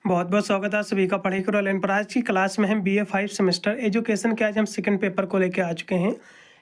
बहुत बहुत स्वागत है आप सभी का पढ़ाई करो ऑनलाइन पर। आज की क्लास में हम BA 5 सेमेस्टर एजुकेशन के आज हम सेकंड पेपर को लेकर आ चुके हैं।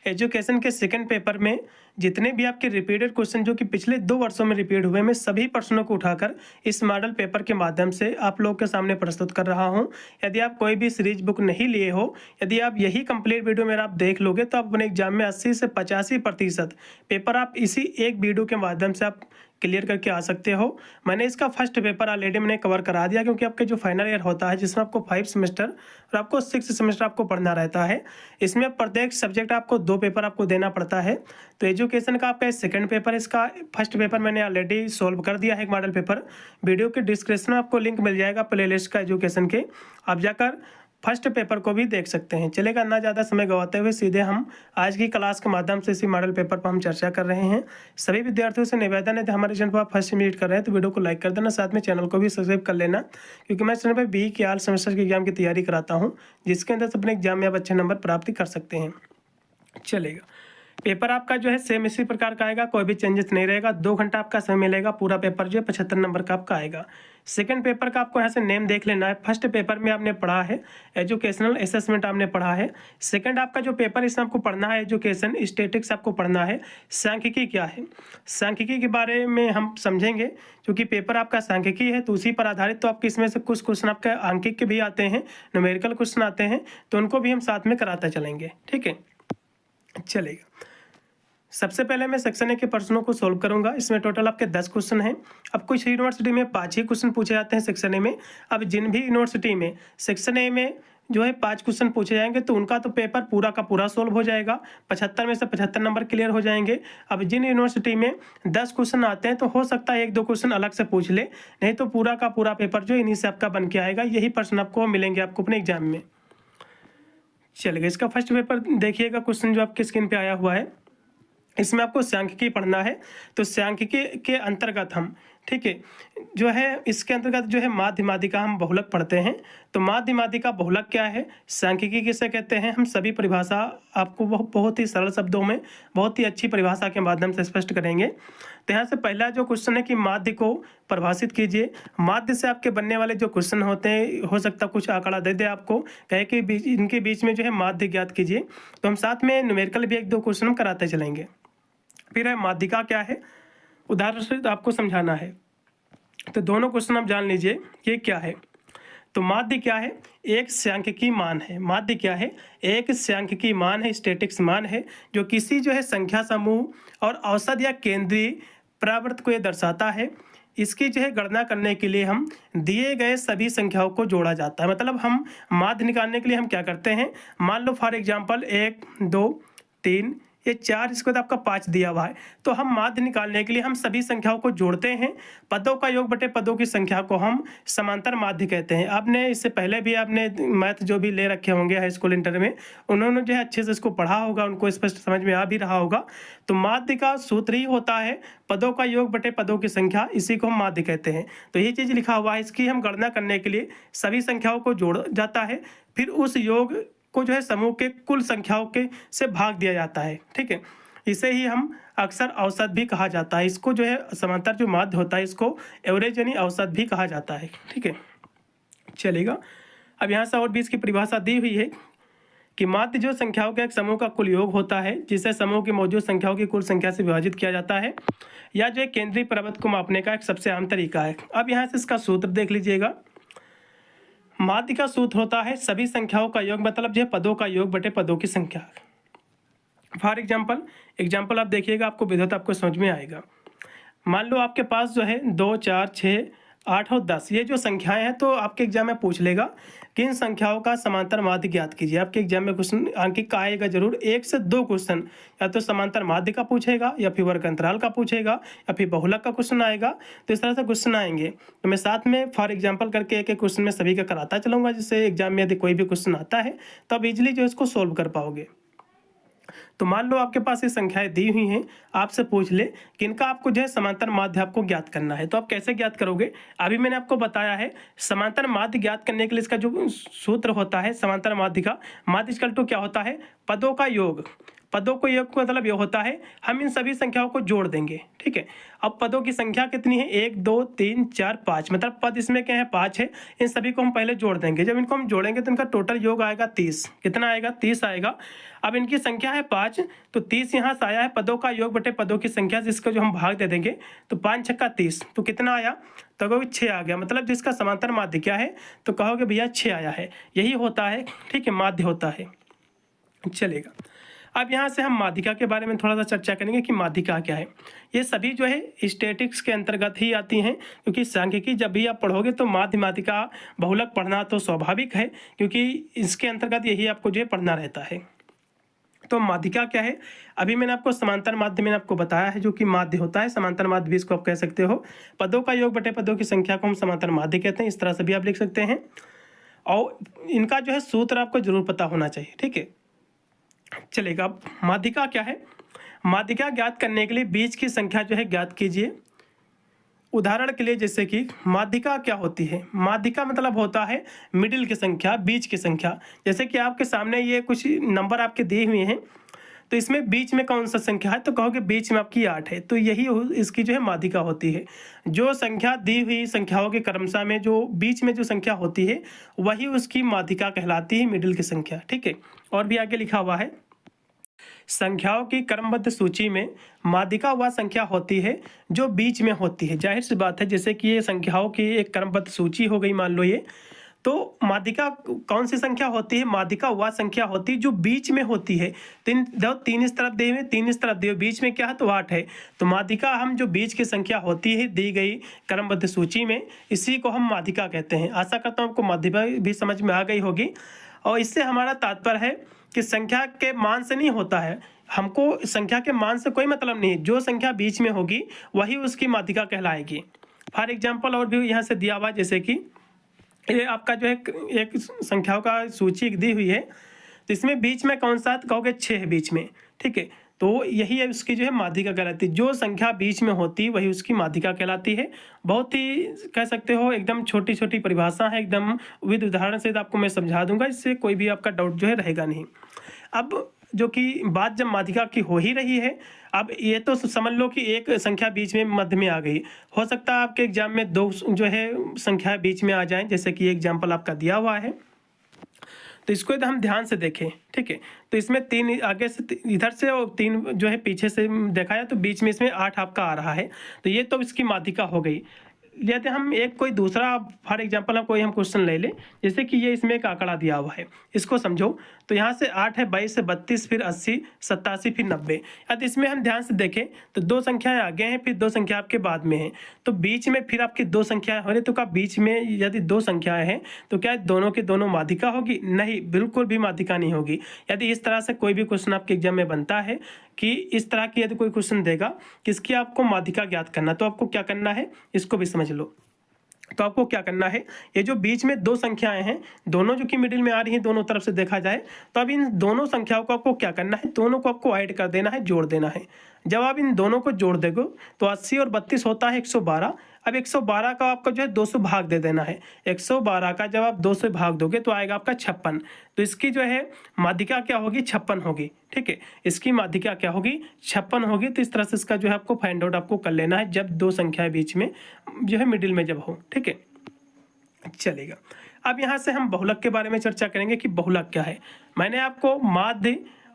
एजुकेशन के सेकंड पेपर में जितने भी आपके रिपीटेड क्वेश्चन जो कि पिछले 2 वर्षों में रिपीट हुए, मैं सभी प्रश्नों को उठाकर इस मॉडल पेपर के माध्यम से आप लोग के सामने प्रस्तुत कर रहा हूं। यदि आप कोई भी सीरीज बुक नहीं लिए हो, यदि आप यही कंप्लीट वीडियो मेरा आप देख लोगे तो आप अपने एग्जाम में 80 से 85% पेपर आप इसी एक वीडियो के माध्यम से आप क्लियर करके आ सकते हो। मैंने इसका फर्स्ट पेपर ऑलरेडी मैंने कवर करा दिया, क्योंकि आपके जो फाइनल ईयर होता है जिसमें आपको 5 सेमेस्टर और आपको 6 सेमेस्टर आपको पढ़ना रहता है। इसमें प्रत्येक सब्जेक्ट आपको 2 पेपर आपको देना पड़ता है। तो एजुकेशन का आपका सेकंड पेपर, इसका फर्स्ट पेपर मैंने ऑलरेडी सोल्व कर दिया है, एक मॉडल पेपर। वीडियो के डिस्क्रिप्शन में आपको लिंक मिल जाएगा प्लेलिस्ट का एजुकेशन के, आप जाकर फर्स्ट पेपर को भी देख सकते हैं। चलेगा, ना ज़्यादा समय गवाते हुए सीधे हम आज की क्लास के माध्यम से इसी मॉडल पेपर पर हम चर्चा कर रहे हैं। सभी विद्यार्थियों से निवेदन है, हमारे चैनल पर आप फर्स्ट विजिट कर रहे हैं तो वीडियो को लाइक कर देना, साथ में चैनल को भी सब्सक्राइब कर लेना, क्योंकि मैं चैनल पर BE के ऑल सेमेस्टर के एग्जाम की तैयारी कराता हूँ, जिसके अंदर से अपने एग्जाम में आप अच्छे नंबर प्राप्त कर सकते हैं। चलेगा, पेपर आपका जो है सेम इसी प्रकार का आएगा, कोई भी चेंजेस नहीं रहेगा। 2 घंटा आपका समय मिलेगा, पूरा पेपर जो है 75 नंबर का आपका आएगा। सेकंड पेपर का आपको यहाँ से नेम देख लेना है। फर्स्ट पेपर में आपने पढ़ा है एजुकेशनल असेसमेंट, आपने पढ़ा है। सेकंड आपका जो पेपर इसमें आपको पढ़ना है एजुकेशन स्टैटिक्स, आपको पढ़ना है सांख्यिकी क्या है। सांख्यिकी के बारे में हम समझेंगे, क्योंकि पेपर आपका सांख्यिकी है तो उसी पर आधारित तो आपके इसमें से कुछ क्वेश्चन आपके आंकिक के भी आते हैं, न्यूमेरिकल क्वेश्चन आते हैं, तो उनको भी हम साथ में कराते चलेंगे। ठीक है, चलेगा। सबसे पहले मैं सेक्शन ए के प्रश्नों को सोल्व करूंगा। इसमें टोटल आपके 10 क्वेश्चन हैं। अब कुछ यूनिवर्सिटी में 5 ही क्वेश्चन पूछे जाते हैं सेक्शन ए में। अब जिन भी यूनिवर्सिटी में सेक्शन ए में जो है 5 क्वेश्चन पूछे जाएंगे तो उनका तो पेपर पूरा का पूरा सोल्व हो जाएगा, 75 में से 75 नंबर क्लियर हो जाएंगे। अब जिन यूनिवर्सिटी में 10 क्वेश्चन आते हैं तो हो सकता है 1-2 क्वेश्चन अलग से पूछ ले, नहीं तो पूरा का पूरा पेपर जो इन्हीं से आपका बन के आएगा। यही प्रश्न आपको मिलेंगे आपको अपने एग्जाम में। चलिए, इसका फर्स्ट पेपर देखिएगा, क्वेश्चन जो आपके स्क्रीन पे आया हुआ है, इसमें आपको सांख्यिकी पढ़ना है। तो सांख्यिकी के अंतर्गत हम, ठीक है, जो है इसके अंतर्गत जो है माध्य माध्यिका हम बहुलक पढ़ते हैं। तो माध्य माध्यिका बहुलक क्या है, सांख्यिकी किसे कहते हैं, हम सभी परिभाषा आपको बहुत ही सरल शब्दों में बहुत ही अच्छी परिभाषा के माध्यम से स्पष्ट करेंगे। तो यहाँ से पहला जो क्वेश्चन है कि माध्य को परिभाषित कीजिए। माध्य से आपके बनने वाले जो क्वेश्चन होते हैं, हो सकता कुछ आंकड़ा दे दे आपको, कहे कि इनके बीच में जो है माध्य ज्ञात कीजिए। तो हम साथ में न्यूमेरिकल भी 1-2 क्वेश्चन हम कराते चलेंगे। फिर है माध्यिका क्या है, उदाहरण से आपको समझाना है। तो दोनों क्वेश्चन आप जान लीजिए ये क्या है। तो माध्य क्या है, एक सांख्यिकी मान है। माध्य क्या है, एक सांख्यिकी मान है, स्टैटिक्स मान है, जो किसी जो है संख्या समूह और औसत या केंद्रीय परावर्त को ये दर्शाता है। इसकी जो है गणना करने के लिए हम दिए गए सभी संख्याओं को जोड़ा जाता है। मतलब हम माध्य निकालने के लिए हम क्या करते हैं, मान लो फॉर एग्जांपल 1 2 3 ये 4, इसके बाद आपका 5 दिया हुआ है, तो हम माध्य निकालने के लिए हम सभी संख्याओं को जोड़ते हैं। पदों का योग बटे पदों की संख्या को हम समांतर माध्य कहते हैं। आपने इससे पहले भी आपने मैथ जो भी ले रखे होंगे हाई स्कूल इंटर में, उन्होंने जो है अच्छे से इसको पढ़ा होगा, उनको स्पष्ट समझ में आ भी रहा होगा। तो माध्य का सूत्र ही होता है पदों का योग बटे पदों की संख्या, इसी को हम माध्य कहते हैं। तो ये चीज़ लिखा हुआ है, इसकी हम गणना करने के लिए सभी संख्याओं को जोड़ जाता है, फिर उस योग को जो है समूह के कुल संख्याओं के से भाग दिया जाता है। ठीक है, इसे ही हम अक्सर औसत भी कहा जाता है। इसको जो है समांतर जो माध्य होता है इसको एवरेज यानी औसत भी कहा जाता है। ठीक है, चलेगा। अब यहाँ से और भी इसकी परिभाषा दी हुई है कि माध्य जो संख्याओं के एक समूह का कुल योग होता है, जिसे समूह की मौजूद संख्याओं की कुल संख्या से विभाजित किया जाता है, या जो केंद्रीय प्रवृत्त को मापने का एक सबसे आम तरीका है। अब यहाँ से इसका सूत्र देख लीजिएगा। माध्य का सूत्र होता है सभी संख्याओं का योग, मतलब जो पदों का योग बटे पदों की संख्या। फॉर एग्जाम्पल आप देखिएगा, आपको विधत आपको समझ में आएगा। मान लो आपके पास जो है 2 4 6 8 और 10 ये जो संख्याएं हैं, तो आपके एग्जाम में पूछ लेगा कि इन संख्याओं का समांतर माध्य ज्ञात कीजिए। आपके एग्जाम में क्वेश्चन अंकित का आएगा जरूर, 1 से 2 क्वेश्चन या तो समांतर माध्य का पूछेगा, या फिर वर्ग अंतराल का पूछेगा, या फिर बहुलक का क्वेश्चन आएगा। तो इस तरह से क्वेश्चन आएंगे। तो मैं साथ में फॉर एग्जाम्पल करके एक एक क्वेश्चन में सभी का कराता चलूँगा, जिससे एग्जाम में यदि कोई भी क्वेश्चन आता है तो आप इजिली जो इसको सोल्व कर पाओगे। तो मान लो आपके पास ये संख्याएं दी हुई हैं, आपसे पूछ ले कि इनका आपको जो है समांतर माध्य आपको ज्ञात करना है। तो आप कैसे ज्ञात करोगे, अभी मैंने आपको बताया है। समांतर माध्य ज्ञात करने के लिए इसका जो सूत्र होता है समांतर माध्य का, माध्य इक्वल टू क्या होता है, पदों का योग। पदों को योग का मतलब ये होता है हम इन सभी संख्याओं को जोड़ देंगे, ठीक है। अब पदों की संख्या कितनी है, 1 2 3 4 5, मतलब पद इसमें क्या है, 5 है। इन सभी को हम पहले जोड़ देंगे। जब इनको हम जोड़ेंगे तो इनका टोटल योग आएगा 30। कितना आएगा, 30 आएगा। अब इनकी संख्या है 5, तो 30 यहाँ से आया है, पदों का योग बटे पदों की संख्या, जिसको जो हम भाग दे देंगे तो 5 छक्का 30, तो कितना आया, तो कहोगे 6 आ गया। मतलब जिसका समांतर माध्य क्या है, तो कहोगे भैया 6 आया है। यही होता है, ठीक है, माध्य होता है। चलेगा। अब यहाँ से हम माध्यिका के बारे में थोड़ा सा चर्चा करेंगे कि माध्यिका क्या है। ये सभी जो है स्टैटिक्स के अंतर्गत ही आती हैं, क्योंकि सांख्यिकी जब भी आप पढ़ोगे तो माध्य माध्यिका बहुलक पढ़ना तो स्वाभाविक है, क्योंकि इसके अंतर्गत यही आपको जो है पढ़ना रहता है। तो माध्यिका क्या है, अभी मैंने आपको समांतर माध्य मैंने आपको बताया है, जो कि माध्य होता है। समांतर माध्य भी इसको आप कह सकते हो। पदों का योग बटे पदों की संख्या को हम समांतर माध्य कहते हैं, इस तरह से भी आप लिख सकते हैं। और इनका जो है सूत्र आपको जरूर पता होना चाहिए, ठीक है। चलेगा। अब माध्यिका क्या है, माध्यिका ज्ञात करने के लिए बीज की संख्या जो है ज्ञात कीजिए। उदाहरण के लिए जैसे कि माध्यिका क्या होती है, माध्यिका मतलब होता है मिडिल की संख्या, बीच की संख्या। जैसे कि आपके सामने ये कुछ नंबर आपके दिए हुए हैं, तो इसमें बीच में कौन सा संख्या है, तो कहोगे बीच में आपकी 8 है, तो यही इसकी जो है माध्यिका होती है। जो संख्या दी हुई संख्याओं के क्रमशः में जो बीच में जो संख्या होती है वही उसकी माध्यिका कहलाती है, मिडिल की संख्या, ठीक है। और भी आगे लिखा हुआ है, संख्याओं की क्रमबद्ध सूची में माध्यिका वह संख्या होती है जो बीच में होती है। जाहिर सी बात है, जैसे कि ये संख्याओं की एक क्रमबद्ध सूची हो गई मान लो ये, तो माध्यिका कौन सी संख्या होती है, माध्यिका वह संख्या होती है जो बीच में होती है। तीन इस तरफ दिए हुए, 3 इस तरफ दिए हुए, बीच में क्या है, तो 8 है। तो माध्यिका हम जो बीच की संख्या होती है दी गई क्रमबद्ध सूची में, इसी को हम माध्यिका कहते हैं। आशा करता हूँ आपको माध्यिका भी समझ में आ गई होगी। और इससे हमारा तात्पर्य है कि संख्या के मान से नहीं होता है, हमको संख्या के मान से कोई मतलब नहीं है, जो संख्या बीच में होगी वही उसकी माध्यिका कहलाएगी। फॉर एग्जाम्पल और भी यहाँ से दिया हुआ, जैसे कि ये आपका जो है एक संख्याओं का सूची दी हुई है, तो इसमें बीच में कौन सा, कहोगे 6 है बीच में, ठीक है। तो यही है उसकी जो है माध्यिका कहलाती है। जो संख्या बीच में होती है वही उसकी माध्यिका कहलाती है। बहुत ही कह सकते हो एकदम छोटी छोटी परिभाषा है, एकदम विद उदाहरण से आपको मैं समझा दूंगा, इससे कोई भी आपका डाउट जो है रहेगा नहीं। अब जो कि बात जब माध्यिका की हो ही रही है, अब ये तो समझ लो कि एक संख्या बीच में मध्य में आ गई। हो सकता है आपके एग्जाम में 2 जो है संख्या बीच में आ जाएं, जैसे कि एग्जाम्पल आपका दिया हुआ है, तो इसको हम ध्यान से देखें, ठीक है। तो इसमें 3 आगे से इधर से और 3 जो है पीछे से देखा है, तो बीच में इसमें 8 आपका आ रहा है, तो ये तो इसकी माध्यिका हो गई। लेते हम एक कोई दूसरा, फॉर एग्जांपल हम कोई क्वेश्चन ले लें, जैसे कि ये इसमें एक आंकड़ा दिया हुआ है, इसको समझो। तो यहाँ से 8 है, 22 से 32, फिर 80, 87, फिर 90। यदि इसमें हम ध्यान से देखें तो 2 संख्याएं आगे हैं, फिर 2 संख्या आपके बाद में हैं, तो बीच में फिर आपकी 2 संख्याएं हो रही, तो क्या बीच में यदि 2 संख्याएं हैं तो क्या दोनों की दोनों माध्यिका होगी? नहीं, बिल्कुल भी माध्यिका नहीं होगी। यदि इस तरह से कोई भी क्वेश्चन आपके एग्जाम में बनता है कि इस तरह की यदि कोई क्वेश्चन देगा किसकी आपको माध्यिका ज्ञात करना, तो आपको क्या करना है, इसको भी समझ लो। तो आपको क्या करना है, ये जो बीच में 2 संख्याएं हैं, दोनों जो कि मिडिल में आ रही हैं, दोनों तरफ से देखा जाए, तो अब इन दोनों संख्याओं को आपको क्या करना है, दोनों को आपको ऐड कर देना है, जोड़ देना है। जब आप इन दोनों को जोड़ दोगे तो 80 और 32 होता है 112। अब 112 का आपको जो है 200 भाग दे देना है। 112 का जब आप 200 भाग दोगे तो आएगा आपका 56। तो इसकी जो है माध्यिका क्या होगी, 56 होगी, ठीक है। इसकी माध्यिका क्या होगी, 56 होगी। तो इस तरह से इसका जो है आपको फाइंड आउट आपको कर लेना है, जब 2 संख्याएं बीच में जो है मिडिल में जब हो, ठीक है। चलेगा। अब यहाँ से हम बहुलक के बारे में चर्चा करेंगे कि बहुलक क्या है। मैंने आपको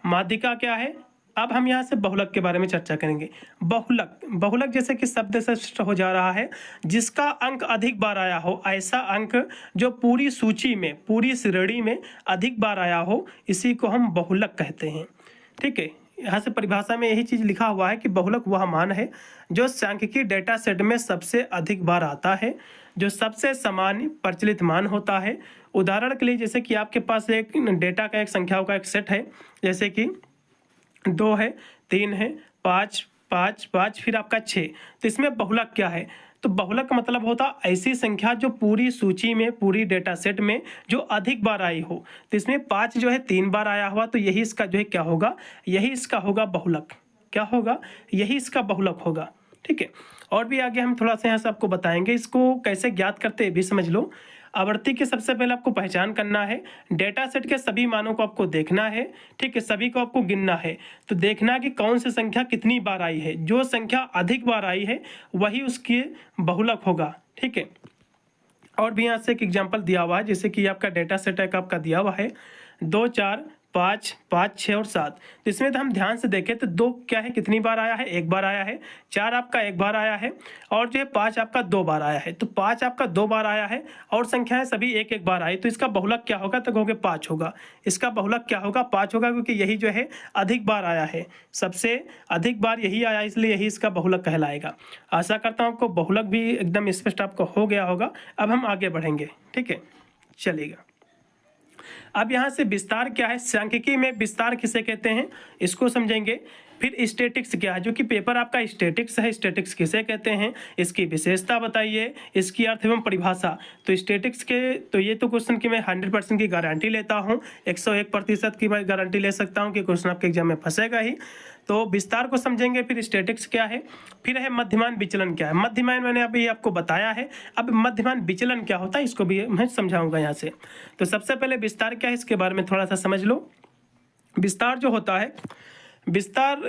माध्यिका क्या है, अब हम यहाँ से बहुलक के बारे में चर्चा करेंगे। बहुलक जैसे कि शब्द से स्पष्ट हो जा रहा है, जिसका अंक अधिक बार आया हो, ऐसा अंक जो पूरी सूची में, पूरी श्रेणी में अधिक बार आया हो, इसी को हम बहुलक कहते हैं, ठीक है। यहाँ से परिभाषा में यही चीज लिखा हुआ है कि बहुलक वह मान है जो सांख्यिकीय डेटा सेट में सबसे अधिक बार आता है, जो सबसे सामान्य प्रचलित मान होता है। उदाहरण के लिए जैसे कि आपके पास एक डेटा का एक संख्याओं का एक सेट है, जैसे कि 2 है, 3 है, 5, 5, 5, फिर आपका 6। तो इसमें बहुलक क्या है, तो बहुलक मतलब होता ऐसी संख्या जो पूरी सूची में, पूरी डेटा सेट में जो अधिक बार आई हो। तो इसमें 5 जो है 3 बार आया हुआ, तो यही इसका जो है क्या होगा, यही इसका होगा बहुलक। क्या होगा, यही इसका बहुलक होगा, ठीक है। और भी आगे हम थोड़ा सा यहाँ से आपको बताएंगे, इसको कैसे ज्ञात करते हैं भी समझ लो। आवर्ती की सबसे पहले आपको पहचान करना है, डेटा सेट के सभी मानों को आपको देखना है, ठीक है, सभी को आपको गिनना है। तो देखना कि कौन सी संख्या कितनी बार आई है, जो संख्या अधिक बार आई है वही उसकी बहुलक होगा, ठीक है। और भी यहाँ से एक एग्जांपल दिया हुआ है, जैसे कि आपका डेटा सेट एक आपका दिया हुआ है 2, 4, 5, 5, 6 और 7। तो इसमें तो हम ध्यान से देखें तो 2 क्या है, कितनी बार आया है, एक बार आया है। 4 आपका एक बार आया है, और जो है 5 आपका 2 बार आया है। तो 5 आपका 2 बार आया है और संख्याएं सभी एक एक बार आई, तो इसका बहुलक क्या होगा, तो कहोगे 5 होगा। इसका बहुलक क्या होगा, 5 होगा, क्योंकि यही जो है अधिक बार आया है, सबसे अधिक बार यही आया, इसलिए यही इसका बहुलक कहलाएगा। आशा करता हूँ आपको बहुलक भी एकदम स्पष्ट आपको हो गया होगा। अब हम आगे बढ़ेंगे, ठीक है, चलेगा। अब यहाँ से विस्तार क्या है, सांख्यिकी में विस्तार किसे कहते हैं इसको समझेंगे। फिर स्टैटिक्स क्या है, जो कि पेपर आपका स्टैटिक्स है, स्टैटिक्स किसे कहते हैं, इसकी विशेषता बताइए, इसकी अर्थ एवं परिभाषा। तो स्टैटिक्स के तो ये तो क्वेश्चन की मैं 100% की गारंटी लेता हूँ, 101% की मैं गारंटी ले सकता हूँ कि क्वेश्चन आपके एग्जाम में फंसेगा ही। तो विस्तार को समझेंगे, फिर स्टैटिक्स क्या है, फिर है मध्यमान विचलन क्या है। मध्यमान मैंने अभी आपको बताया है, अब मध्यमान विचलन क्या होता है इसको भी मैं समझाऊंगा यहाँ से। तो सबसे पहले विस्तार क्या है इसके बारे में थोड़ा सा समझ लो। विस्तार जो होता है, विस्तार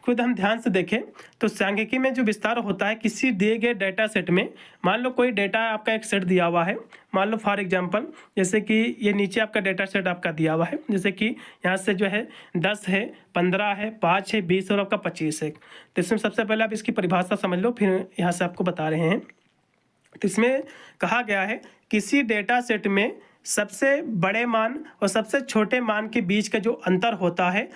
को हम ध्यान से देखें तो सांख्यिकी में जो विस्तार होता है, किसी दिए गए डेटा सेट में, मान लो कोई डेटा आपका एक सेट दिया हुआ है, मान लो फॉर एग्जांपल जैसे कि ये नीचे आपका डेटा सेट आपका दिया हुआ है, जैसे कि यहाँ से जो है 10 है, 15 है, 5 है, 20 और आपका 25 है। तो इसमें सबसे पहले आप इसकी परिभाषा समझ लो, फिर यहाँ से आपको बता रहे हैं। तो इसमें कहा गया है किसी डेटा सेट में सबसे बड़े मान और सबसे छोटे मान के बीच का जो अंतर होता है,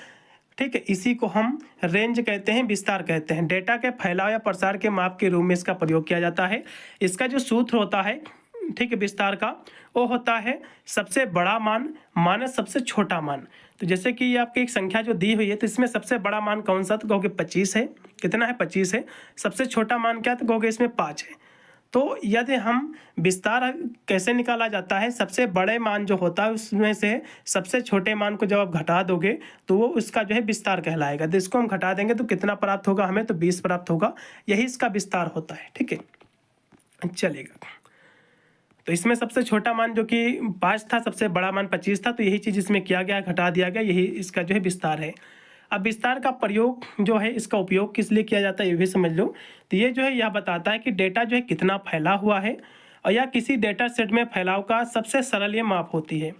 ठीक है, इसी को हम रेंज कहते हैं, विस्तार कहते हैं। डेटा के फैलाव या प्रसार के माप के रूप में इसका प्रयोग किया जाता है। इसका जो सूत्र होता है, ठीक है, विस्तार का, वो होता है सबसे बड़ा मान माइनस सबसे छोटा मान। तो जैसे कि ये आपकी एक संख्या जो दी हुई है, तो इसमें सबसे बड़ा मान कौन सा, तो कहोगे 25 है। कितना है, 25 है। सबसे छोटा मान क्या, तो कहोगे इसमें 5 है। तो यदि हम विस्तार कैसे निकाला जाता है, सबसे बड़े मान जो होता है उसमें से सबसे छोटे मान को जब आप घटा दोगे तो वो उसका जो है विस्तार कहलाएगा। तो इसको हम घटा देंगे तो कितना प्राप्त होगा हमें, तो 20 प्राप्त होगा। यही इसका विस्तार होता है, ठीक है, चलेगा। तो इसमें सबसे छोटा मान जो कि 5 था, सबसे बड़ा मान 25 था, तो यही चीज़ इसमें किया गया, घटा दिया गया, यही इसका जो है विस्तार है। अब विस्तार का प्रयोग जो है, इसका उपयोग किस लिए किया जाता है ये भी समझ लो। तो ये जो है यह बताता है कि डेटा जो है कितना फैला हुआ है, और या किसी डेटा सेट में फैलाव का सबसे सरल ये माप होती है।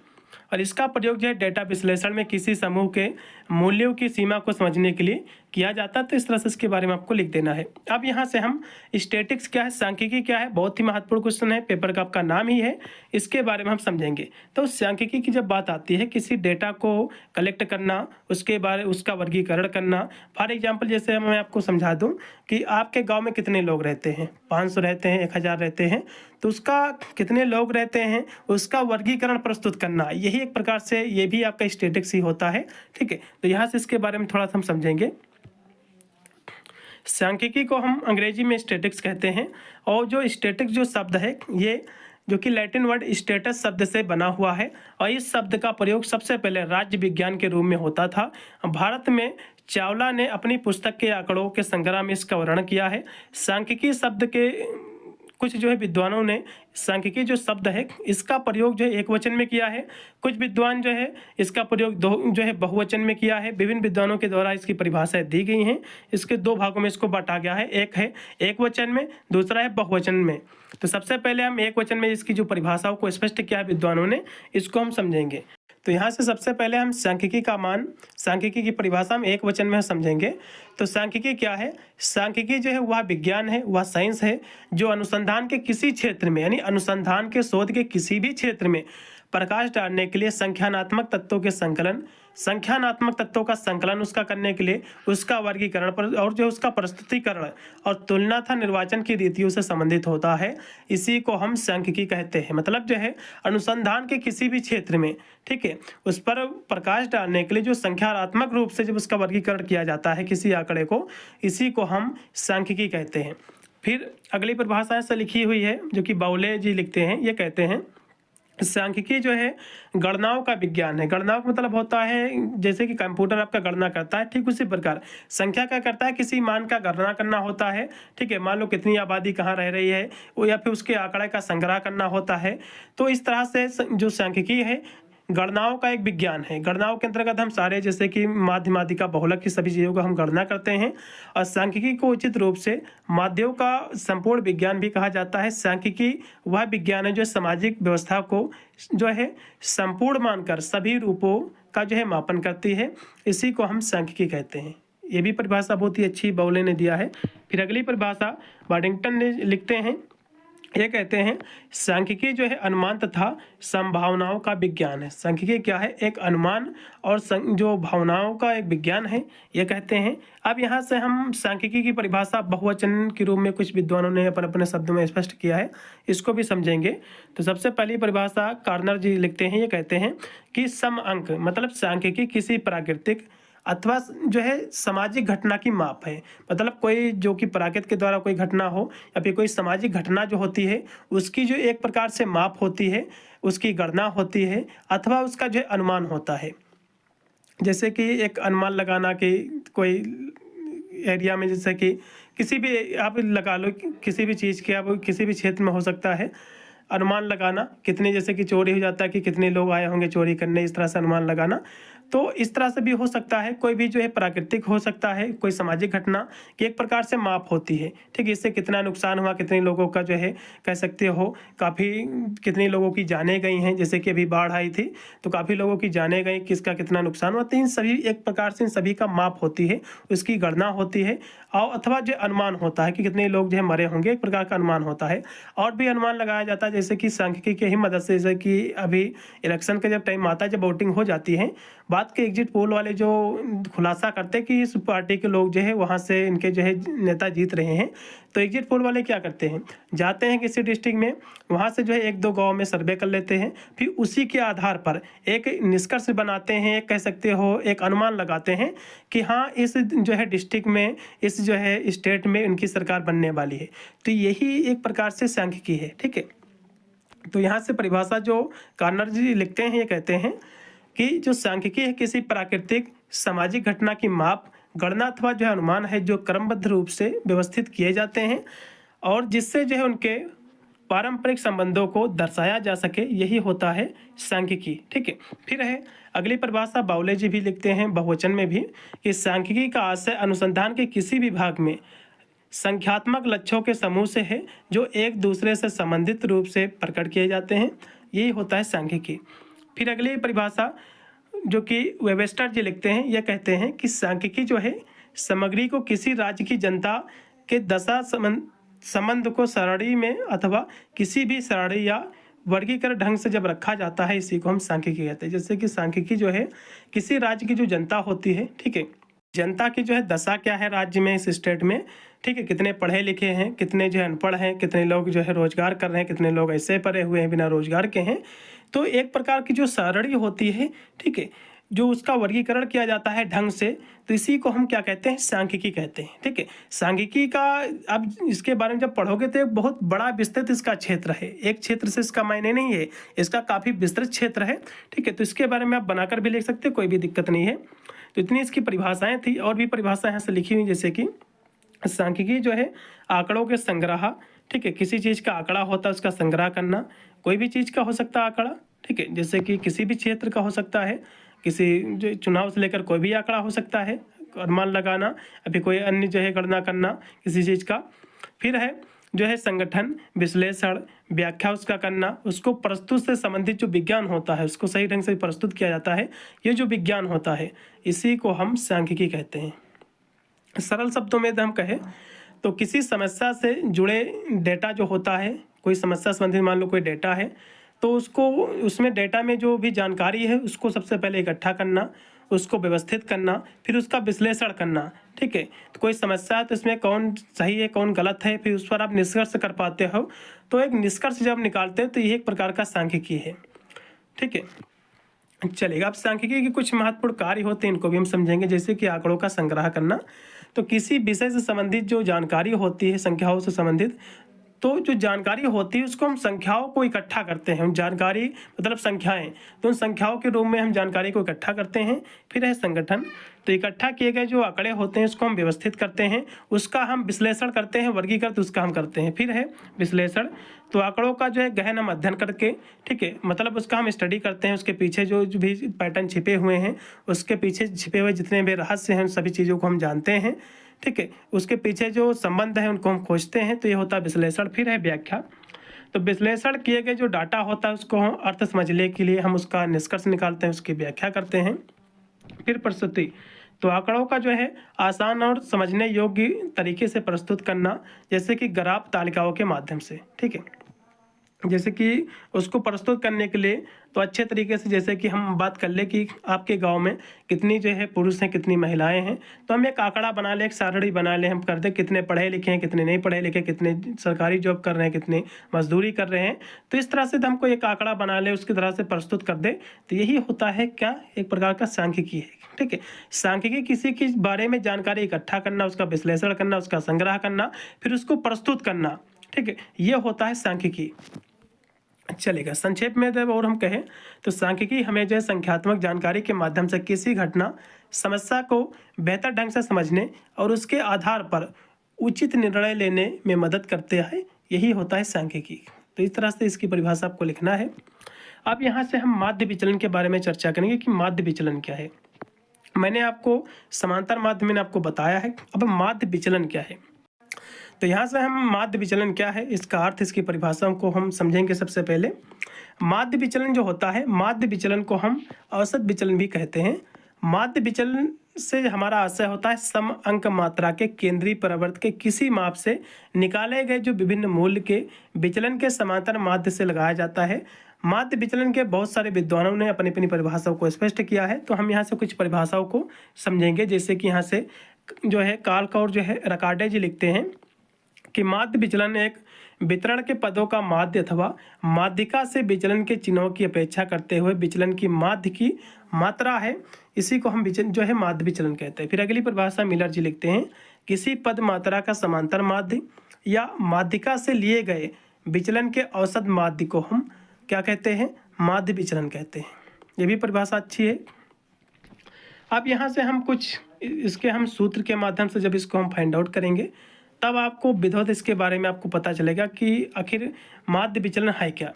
और इसका प्रयोग जो है डेटा विश्लेषण में किसी समूह के मूल्यों की सीमा को समझने के लिए किया जाता है। तो इस तरह से इसके बारे में आपको लिख देना है। अब यहाँ से हम स्टैटिक्स क्या है, सांख्यिकी क्या है, बहुत ही महत्वपूर्ण क्वेश्चन है, पेपर का आपका नाम ही है, इसके बारे में हम समझेंगे। तो सांख्यिकी की जब बात आती है, किसी डेटा को कलेक्ट करना, उसके बारे उसका वर्गीकरण करना। फॉर एग्जाम्पल जैसे मैं आपको समझा दूँ कि आपके गाँव में कितने लोग रहते हैं, 500 रहते हैं, 1000 रहते हैं, तो उसका कितने लोग रहते हैं उसका वर्गीकरण प्रस्तुत करना, यही एक प्रकार से ये भी आपका स्टैटिक्स ही होता है, ठीक है। तो यहाँ से इसके बारे में थोड़ा सा हम समझेंगे। सांख्यिकी को हम अंग्रेजी में स्टैटिक्स कहते हैं, और जो स्टैटिक्स जो शब्द है, ये जो कि लैटिन वर्ड स्टेटस शब्द से बना हुआ है, और इस शब्द का प्रयोग सबसे पहले राज्य विज्ञान के रूप में होता था। भारत में चावला ने अपनी पुस्तक के आंकड़ों के संग्रह में इसका वर्णन किया है। सांख्यिकी शब्द के कुछ जो है विद्वानों ने सांख्यिकी जो शब्द है इसका प्रयोग जो है एक वचन में किया है, कुछ विद्वान जो है इसका प्रयोग जो है बहुवचन में किया है। विभिन्न विद्वानों के द्वारा इसकी परिभाषाएं दी गई हैं। इसके दो भागों में इसको बांटा गया है, एक है एक वचन में, दूसरा है बहुवचन में। तो सबसे पहले हम एक वचन में इसकी जो परिभाषाओं को स्पष्ट किया है विद्वानों ने, इसको हम समझेंगे। तो यहाँ से सबसे पहले हम सांख्यिकी का मान, सांख्यिकी की परिभाषा में एक वचन में समझेंगे। तो सांख्यिकी क्या है? सांख्यिकी जो है वह विज्ञान है, वह साइंस है जो अनुसंधान के किसी क्षेत्र में, यानी अनुसंधान के शोध के किसी भी क्षेत्र में प्रकाश डालने के लिए संख्यानात्मक तत्वों के संकलन, संख्यानात्मक तत्वों का संकलन उसका करने के लिए उसका वर्गीकरण पर और जो उसका प्रस्तुतिकरण और तुलना था निर्वाचन की रीतियों से संबंधित होता है। इसी को हम सांख्यिकी कहते हैं। मतलब जो है अनुसंधान के किसी भी क्षेत्र में, ठीक है, उस पर प्रकाश डालने के लिए जो संख्यात्मक रूप से जब उसका वर्गीकरण किया जाता है किसी आंकड़े को, इसी को हम सांख्यिकी कहते हैं। फिर अगली परिभाषा ऐसे लिखी हुई है जो कि बाउले जी लिखते हैं, ये कहते हैं सांख्यिकी जो है गणनाओं का विज्ञान है। गणनाओं का मतलब होता है जैसे कि कंप्यूटर आपका गणना करता है, ठीक उसी प्रकार संख्या क्या करता है, किसी मान का गणना करना होता है। ठीक है, मान लो कितनी आबादी कहाँ रह रही है वो, या फिर उसके आंकड़े का संग्रह करना होता है। तो इस तरह से जो सांख्यिकी है गणनाओं का एक विज्ञान है। गणनाओं के अंतर्गत हम सारे जैसे कि माध्य, माध्यिका, बहुलक की सभी चीज़ों को हम गणना करते हैं। और सांख्यिकी को उचित रूप से माध्ययों का संपूर्ण विज्ञान भी कहा जाता है। सांख्यिकी वह विज्ञान है जो सामाजिक व्यवस्था को जो है संपूर्ण मानकर सभी रूपों का जो है मापन करती है। इसी को हम सांख्यिकी कहते हैं। ये भी परिभाषा बहुत ही अच्छी बाउले ने दिया है। फिर अगली परिभाषा वाडिंगटन ने लिखते हैं, ये कहते हैं सांख्यिकी जो है अनुमान तथा संभावनाओं का विज्ञान है। सांख्यिकी क्या है, एक अनुमान और जो भावनाओं का एक विज्ञान है, ये कहते हैं। अब यहाँ से हम सांख्यिकी की परिभाषा बहुवचन के रूप में कुछ विद्वानों ने अपने अपने शब्दों में स्पष्ट किया है, इसको भी समझेंगे। तो सबसे पहली परिभाषा कार्नर जी लिखते हैं, ये कहते हैं कि सम अंक मतलब सांख्यिकी किसी प्राकृतिक अथवा जो है सामाजिक घटना की माप है। मतलब कोई जो कि प्रकृति के द्वारा कोई घटना हो या फिर कोई सामाजिक घटना जो होती है उसकी जो एक प्रकार से माप होती है, उसकी गणना होती है अथवा उसका जो है अनुमान होता है। जैसे कि एक अनुमान लगाना कि कोई एरिया में, जैसे कि किसी भी आप लगा लो, किसी भी चीज़ के आप किसी भी क्षेत्र में हो सकता है अनुमान लगाना, कितने जैसे कि चोरी हो जाता है कि कितने लोग आए होंगे चोरी करने, इस तरह से अनुमान लगाना। तो इस तरह से भी हो सकता है, कोई भी जो है प्राकृतिक हो सकता है, कोई सामाजिक घटना की एक प्रकार से माप होती है। ठीक, इससे कितना नुकसान हुआ, कितने लोगों का जो है कह सकते हो काफ़ी कितने लोगों की जानें गई हैं। जैसे कि अभी बाढ़ आई थी तो काफ़ी लोगों की जानें गई, किसका कितना नुकसान हुआ। तो इन सभी एक प्रकार से इन सभी का माप होती है, उसकी गणना होती है। और अथवा जो अनुमान होता है कि कितने लोग जो है मरे होंगे, एक प्रकार का अनुमान होता है। और भी अनुमान लगाया जाता है जैसे कि सांख्यिकी की ही मदद से, जैसे कि अभी इलेक्शन का जब टाइम आता है, जब वोटिंग हो जाती है, बात के एग्जिट पोल वाले जो खुलासा करते हैं कि इस पार्टी के लोग जो है वहाँ से इनके जो है नेता जीत रहे हैं। तो एग्जिट पोल वाले क्या करते हैं, जाते हैं किसी डिस्ट्रिक्ट में, वहाँ से जो है एक दो गांव में सर्वे कर लेते हैं, फिर उसी के आधार पर एक निष्कर्ष बनाते हैं, कह सकते हो एक अनुमान लगाते हैं कि हाँ इस जो है डिस्ट्रिक्ट में, इस जो है स्टेट में इनकी सरकार बनने वाली है। तो यही एक प्रकार से सांख्यिकी है। ठीक है, तो यहाँ से परिभाषा जो कार्नर जी लिखते हैं, ये कहते हैं कि जो सांख्यिकी है किसी प्राकृतिक सामाजिक घटना की माप, गणना अथवा जो है अनुमान है जो क्रमबद्ध रूप से व्यवस्थित किए जाते हैं और जिससे जो है उनके पारंपरिक संबंधों को दर्शाया जा सके, यही होता है सांख्यिकी। ठीक है, फिर है अगली परिभाषा बाउले जी भी लिखते हैं बहुवचन में भी कि सांख्यिकी का आशय अनुसंधान के किसी भी भाग में संख्यात्मक लक्ष्यों के समूह से है जो एक दूसरे से संबंधित रूप से प्रकट किए जाते हैं, यही होता है सांख्यिकी। फिर अगली परिभाषा जो कि वेबस्टर जी लिखते हैं, यह कहते हैं कि सांख्यिकी जो है सामग्री को किसी राज्य की जनता के दशा संबंध को सरणी में अथवा किसी भी सरणी या वर्गीकरण ढंग से जब रखा जाता है, इसी को हम सांख्यिकी कहते हैं। जैसे कि सांख्यिकी जो है किसी राज्य की जो जनता होती है, ठीक है, जनता की जो है दशा क्या है राज्य में, इस स्टेट में, ठीक है, कितने पढ़े लिखे हैं, कितने जो है अनपढ़ हैं, कितने लोग जो है रोजगार कर रहे हैं, कितने लोग ऐसे पढ़े हुए हैं बिना रोजगार के हैं। तो एक प्रकार की जो सरणी होती है, ठीक है, जो उसका वर्गीकरण किया जाता है ढंग से, तो इसी को हम क्या कहते हैं, सांख्यिकी कहते हैं। ठीक है, सांख्यिकी का अब इसके बारे में जब पढ़ोगे तो एक बहुत बड़ा विस्तृत इसका क्षेत्र है, एक क्षेत्र से इसका मायने नहीं है, इसका काफ़ी विस्तृत क्षेत्र है। ठीक है, तो इसके बारे में आप बनाकर भी लिख सकते हैं, कोई भी दिक्कत नहीं है। तो इतनी इसकी परिभाषाएं थी, और भी परिभाषाएं यहाँ से लिखी हुई, जैसे कि सांख्यिकी जो है आंकड़ों के संग्रह, ठीक है, किसी चीज़ का आंकड़ा होता है उसका संग्रह करना, कोई भी चीज़ का हो सकता है आंकड़ा, ठीक है, जैसे कि किसी भी क्षेत्र का हो सकता है, किसी जो चुनाव से लेकर कोई भी आंकड़ा हो सकता है, अनुमान लगाना, अभी कोई अन्य जो है गणना करना किसी चीज़ का। फिर है जो है संगठन, विश्लेषण, व्याख्या उसका करना, उसको प्रस्तुत से संबंधित जो विज्ञान होता है उसको सही ढंग से प्रस्तुत किया जाता है, ये जो विज्ञान होता है इसी को हम सांख्यिकी कहते हैं। सरल शब्दों में हम कहें तो किसी समस्या से जुड़े डेटा जो होता है, कोई समस्या संबंधित मान लो कोई डेटा है, तो उसको उसमें डेटा में जो भी जानकारी है उसको सबसे पहले इकट्ठा करना, उसको व्यवस्थित करना, फिर उसका विश्लेषण करना। ठीक है, तो कोई समस्या है तो इसमें कौन सही है कौन गलत है, फिर उस पर आप निष्कर्ष कर पाते हो। तो एक निष्कर्ष जब निकालते हैं तो ये एक प्रकार का सांख्यिकी है। ठीक है, चलेगा। अब सांख्यिकी के कुछ महत्वपूर्ण कार्य होते हैं, इनको भी हम समझेंगे, जैसे कि आंकड़ों का संग्रह करना। तो किसी विषय से संबंधित जो जानकारी होती है, संख्याओं से संबंधित, तो जो जानकारी होती है उसको हम संख्याओं को इकट्ठा करते हैं। जानकारी मतलब संख्याएं, तो उन संख्याओं के रूप में हम जानकारी को इकट्ठा करते हैं। फिर है संगठन, तो इकट्ठा किए गए जो आंकड़े होते हैं उसको हम व्यवस्थित करते हैं, उसका हम विश्लेषण करते हैं, वर्गीकृत उसका हम करते हैं। फिर है विश्लेषण, तो आंकड़ों का जो है गहन हम अध्ययन करके, ठीक है, मतलब उसका हम स्टडी करते हैं, उसके पीछे जो भी पैटर्न छिपे हुए हैं, उसके पीछे छिपे हुए जितने भी रहस्य हैं उन सभी चीज़ों को हम जानते हैं, ठीक है, उसके पीछे जो संबंध है उनको हम खोजते हैं, तो ये होता है विश्लेषण। फिर है व्याख्या, तो विश्लेषण किए गए जो डाटा होता है उसको हम अर्थ समझने के लिए हम उसका निष्कर्ष निकालते हैं, उसकी व्याख्या करते हैं। फिर प्रस्तुति, तो आंकड़ों का जो है आसान और समझने योग्य तरीके से प्रस्तुत करना, जैसे कि ग्राफ तालिकाओं के माध्यम से, ठीक है, जैसे कि उसको प्रस्तुत करने के लिए तो अच्छे तरीके से, जैसे कि हम बात कर ले कि आपके गांव में कितनी जो है पुरुष हैं, कितनी महिलाएं हैं, तो हम एक आंकड़ा बना ले, एक सारणी बना ले, हम कर दे कितने पढ़े लिखे हैं, कितने नहीं पढ़े लिखे, कितने सरकारी जॉब कर रहे हैं, कितने मजदूरी कर रहे हैं, तो इस तरह से हमको एक आंकड़ा बना ले, उसकी तरह से प्रस्तुत कर दे, तो यही होता है क्या, एक प्रकार का सांख्यिकी है, ठीक है। सांख्यिकी किसी के बारे में जानकारी इकट्ठा करना, उसका विश्लेषण करना, उसका संग्रह करना, फिर उसको प्रस्तुत करना, ठीक है, ये होता है सांख्यिकी। चलेगा, संक्षेप में जब और हम कहें तो सांख्यिकी हमें जो है संख्यात्मक जानकारी के माध्यम से किसी घटना समस्या को बेहतर ढंग से समझने और उसके आधार पर उचित निर्णय लेने में मदद करते हैं, यही होता है सांख्यिकी। तो इस तरह से इसकी परिभाषा आपको लिखना है। अब यहाँ से हम माध्य विचलन के बारे में चर्चा करेंगे कि माध्य विचलन क्या है। मैंने आपको समांतर माध्य में आपको बताया है, अब माध्य विचलन क्या है। तो यहाँ से हम माध्य विचलन क्या है, इसका अर्थ, इसकी परिभाषाओं को हम समझेंगे। सबसे पहले माध्य विचलन जो होता है, माध्य विचलन को हम औसत विचलन भी कहते हैं। माध्य विचलन से हमारा आशय होता है सम अंक मात्रा के केंद्रीय परिवर्त के किसी माप से निकाले गए जो विभिन्न मूल्य के विचलन के समांतर माध्य से लगाया जाता है। माध्य विचलन के बहुत सारे विद्वानों ने अपनी अपनी परिभाषाओं को स्पष्ट किया है, तो हम यहाँ से कुछ परिभाषाओं को समझेंगे। जैसे कि यहाँ से जो है कालकौर जो है रकार्डे जी लिखते हैं कि माध्य विचलन एक वितरण के पदों का माध्य अथवा माध्यिका से विचलन के चिन्हों की अपेक्षा करते हुए विचलन की माध्य की मात्रा है, इसी को हम विचलन जो है माध्य विचलन कहते हैं। फिर अगली परिभाषा मिलर जी लिखते हैं, किसी पद मात्रा का समांतर माध्य या माध्यिका से लिए गए विचलन के औसत माध्य को हम क्या कहते हैं, माध्य विचलन कहते हैं। ये भी परिभाषा अच्छी है। अब यहाँ से हम कुछ इसके हम सूत्र के माध्यम से जब इसको हम फाइंड आउट करेंगे तब आपको विधिवत इसके बारे में आपको पता चलेगा कि आखिर माध्य विचलन है क्या।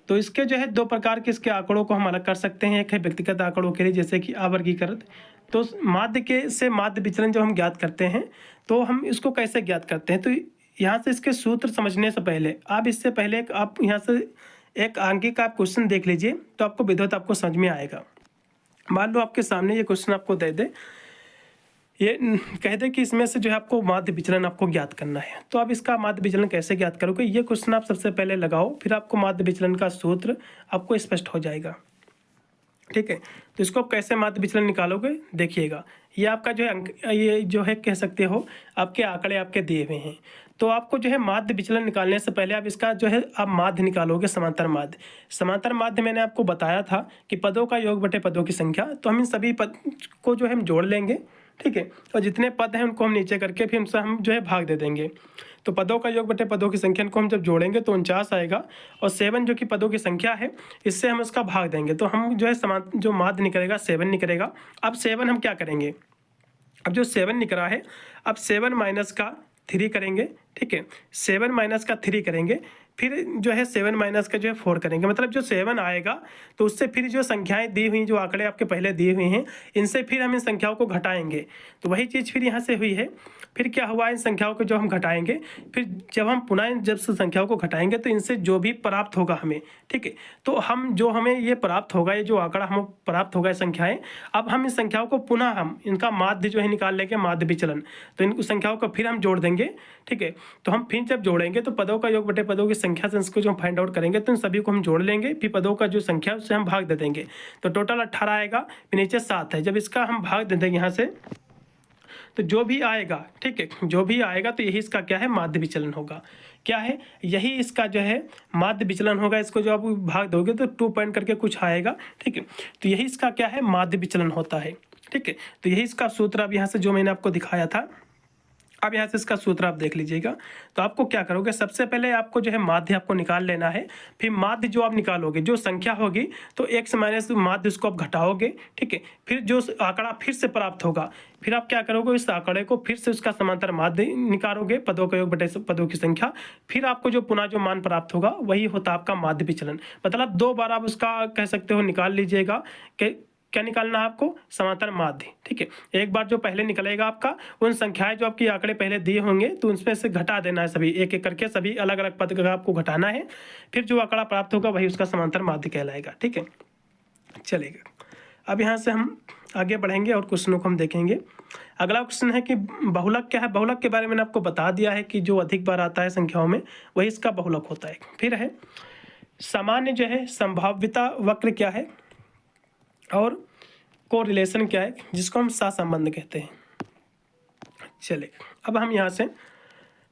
तो इसके जो है दो प्रकार के इसके आंकड़ों को हम अलग कर सकते हैं। एक है व्यक्तिगत आंकड़ों के लिए, जैसे कि अवर्गीकृत। तो माध्य के से माध्य विचलन जब हम ज्ञात करते हैं तो हम इसको कैसे ज्ञात करते हैं, तो यहाँ से इसके सूत्र समझने से पहले आप इससे पहले आप यहाँ से एक आंकिक का आप क्वेश्चन देख लीजिए, तो आपको विधिवत आपको समझ में आएगा। मान लो आपके सामने ये क्वेश्चन आपको दे दे, ये कह दे कि इसमें से जो है आपको माध्य विचलन आपको ज्ञात करना है, तो आप इसका माध्य विचलन कैसे ज्ञात करोगे, ये क्वेश्चन आप सबसे पहले लगाओ, फिर आपको माध्य विचलन का सूत्र आपको स्पष्ट हो जाएगा, ठीक है। तो इसको आप कैसे माध्य विचलन निकालोगे, देखिएगा। ये आपका जो है ये जो है कह सकते हो आपके आंकड़े आपके दिए हुए हैं, तो आपको जो है माध्य विचलन निकालने से पहले आप इसका जो है आप माध्य निकालोगे, समांतर माध्य। समांतर माध्य मैंने आपको बताया था कि पदों का योग बटे पदों की संख्या, तो हम इन सभी पद को जो है हम जोड़ लेंगे, ठीक है, और जितने पद हैं उनको हम नीचे करके फिर उनसे हम जो है भाग दे देंगे। तो पदों का योग बटे पदों की संख्या को हम जब जोड़ेंगे तो 49 आएगा, और 7 जो कि पदों की संख्या है इससे हम उसका भाग देंगे, तो हम जो है जो माध्य निकलेगा 7 निकलेगा। अब 7 हम क्या करेंगे, अब जो 7 निकला है अब 7 माइनस का 3 करेंगे, ठीक है, 7 माइनस का 3 करेंगे, फिर जो है 7 माइनस का जो है 4 करेंगे। मतलब जो 7 आएगा तो उससे फिर जो संख्याएं दी हुई, जो आंकड़े आपके पहले दिए हुए हैं, इनसे फिर हम इन संख्याओं को घटाएंगे। तो वही चीज़ फिर यहाँ से हुई है। फिर क्या हुआ, इन संख्याओं को जो हम घटाएंगे, फिर जब हम पुनः जब संख्याओं को घटाएंगे तो इनसे जो भी प्राप्त होगा हमें, ठीक है, तो हम जो हमें ये प्राप्त होगा, ये जो आंकड़ा हमें प्राप्त होगा संख्याएं, अब हम इस संख्याओं को पुनः हम इनका माध्य जो है निकाल लेंगे, माध्य विचलन। तो इन संख्याओं को फिर हम जोड़ देंगे, ठीक है। तो हम फिर जब जोड़ेंगे तो पदों का योग बटे पदों की संख्या से इसको जो हम फाइंड आउट करेंगे तो इन सभी को हम जोड़ लेंगे, फिर पदों का जो संख्या उससे हम भाग दे देंगे, तो टोटल 18 आएगा, फिर नीचे 7 है। जब इसका हम भाग दे देंगे यहाँ से तो जो भी आएगा, ठीक है, जो भी आएगा तो यही इसका क्या है, माध्य विचलन होगा। क्या है, यही इसका जो है माध्य विचलन होगा। इसको जो आप भाग दोगे तो 2 पॉइंट करके कुछ आएगा, ठीक है, तो यही इसका क्या है, माध्य विचलन होता है, ठीक है। तो यही इसका सूत्र अब यहाँ से जो मैंने आपको दिखाया था, अब यहाँ से इसका सूत्र आप देख लीजिएगा। तो आपको क्या करोगे, सबसे पहले आपको जो है माध्य आपको निकाल लेना है। फिर माध्य जो आप निकालोगे, जो संख्या होगी तो x माइनस माध्य उसको आप घटाओगे, ठीक है। फिर जो आंकड़ा फिर से प्राप्त होगा, फिर आप क्या करोगे, इस आंकड़े को फिर से उसका समांतर माध्य निकालोगे, पदों का योग बटे पदों की संख्या। फिर आपको जो पुनः जो मान प्राप्त होगा वही होता आपका माध्य विचलन। मतलब 2 बार आप उसका कह सकते हो निकाल लीजिएगा कि क्या निकालना है आपको, समांतर माध्य, ठीक है। एक बार जो पहले निकलेगा आपका, उन संख्याएं जो आपकी आंकड़े पहले दिए होंगे तो उनमें से घटा देना है, सभी एक एक करके सभी अलग अलग पद का आपको घटाना है। फिर जो आंकड़ा प्राप्त होगा वही उसका समांतर माध्य कहलाएगा, ठीक है। चलेगा, अब यहाँ से हम आगे बढ़ेंगे और क्वेश्चनों को हम देखेंगे। अगला क्वेश्चन है कि बहुलक क्या है। बहुलक के बारे में मैंने आपको बता दिया है कि जो अधिक बार आता है संख्याओं में वही इसका बहुलक होता है। फिर है सामान्य जो है संभाव्यता वक्र क्या है और कोरिलेशन क्या है, जिसको हम सहसंबंध कहते हैं। चले, अब हम यहाँ से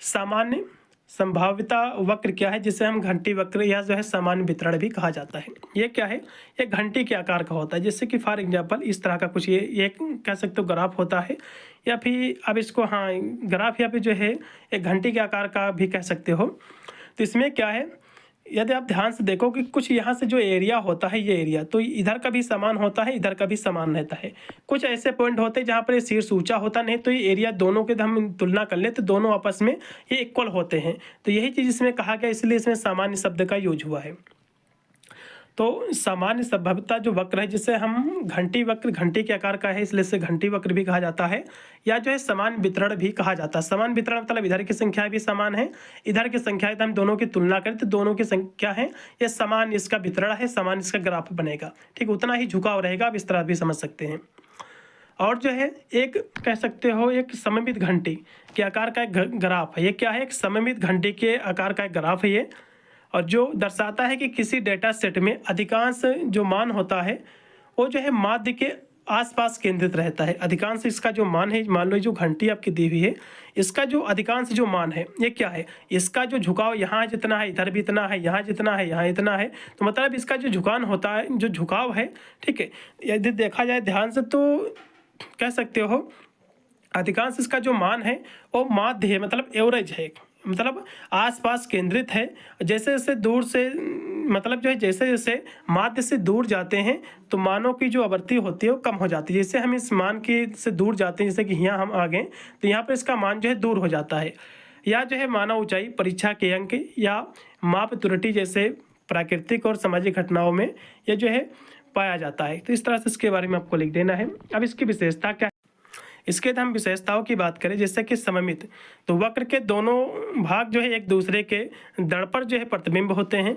सामान्य संभाव्यता वक्र क्या है, जिसे हम घंटी वक्र या जो है सामान्य वितरण भी कहा जाता है। ये क्या है, ये घंटी के आकार का होता है। जैसे कि फॉर एग्जांपल इस तरह का कुछ ये कह सकते हो ग्राफ होता है, या फिर अब इसको ग्राफ या फिर जो है एक घंटी के आकार का भी कह सकते हो। तो इसमें क्या है, यदि आप ध्यान से देखो कि कुछ यहाँ से जो एरिया होता है, ये एरिया तो इधर का भी समान होता है, इधर का भी समान रहता है। कुछ ऐसे पॉइंट होते हैं जहाँ पर ये शीर्ष ऊंचा होता नहीं, तो ये एरिया दोनों के हम तुलना कर ले तो दोनों आपस में ये इक्वल होते हैं। तो यही चीज़ इसमें कहा गया, इसलिए इसमें सामान्य शब्द का यूज हुआ है। तो सामान्य संभाव्यता जो वक्र है, जिसे हम घंटी वक्र, घंटी के आकार का है इसलिए इसे घंटी वक्र भी कहा जाता है, या जो है समान वितरण भी कहा जाता है। समान वितरण मतलब इधर की संख्याएं भी समान है, इधर की संख्याएं हम दोनों की तुलना करें तो दोनों की संख्या है, ये समान इसका वितरण है, समान इसका ग्राफ बनेगा, ठीक, उतना ही झुकाव रहेगा। आप इस तरह भी समझ सकते हैं। और जो है एक कह सकते हो एक सममित घंटी के आकार का एक ग्राफ है। ये क्या है, एक सममित घंटी के आकार का एक ग्राफ है ये, और जो दर्शाता है कि किसी डेटा सेट में अधिकांश जो मान होता है वो जो है माध्य के आसपास केंद्रित रहता है। अधिकांश इसका जो मान है, मान लो जो घंटी आपकी दी हुई है, इसका जो अधिकांश जो मान है ये क्या है, इसका जो झुकाव यहाँ जितना है इधर भी इतना है, यहाँ जितना है यहाँ इतना है। तो मतलब इसका जो झुकान होता है, जो झुकाव है, ठीक है, यदि देखा जाए ध्यान से तो कह सकते हो अधिकांश इसका जो मान है वो माध्य है, मतलब एवरेज है, मतलब आसपास केंद्रित है। जैसे जैसे दूर से मतलब जो है जैसे जैसे माध्य से दूर जाते हैं तो मानों की जो आवृत्ति होती है वो कम हो जाती है। जैसे हम इस मान की से दूर जाते हैं, जैसे कि यहाँ हम आ गए तो यहाँ पर इसका मान जो है दूर हो जाता है। या जो है मानव ऊंचाई, परीक्षा के अंक या माप त्रुटि जैसे प्राकृतिक और सामाजिक घटनाओं में यह जो है पाया जाता है। तो इस तरह से इसके बारे में आपको लिख देना है। अब इसकी विशेषता क्या है, इसके हम विशेषताओं की बात करें, जैसे कि सममित, तो वक्र के दोनों भाग जो है एक दूसरे के दड़ पर जो है प्रतिबिंब होते हैं।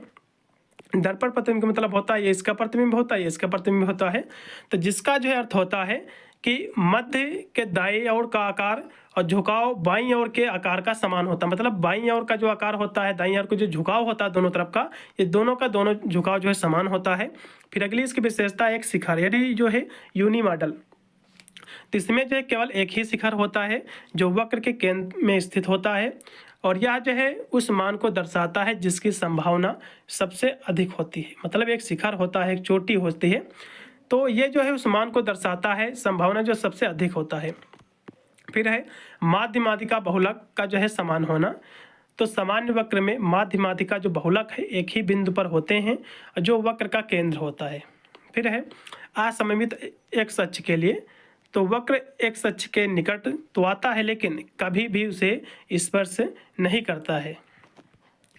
दड़ पर प्रतिबिंब का मतलब होता है ये इसका प्रतिबिंब होता है, ये इसका प्रतिबिंब होता है। तो जिसका जो है अर्थ होता है कि मध्य के दाएं ओर का आकार और झुकाव बाईं ओर के आकार का समान होता है। मतलब बाईं ओर का जो आकार होता है, दाईं ओर का जो झुकाव होता है दोनों तरफ का, ये दोनों का दोनों झुकाव जो है समान होता है। फिर अगली इसकी विशेषता एक शिखर, यानी जो है यूनि मॉडल। तो इसमें जो है केवल एक ही शिखर होता है जो वक्र के केंद्र में स्थित होता है, और यह जो है उस मान को दर्शाता है जिसकी संभावना सबसे अधिक होती है। मतलब एक शिखर होता है, एक चोटी होती है, तो ये जो है उस मान को दर्शाता है, संभावना जो सबसे अधिक होता है। फिर है माध्य माध्यिका बहुलक का जो है समान होना। तो सामान्य वक्र में माध्य माध्यिका जो बहुलक है एक ही बिंदु पर होते हैं जो वक्र का केंद्र होता है। फिर है असममित एक्स अक्ष के लिए, तो वक्र एक्स अक्ष के निकट तो आता है लेकिन कभी भी उसे स्पर्श नहीं करता है।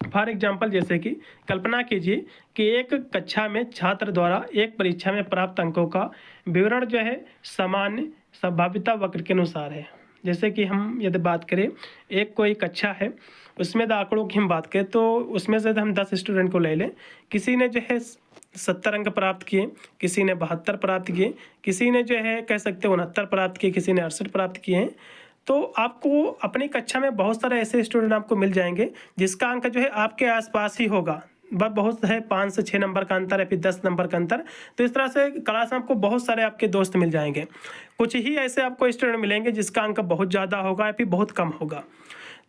फॉर एग्जाम्पल, जैसे कि कल्पना कीजिए कि एक कक्षा में छात्र द्वारा एक परीक्षा में प्राप्त अंकों का विवरण जो है सामान्य संभाव्यता वक्र के अनुसार है। जैसे कि हम यदि बात करें, एक कोई कक्षा है, उसमें आंकड़ों की हम बात करें तो उसमें से हम 10 स्टूडेंट को ले लें। किसी ने जो है 70 अंक प्राप्त किए, किसी ने 72 प्राप्त किए, किसी ने जो है कह सकते हैं 69 प्राप्त किए, किसी ने 68 प्राप्त किए हैं। तो आपको अपनी कक्षा में बहुत सारे ऐसे स्टूडेंट आपको मिल जाएंगे जिसका अंक जो है आपके आसपास ही होगा। बहुत है 5 से 6 नंबर का अंतर है, फिर 10 नंबर का अंतर। तो इस तरह से क्लास में आपको बहुत सारे आपके दोस्त मिल जाएंगे। कुछ ही ऐसे आपको स्टूडेंट मिलेंगे जिसका अंक बहुत ज़्यादा होगा या फिर बहुत कम होगा।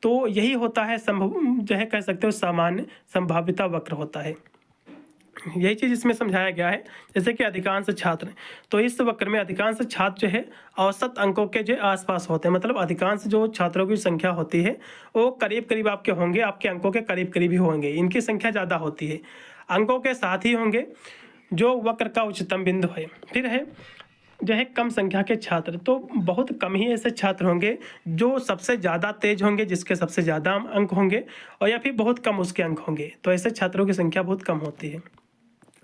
तो यही होता है संभव जो है कह सकते हो सामान्य संभाव्यता वक्र होता है। यही चीज़ इसमें समझाया गया है। जैसे कि अधिकांश छात्र, तो इस वक्र में अधिकांश छात्र जो है औसत अंकों के जो आसपास होते हैं, मतलब अधिकांश जो छात्रों की संख्या होती है वो करीब करीब आपके होंगे, आपके अंकों के करीब करीब ही होंगे, इनकी संख्या ज़्यादा होती है, अंकों के साथ ही होंगे जो वक्र का उच्चतम बिंदु है। फिर है जो है कम संख्या के छात्र, तो बहुत कम ही ऐसे छात्र होंगे जो सबसे ज़्यादा तेज होंगे, जिसके सबसे ज़्यादा अंक होंगे, और या फिर बहुत कम उसके अंक होंगे, तो ऐसे छात्रों की संख्या बहुत कम होती है।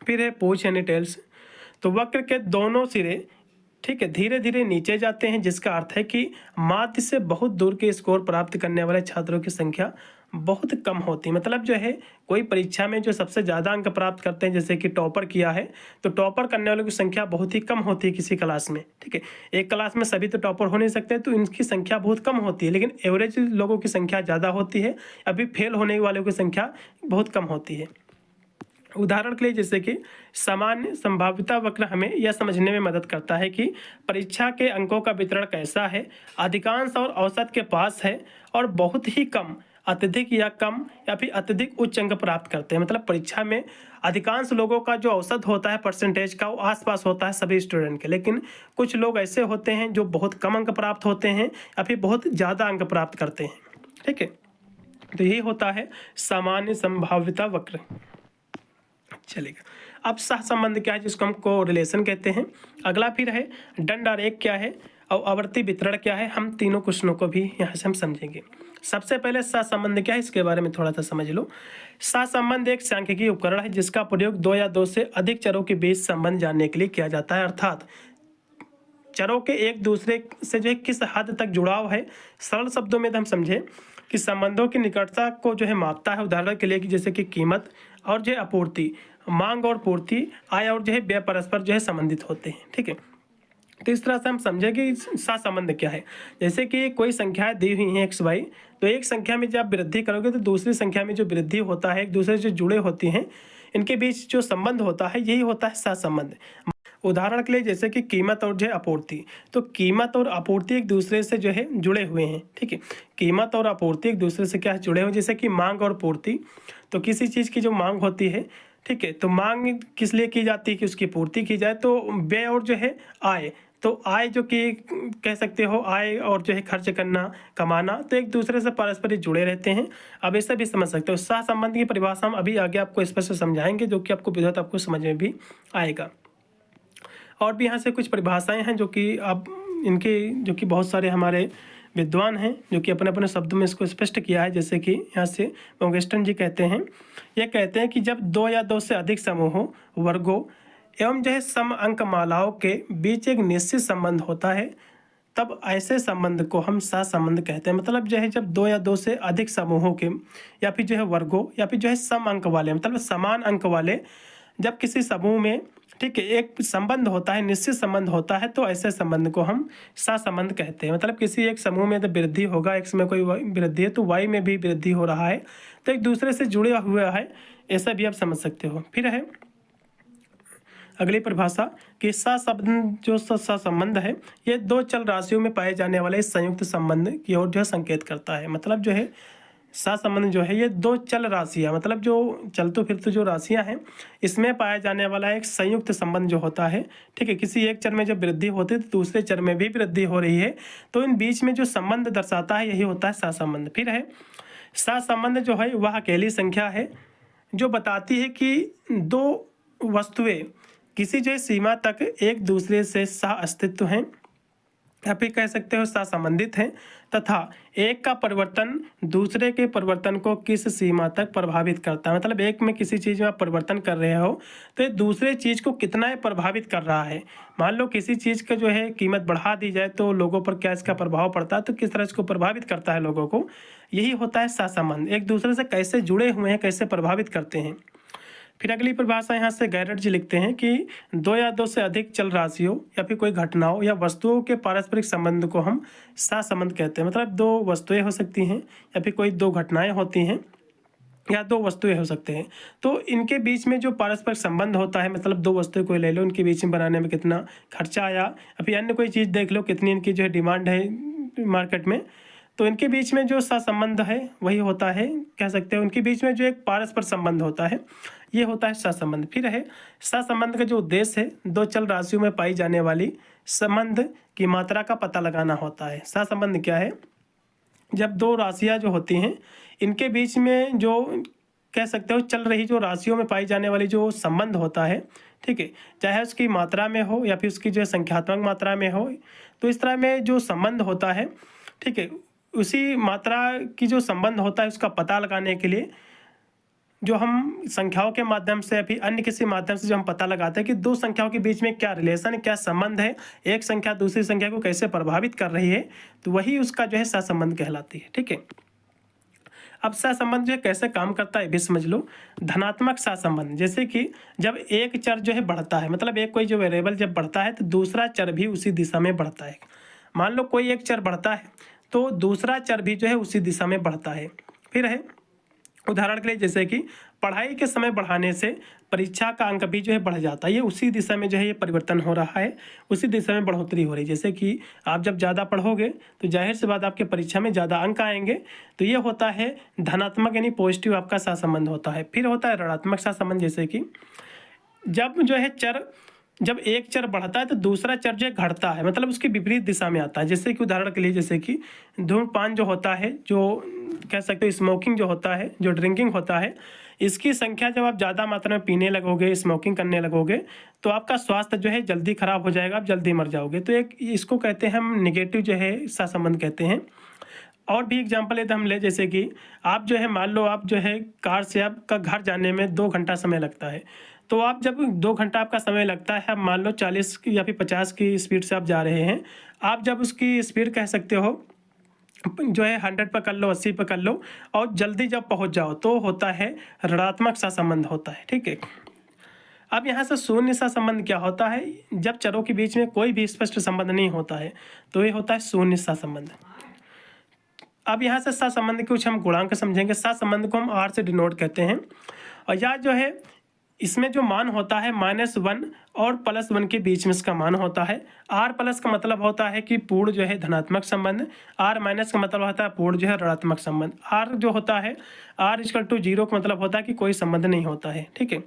फिर है पूछ यानी टेल्स, तो वक्र के दोनों सिरे ठीक है धीरे धीरे नीचे जाते हैं, जिसका अर्थ है कि माध्य से बहुत दूर के स्कोर प्राप्त करने वाले छात्रों की संख्या बहुत कम होती है। मतलब जो है कोई परीक्षा में जो सबसे ज़्यादा अंक प्राप्त करते हैं, जैसे कि टॉपर किया है, तो टॉपर करने वालों की संख्या बहुत ही कम होती है किसी क्लास में। ठीक है, एक क्लास में सभी तो टॉपर हो नहीं सकते, तो इनकी संख्या बहुत कम होती है, लेकिन एवरेज लोगों की संख्या ज़्यादा होती है, अभी फेल होने वालों की संख्या बहुत कम होती है। उदाहरण के लिए जैसे कि सामान्य संभाव्यता वक्र हमें यह समझने में मदद करता है कि परीक्षा के अंकों का वितरण कैसा है, अधिकांश और औसत के पास है, और बहुत ही कम अत्यधिक या कम या फिर अत्यधिक उच्च अंक प्राप्त करते हैं। मतलब परीक्षा में अधिकांश लोगों का जो औसत होता है परसेंटेज का, वो आसपास होता है सभी स्टूडेंट के, लेकिन कुछ लोग ऐसे होते हैं जो बहुत कम अंक प्राप्त होते हैं या फिर बहुत ज़्यादा अंक प्राप्त करते हैं। ठीक है, तो यही होता है सामान्य संभाव्यता वक्र। चलेगा, अब सहसंबंध क्या है, जिसको हम कोरिलेशन कहते हैं। अगला फिर है दंड आरेख क्या है और आवर्ती वितरण क्या है, हम तीनों क्वेश्चनों को भी यहाँ से हम समझेंगे। सबसे पहले सहसंबंध क्या है, इसके बारे में थोड़ा सा समझ लो। सहसंबंध एक सांख्यिकीय उपकरण है जिसका प्रयोग दो या दो से अधिक चरों के बीच संबंध जानने के लिए किया जाता है, अर्थात चरों के एक दूसरे से जो है किस हद तक जुड़ाव है। सरल शब्दों में हम समझे कि संबंधों की निकटता को जो है मापता है। उदाहरण के लिए कि जैसे कि कीमत और जो है आपूर्ति, मांग और पूर्ति, आय और जो है व्यय परस्पर जो है संबंधित होते हैं। ठीक है, तो इस तरह से हम समझे कि सहसंबंध क्या है। जैसे कि कोई संख्याएं दी हुई हैं x, y, तो एक संख्या में जब आप वृद्धि करोगे तो दूसरी संख्या में जो वृद्धि होता है, एक दूसरे से जुड़े होती हैं, इनके बीच जो संबंध होता है यही होता है सहसंबंध। उदाहरण के लिए जैसे कि कीमत और जो है आपूर्ति, तो कीमत और आपूर्ति एक दूसरे से जो है जुड़े हुए हैं। ठीक है, कीमत और आपूर्ति एक दूसरे से क्या है, जुड़े हुए। जैसे कि मांग और पूर्ति, तो किसी चीज़ की जो मांग होती है, ठीक है, तो मांग किस लिए की जाती है कि उसकी पूर्ति की जाए। तो व्यय और जो है आय, तो आय जो कि कह सकते हो आय और जो है खर्च करना, कमाना, तो एक दूसरे से पारस्परिक जुड़े रहते हैं। अब ऐसे भी समझ सकते हो। सहसंबंध की परिभाषा हम अभी आगे आपको स्पष्ट समझाएंगे, जो कि आपको विधिवत आपको समझ में भी आएगा। और भी यहाँ से कुछ परिभाषाएं हैं जो कि आप इनके जो कि बहुत सारे हमारे विद्वान हैं जो कि अपने अपने शब्दों में इसको स्पष्ट किया है। जैसे कि यहाँ से मोगेस्टन जी कहते हैं, ये कहते हैं कि जब दो या दो से अधिक समूहों, वर्गों एवं जो है सम अंक मालाओं के बीच एक निश्चित संबंध होता है, तब ऐसे संबंध को हम सहसंबंध कहते हैं। मतलब जो है जब दो या दो से अधिक समूहों के या फिर जो है वर्गों या फिर जो है सम अंक वाले, मतलब समान अंक वाले, जब किसी समूह में ठीक है एक संबंध होता है, निश्चित संबंध होता है, तो ऐसे संबंध को हम सहसंबंध कहते हैं। मतलब किसी एक समूह में तो वृद्धि होगा, x में कोई वृद्धि है तो y में भी वृद्धि हो रहा है, तो एक दूसरे से जुड़े हुआ है, ऐसा भी आप समझ सकते हो। फिर है अगली परिभाषा कि सहसंबंध जो सहसंबंध है ये दो चल राशियों में पाए जाने वाले संयुक्त संबंध की ओर जो है संकेत करता है। मतलब जो है सहसंबंध जो है ये दो चल राशियाँ, मतलब जो चलते फिरते जो राशियाँ हैं, इसमें पाया जाने वाला एक संयुक्त संबंध जो होता है। ठीक है, किसी एक चर में जब वृद्धि होती है तो दूसरे चर में भी वृद्धि हो रही है, तो इन बीच में जो संबंध दर्शाता है यही होता है सहसंबंध। फिर है सहसंबंध जो है वह अकेली संख्या है जो बताती है कि दो वस्तुएं किसी जो सीमा तक एक दूसरे से सह अस्तित्व हैं या फिर कह सकते हो सहसंबंधित हैं, तथा एक का परिवर्तन दूसरे के परिवर्तन को किस सीमा तक प्रभावित करता है। मतलब एक में किसी चीज़ में आप परिवर्तन कर रहे हो तो ये दूसरे चीज़ को कितना प्रभावित कर रहा है। मान लो किसी चीज़ का जो है कीमत बढ़ा दी जाए तो लोगों पर क्या इसका प्रभाव पड़ता है, तो किस तरह इसको प्रभावित करता है लोगों को, यही होता है सहसंबंध। एक दूसरे से कैसे जुड़े हुए हैं, कैसे प्रभावित करते हैं। फिर अगली परिभाषा यहाँ से गैरट जी लिखते हैं कि दो या दो से अधिक चल राशियों या फिर कोई घटनाओं या वस्तुओं के पारस्परिक संबंध को हम सहसंबंध कहते हैं। मतलब दो वस्तुएं हो सकती हैं या फिर कोई दो घटनाएं होती हैं या दो वस्तुएं हो सकते हैं, तो इनके बीच में जो पारस्परिक संबंध होता है, मतलब दो वस्तुएं कोई ले लो, इनके बीच में बनाने में कितना खर्चा आया या फिर अन्य कोई चीज़ देख लो कितनी इनकी जो है डिमांड है मार्केट में, तो इनके बीच में जो सहसंबंध है वही होता है, कह सकते हैं उनके बीच में जो एक पारस्पर संबंध होता है ये होता है सहसंबंध। फिर है सहसंबंध का जो उद्देश्य है दो चल राशियों में पाई जाने वाली संबंध की मात्रा का पता लगाना होता है। सहसंबंध क्या है? जब दो राशियाँ जो होती हैं इनके बीच में जो कह सकते हो चल रही जो राशियों में पाई जाने वाली जो संबंध होता है, ठीक है, चाहे उसकी मात्रा में हो या फिर उसकी जो संख्यात्मक मात्रा में हो, तो इस तरह में जो संबंध होता है, ठीक है, उसी मात्रा की जो संबंध होता है उसका पता लगाने के लिए जो हम संख्याओं के माध्यम से या फिर अन्य किसी माध्यम से जो हम पता लगाते हैं कि दो संख्याओं के बीच में क्या रिलेशन, क्या संबंध है, एक संख्या दूसरी संख्या को कैसे प्रभावित कर रही है, तो वही उसका जो है सहसंबंध कहलाती है। ठीक है, अब सहसंबंध जो है कैसे काम करता है भी समझ लो। धनात्मक सहसंबंध, जैसे कि जब एक चर जो है बढ़ता है, मतलब एक कोई जो वेरिएबल जब बढ़ता है तो दूसरा चर भी उसी दिशा में बढ़ता है। मान लो कोई एक चर बढ़ता है तो दूसरा चर भी जो है उसी दिशा में बढ़ता है। फिर है उदाहरण के लिए जैसे कि पढ़ाई के समय बढ़ाने से परीक्षा का अंक भी जो है बढ़ जाता है, ये उसी दिशा में जो है ये परिवर्तन हो रहा है, उसी दिशा में बढ़ोतरी हो रही है। जैसे कि आप जब ज़्यादा पढ़ोगे तो जाहिर सी बात आपके परीक्षा में ज़्यादा अंक आएंगे, तो ये होता है धनात्मक यानी पॉजिटिव आपका सहसंबंध होता है। फिर होता है ऋणात्मक सहसंबंध, जैसे कि जब जो है जब एक चर बढ़ता है तो दूसरा चर जो है घटता है, मतलब उसकी विपरीत दिशा में आता है। जैसे कि उदाहरण के लिए जैसे कि धूम्रपान जो होता है, जो कह सकते हो स्मोकिंग जो होता है, जो ड्रिंकिंग होता है, इसकी संख्या जब आप ज़्यादा मात्रा में पीने लगोगे, स्मोकिंग करने लगोगे, तो आपका स्वास्थ्य जो है जल्दी खराब हो जाएगा, आप जल्दी मर जाओगे। तो एक इसको कहते हैं हम निगेटिव जो है सहसंबंध कहते हैं। और भी एग्जाम्पल यदि हम ले, जैसे कि आप जो है मान लो आप जो है कार से आपका घर जाने में 2 घंटा समय लगता है, तो आप जब 2 घंटा आपका समय लगता है, आप मान लो 40 की या फिर 50 की स्पीड से आप जा रहे हैं, आप जब उसकी स्पीड कह सकते हो जो है 100 पर कर लो, 80 पर कर लो, और जल्दी जब पहुंच जाओ तो होता है ऋणात्मक सहसंबंध होता है। ठीक है, अब यहाँ से शून्य सहसंबंध क्या होता है? जब चरों के बीच में कोई भी स्पष्ट संबंध नहीं होता है तो ये होता है शून्य सहसंबंध। अब यहाँ से सहसंबंध के कुछ हम गुणांक समझेंगे। सहसंबंध को हम आर से डिनोट कहते हैं, और यह जो है इसमें जो मान होता है -1 और +1 के बीच में इसका मान होता है। r प्लस का मतलब होता है कि पूर्ण जो है धनात्मक संबंध, r माइनस का मतलब होता है पूर्ण जो है ऋणात्मक संबंध। r जो होता है r=0 का मतलब होता है कि कोई संबंध नहीं होता है। ठीक है,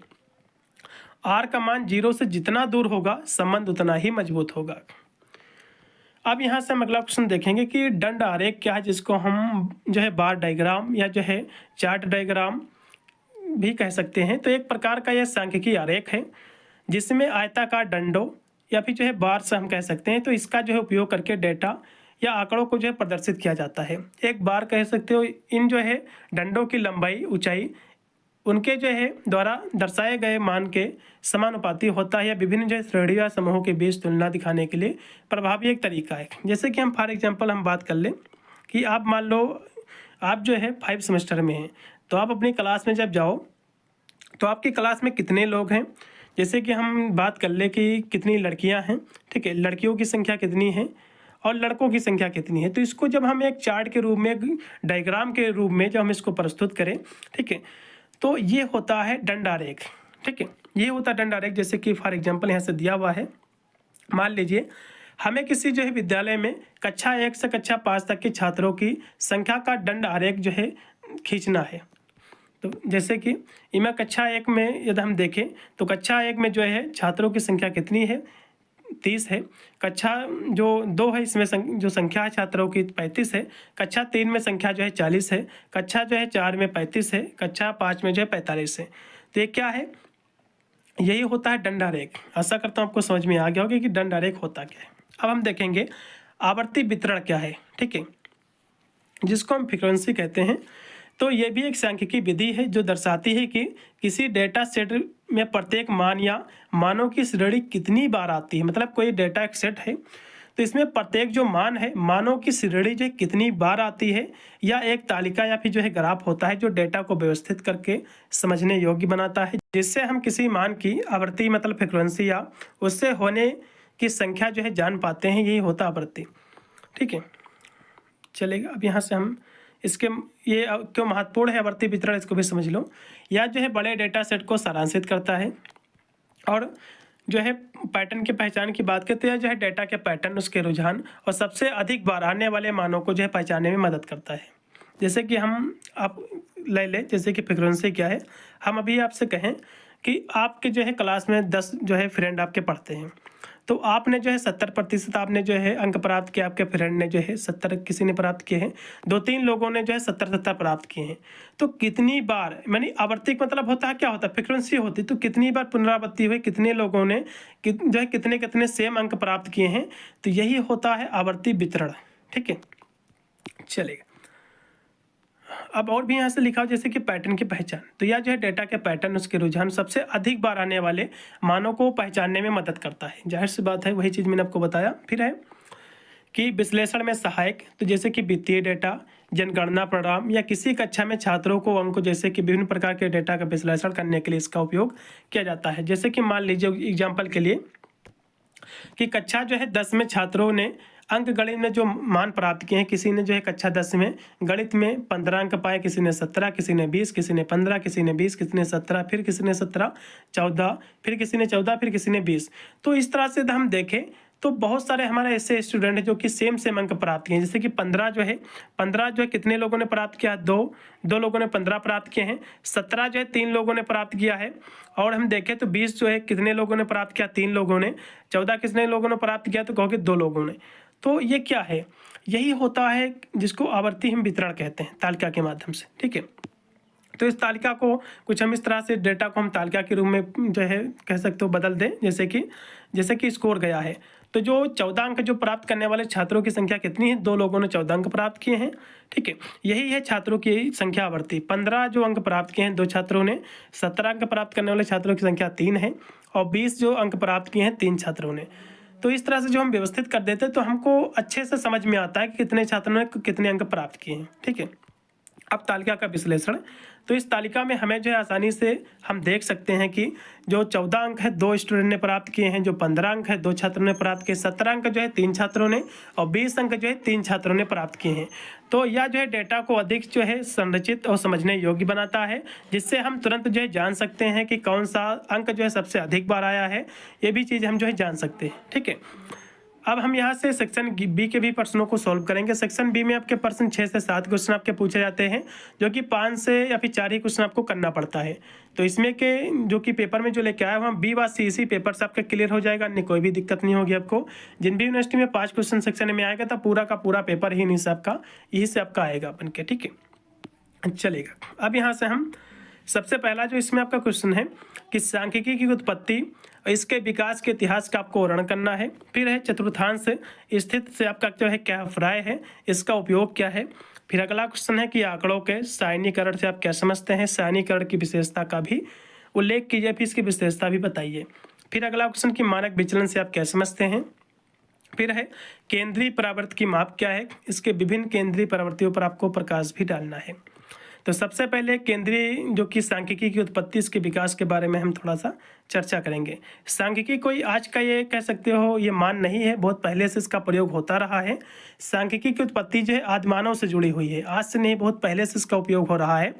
r का मान 0 से जितना दूर होगा संबंध उतना ही मजबूत होगा। अब यहाँ से हम अगला क्वेश्चन देखेंगे कि दंड आरेख क्या है, जिसको हम जो है बार डायग्राम या जो है चार्ट डायग्राम भी कह सकते हैं। तो एक प्रकार का यह सांख्यिकीय आरेख है जिसमें आयताकार डंडों या फिर जो है बार से हम कह सकते हैं, तो इसका जो है उपयोग करके डेटा या आंकड़ों को जो है प्रदर्शित किया जाता है। एक बार कह सकते हो, इन जो है डंडों की लंबाई ऊंचाई उनके जो है द्वारा दर्शाए गए मान के समानुपाती होता है, या विभिन्न जो है श्रेणी या समूहों के बीच तुलना दिखाने के लिए प्रभावी एक तरीका है। जैसे कि हम फॉर एग्जांपल हम बात कर लें कि आप मान लो आप जो है 5 सेमेस्टर में हैं, तो आप अपनी क्लास में जब जाओ तो आपकी क्लास में कितने लोग हैं। जैसे कि हम बात कर ले कि कितनी लड़कियां हैं, ठीक है, लड़कियों की संख्या कितनी है और लड़कों की संख्या कितनी है। तो इसको जब हम एक चार्ट के रूप में, एक डायग्राम के रूप में जब हम इसको प्रस्तुत करें, ठीक है, तो ये होता है दंड आरेख। ठीक है, ये होता है दंड आरेख। जैसे कि फॉर एग्जांपल यहाँ से दिया हुआ है, मान लीजिए हमें किसी जो है विद्यालय में कक्षा 1 से कक्षा 5 तक के छात्रों की संख्या का दंड आरेख जो है खींचना है। तो जैसे कि इमा कक्षा 1 में यदि हम देखें तो कक्षा 1 में जो है छात्रों की संख्या कितनी है, 30 है। कक्षा जो 2 है इसमें जो संख्या है छात्रों की 35 है। कक्षा 3 में संख्या जो है 40 है। कक्षा जो है 4 में 35 है। कक्षा 5 में जो है 45 है। तो ये क्या है? यही होता है दंड आरेख। आशा करता हूँ आपको समझ में आ गया होगा कि दंड आरेख होता क्या है। अब हम देखेंगे आवर्ती वितरण क्या है, ठीक है, जिसको हम फ्रीक्वेंसी कहते हैं। तो ये भी एक सांख्यिकी विधि है जो दर्शाती है कि किसी डेटा सेट में प्रत्येक मान या मानों की श्रेणी कितनी बार आती है। मतलब कोई डेटा एक सेट है तो इसमें प्रत्येक जो मान है, मानों की श्रेणी जो कितनी बार आती है, या एक तालिका या फिर जो है ग्राफ होता है जो डेटा को व्यवस्थित करके समझने योग्य बनाता है, जिससे हम किसी मान की आवृत्ति मतलब फ्रिक्वेंसी या उससे होने की संख्या जो है जान पाते हैं। यही होता आवृत्ति। ठीक है, चलेगा। अब यहाँ से हम इसके ये क्यों महत्वपूर्ण है आवर्ती वितरण, इसको भी समझ लो। यह जो है बड़े डेटा सेट को सारांशित करता है और जो है पैटर्न की पहचान की बात करते हैं, जो है डेटा के पैटर्न, उसके रुझान और सबसे अधिक बार आने वाले मानों को जो है पहचानने में मदद करता है। जैसे कि हम आप ले लें, जैसे कि फ्रीक्वेंसी क्या है। हम अभी आपसे कहें कि आपके जो है क्लास में 10 जो है फ्रेंड आपके पढ़ते हैं, तो आपने जो है 70% आपने जो है अंक प्राप्त किए, आपके फ्रेंड ने जो है 70 किसी ने प्राप्त किए हैं, 2-3 लोगों ने जो है 70-70 प्राप्त किए हैं। तो कितनी बार, मानी आवर्तिक मतलब होता है क्या होता है, फ्रिक्वेंसी होती है, तो कितनी बार पुनरावृत्ति हुई, कितने लोगों ने जो है कितने कितने सेम अंक प्राप्त किए हैं, तो यही होता है आवर्ती वितरण। ठीक है, चलेगा। अब और भी यहाँ से लिखा हो, जैसे कि पैटर्न की पहचान, तो यह जो है डेटा के पैटर्न, उसके रुझान सबसे अधिक बार आने वाले मानों को पहचानने में मदद करता है। जाहिर सी बात है, वही चीज़ मैंने आपको बताया। फिर है कि विश्लेषण में सहायक, तो जैसे कि वित्तीय डेटा, जनगणना परिणाम या किसी कक्षा में छात्रों को अंकों जैसे कि विभिन्न प्रकार के डेटा का विश्लेषण करने के लिए इसका उपयोग किया जाता है। जैसे कि मान लीजिए एग्जाम्पल के लिए कि कक्षा जो है 10 में छात्रों ने अंक गणित में जो मान प्राप्त किए हैं, किसी ने जो है कक्षा 10 में गणित में 15 अंक पाए, किसी ने 17, किसी ने 20, किसी ने 15, किसी ने 20, किसी ने 17, फिर किसी ने 17, 14, फिर किसी ने 14, फिर किसी ने 20। तो इस तरह से हम देखें तो बहुत सारे हमारे ऐसे स्टूडेंट हैं जो कि सेम अंक प्राप्त किए हैं। जैसे कि 15 जो है कितने लोगों ने प्राप्त किया, दो लोगों ने 15 प्राप्त किए हैं। 17 जो है 3 लोगों ने प्राप्त किया है। और हम देखें तो 20 जो है कितने लोगों ने प्राप्त किया, 3 लोगों ने। 14 कितने लोगों ने प्राप्त किया, तो कहोगे 2 लोगों ने। तो ये क्या है, यही होता है जिसको आवर्ती हम वितरण कहते हैं, तालिका के माध्यम से। ठीक है, तो इस तालिका को कुछ हम इस तरह से डेटा को हम तालिका के रूप में जो है कह सकते हो बदल दें। जैसे कि स्कोर गया है, तो जो 14 अंक जो प्राप्त करने वाले छात्रों की संख्या कितनी है, 2 लोगों ने 14 अंक प्राप्त किए हैं। ठीक है, यही है छात्रों की संख्या आवर्ती। 15 जो अंक प्राप्त किए हैं 2 छात्रों ने, 17 अंक प्राप्त करने वाले छात्रों की संख्या 3 है, और 20 जो अंक प्राप्त किए हैं 3 छात्रों ने। तो इस तरह से जो हम व्यवस्थित कर देते हैं तो हमको अच्छे से समझ में आता है कि कितने छात्रों ने कितने अंक प्राप्त किए हैं। ठीक है, अब तालिका का विश्लेषण, तो इस तालिका में हमें जो है आसानी से हम देख सकते हैं कि जो 14 अंक है 2 स्टूडेंट ने प्राप्त किए हैं, जो 15 अंक है 2 छात्रों ने प्राप्त किए, 17 अंक जो है 3 छात्रों ने, और 20 अंक जो है 3 छात्रों ने प्राप्त किए हैं। तो यह जो है डेटा को अधिक जो है संरचित और समझने योग्य बनाता है, जिससे हम तुरंत जो है जान सकते हैं कि कौन सा अंक जो है सबसे अधिक बार आया है। ये भी चीज़ हम जो है जान सकते हैं। ठीक है, अब हम यहाँ से सेक्शन बी के भी प्रश्नों को सॉल्व करेंगे। सेक्शन बी में आपके प्रश्न 6 से 7 क्वेश्चन आपके पूछे जाते हैं, जो कि 5 से या फिर 4 ही क्वेश्चन आपको करना पड़ता है। तो इसमें के जो कि पेपर में जो लेके आया हम बी व सी इसी पेपर से आपका क्लियर हो जाएगा, अन्य कोई भी दिक्कत नहीं होगी आपको। जिन भी यूनिवर्सिटी में 5 क्वेश्चन सेक्शन में आएगा तो पूरा का पूरा पेपर ही नहीं से आपका यही से आपका आएगा बन के। ठीक है, चलेगा। अब यहाँ से हम सबसे पहला जो इसमें आपका क्वेश्चन है कि सांख्यिकी की उत्पत्ति, इसके विकास के इतिहास का आपको वर्णन करना है। फिर है चतुर्थांश स्थित से आपका जो है क्या अभिप्राय है, इसका उपयोग क्या है। फिर अगला क्वेश्चन है कि आंकड़ों के सारणीकरण से आप क्या समझते हैं, सारणीकरण की विशेषता का भी उल्लेख कीजिए, फिर इसकी विशेषता भी बताइए। फिर अगला क्वेश्चन कि मानक विचलन से आप क्या समझते हैं। फिर है केंद्रीय परावर्त की माप क्या है, इसके विभिन्न केंद्रीय परावर्तियों पर आपको प्रकाश भी डालना है। तो सबसे पहले केंद्रीय जो कि सांख्यिकी की उत्पत्ति, इसके विकास के बारे में हम थोड़ा सा चर्चा करेंगे। सांख्यिकी कोई आज का ये कह सकते हो ये मान नहीं है, बहुत पहले से इसका प्रयोग होता रहा है। सांख्यिकी की उत्पत्ति जो है आदिमानव से जुड़ी हुई है, आज से नहीं, बहुत पहले से इसका उपयोग हो रहा है।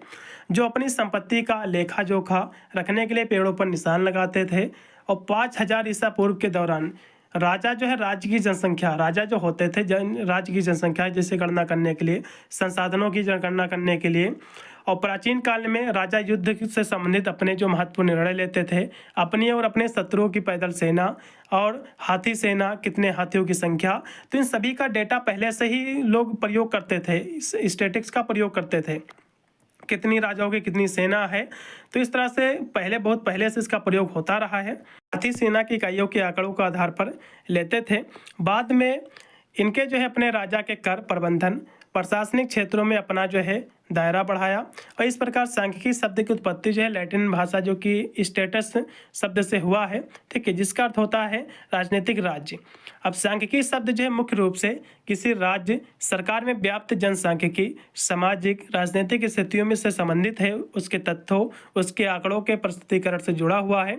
जो अपनी संपत्ति का लेखा जोखा रखने के लिए पेड़ों पर निशान लगाते थे, और 5000 ईसा पूर्व के दौरान राजा जो है राज्य की जनसंख्या, राजा जो होते थे राज्य की जनसंख्या जैसे गणना करने के लिए, संसाधनों की गणना करने के लिए, और प्राचीन काल में राजा युद्ध से संबंधित अपने जो महत्वपूर्ण निर्णय लेते थे, अपनी और अपने शत्रुओं की पैदल सेना और हाथी सेना, कितने हाथियों की संख्या, तो इन सभी का डेटा पहले से ही लोग प्रयोग करते थे, स्टैटिस्टिक्स का प्रयोग करते थे, कितनी राजाओं की कितनी सेना है। तो इस तरह से बहुत पहले से इसका प्रयोग होता रहा है। हाथी सेना की इकाइयों के आंकड़ों के आधार पर लेते थे। बाद में इनके जो है अपने राजा के कर प्रबंधन, प्रशासनिक क्षेत्रों में अपना जो है दायरा बढ़ाया, और इस प्रकार सांख्यिकी शब्द की उत्पत्ति जो है लैटिन भाषा जो कि स्टेटस शब्द से हुआ है। ठीक है, जिसका अर्थ होता है राजनीतिक राज्य। अब सांख्यिकी शब्द जो है मुख्य रूप से किसी राज्य सरकार में व्याप्त जनसांख्यिकी सामाजिक राजनीतिक स्थितियों में से संबंधित है, उसके तथ्यों उसके आंकड़ों के प्रस्तुतिकरण से जुड़ा हुआ है,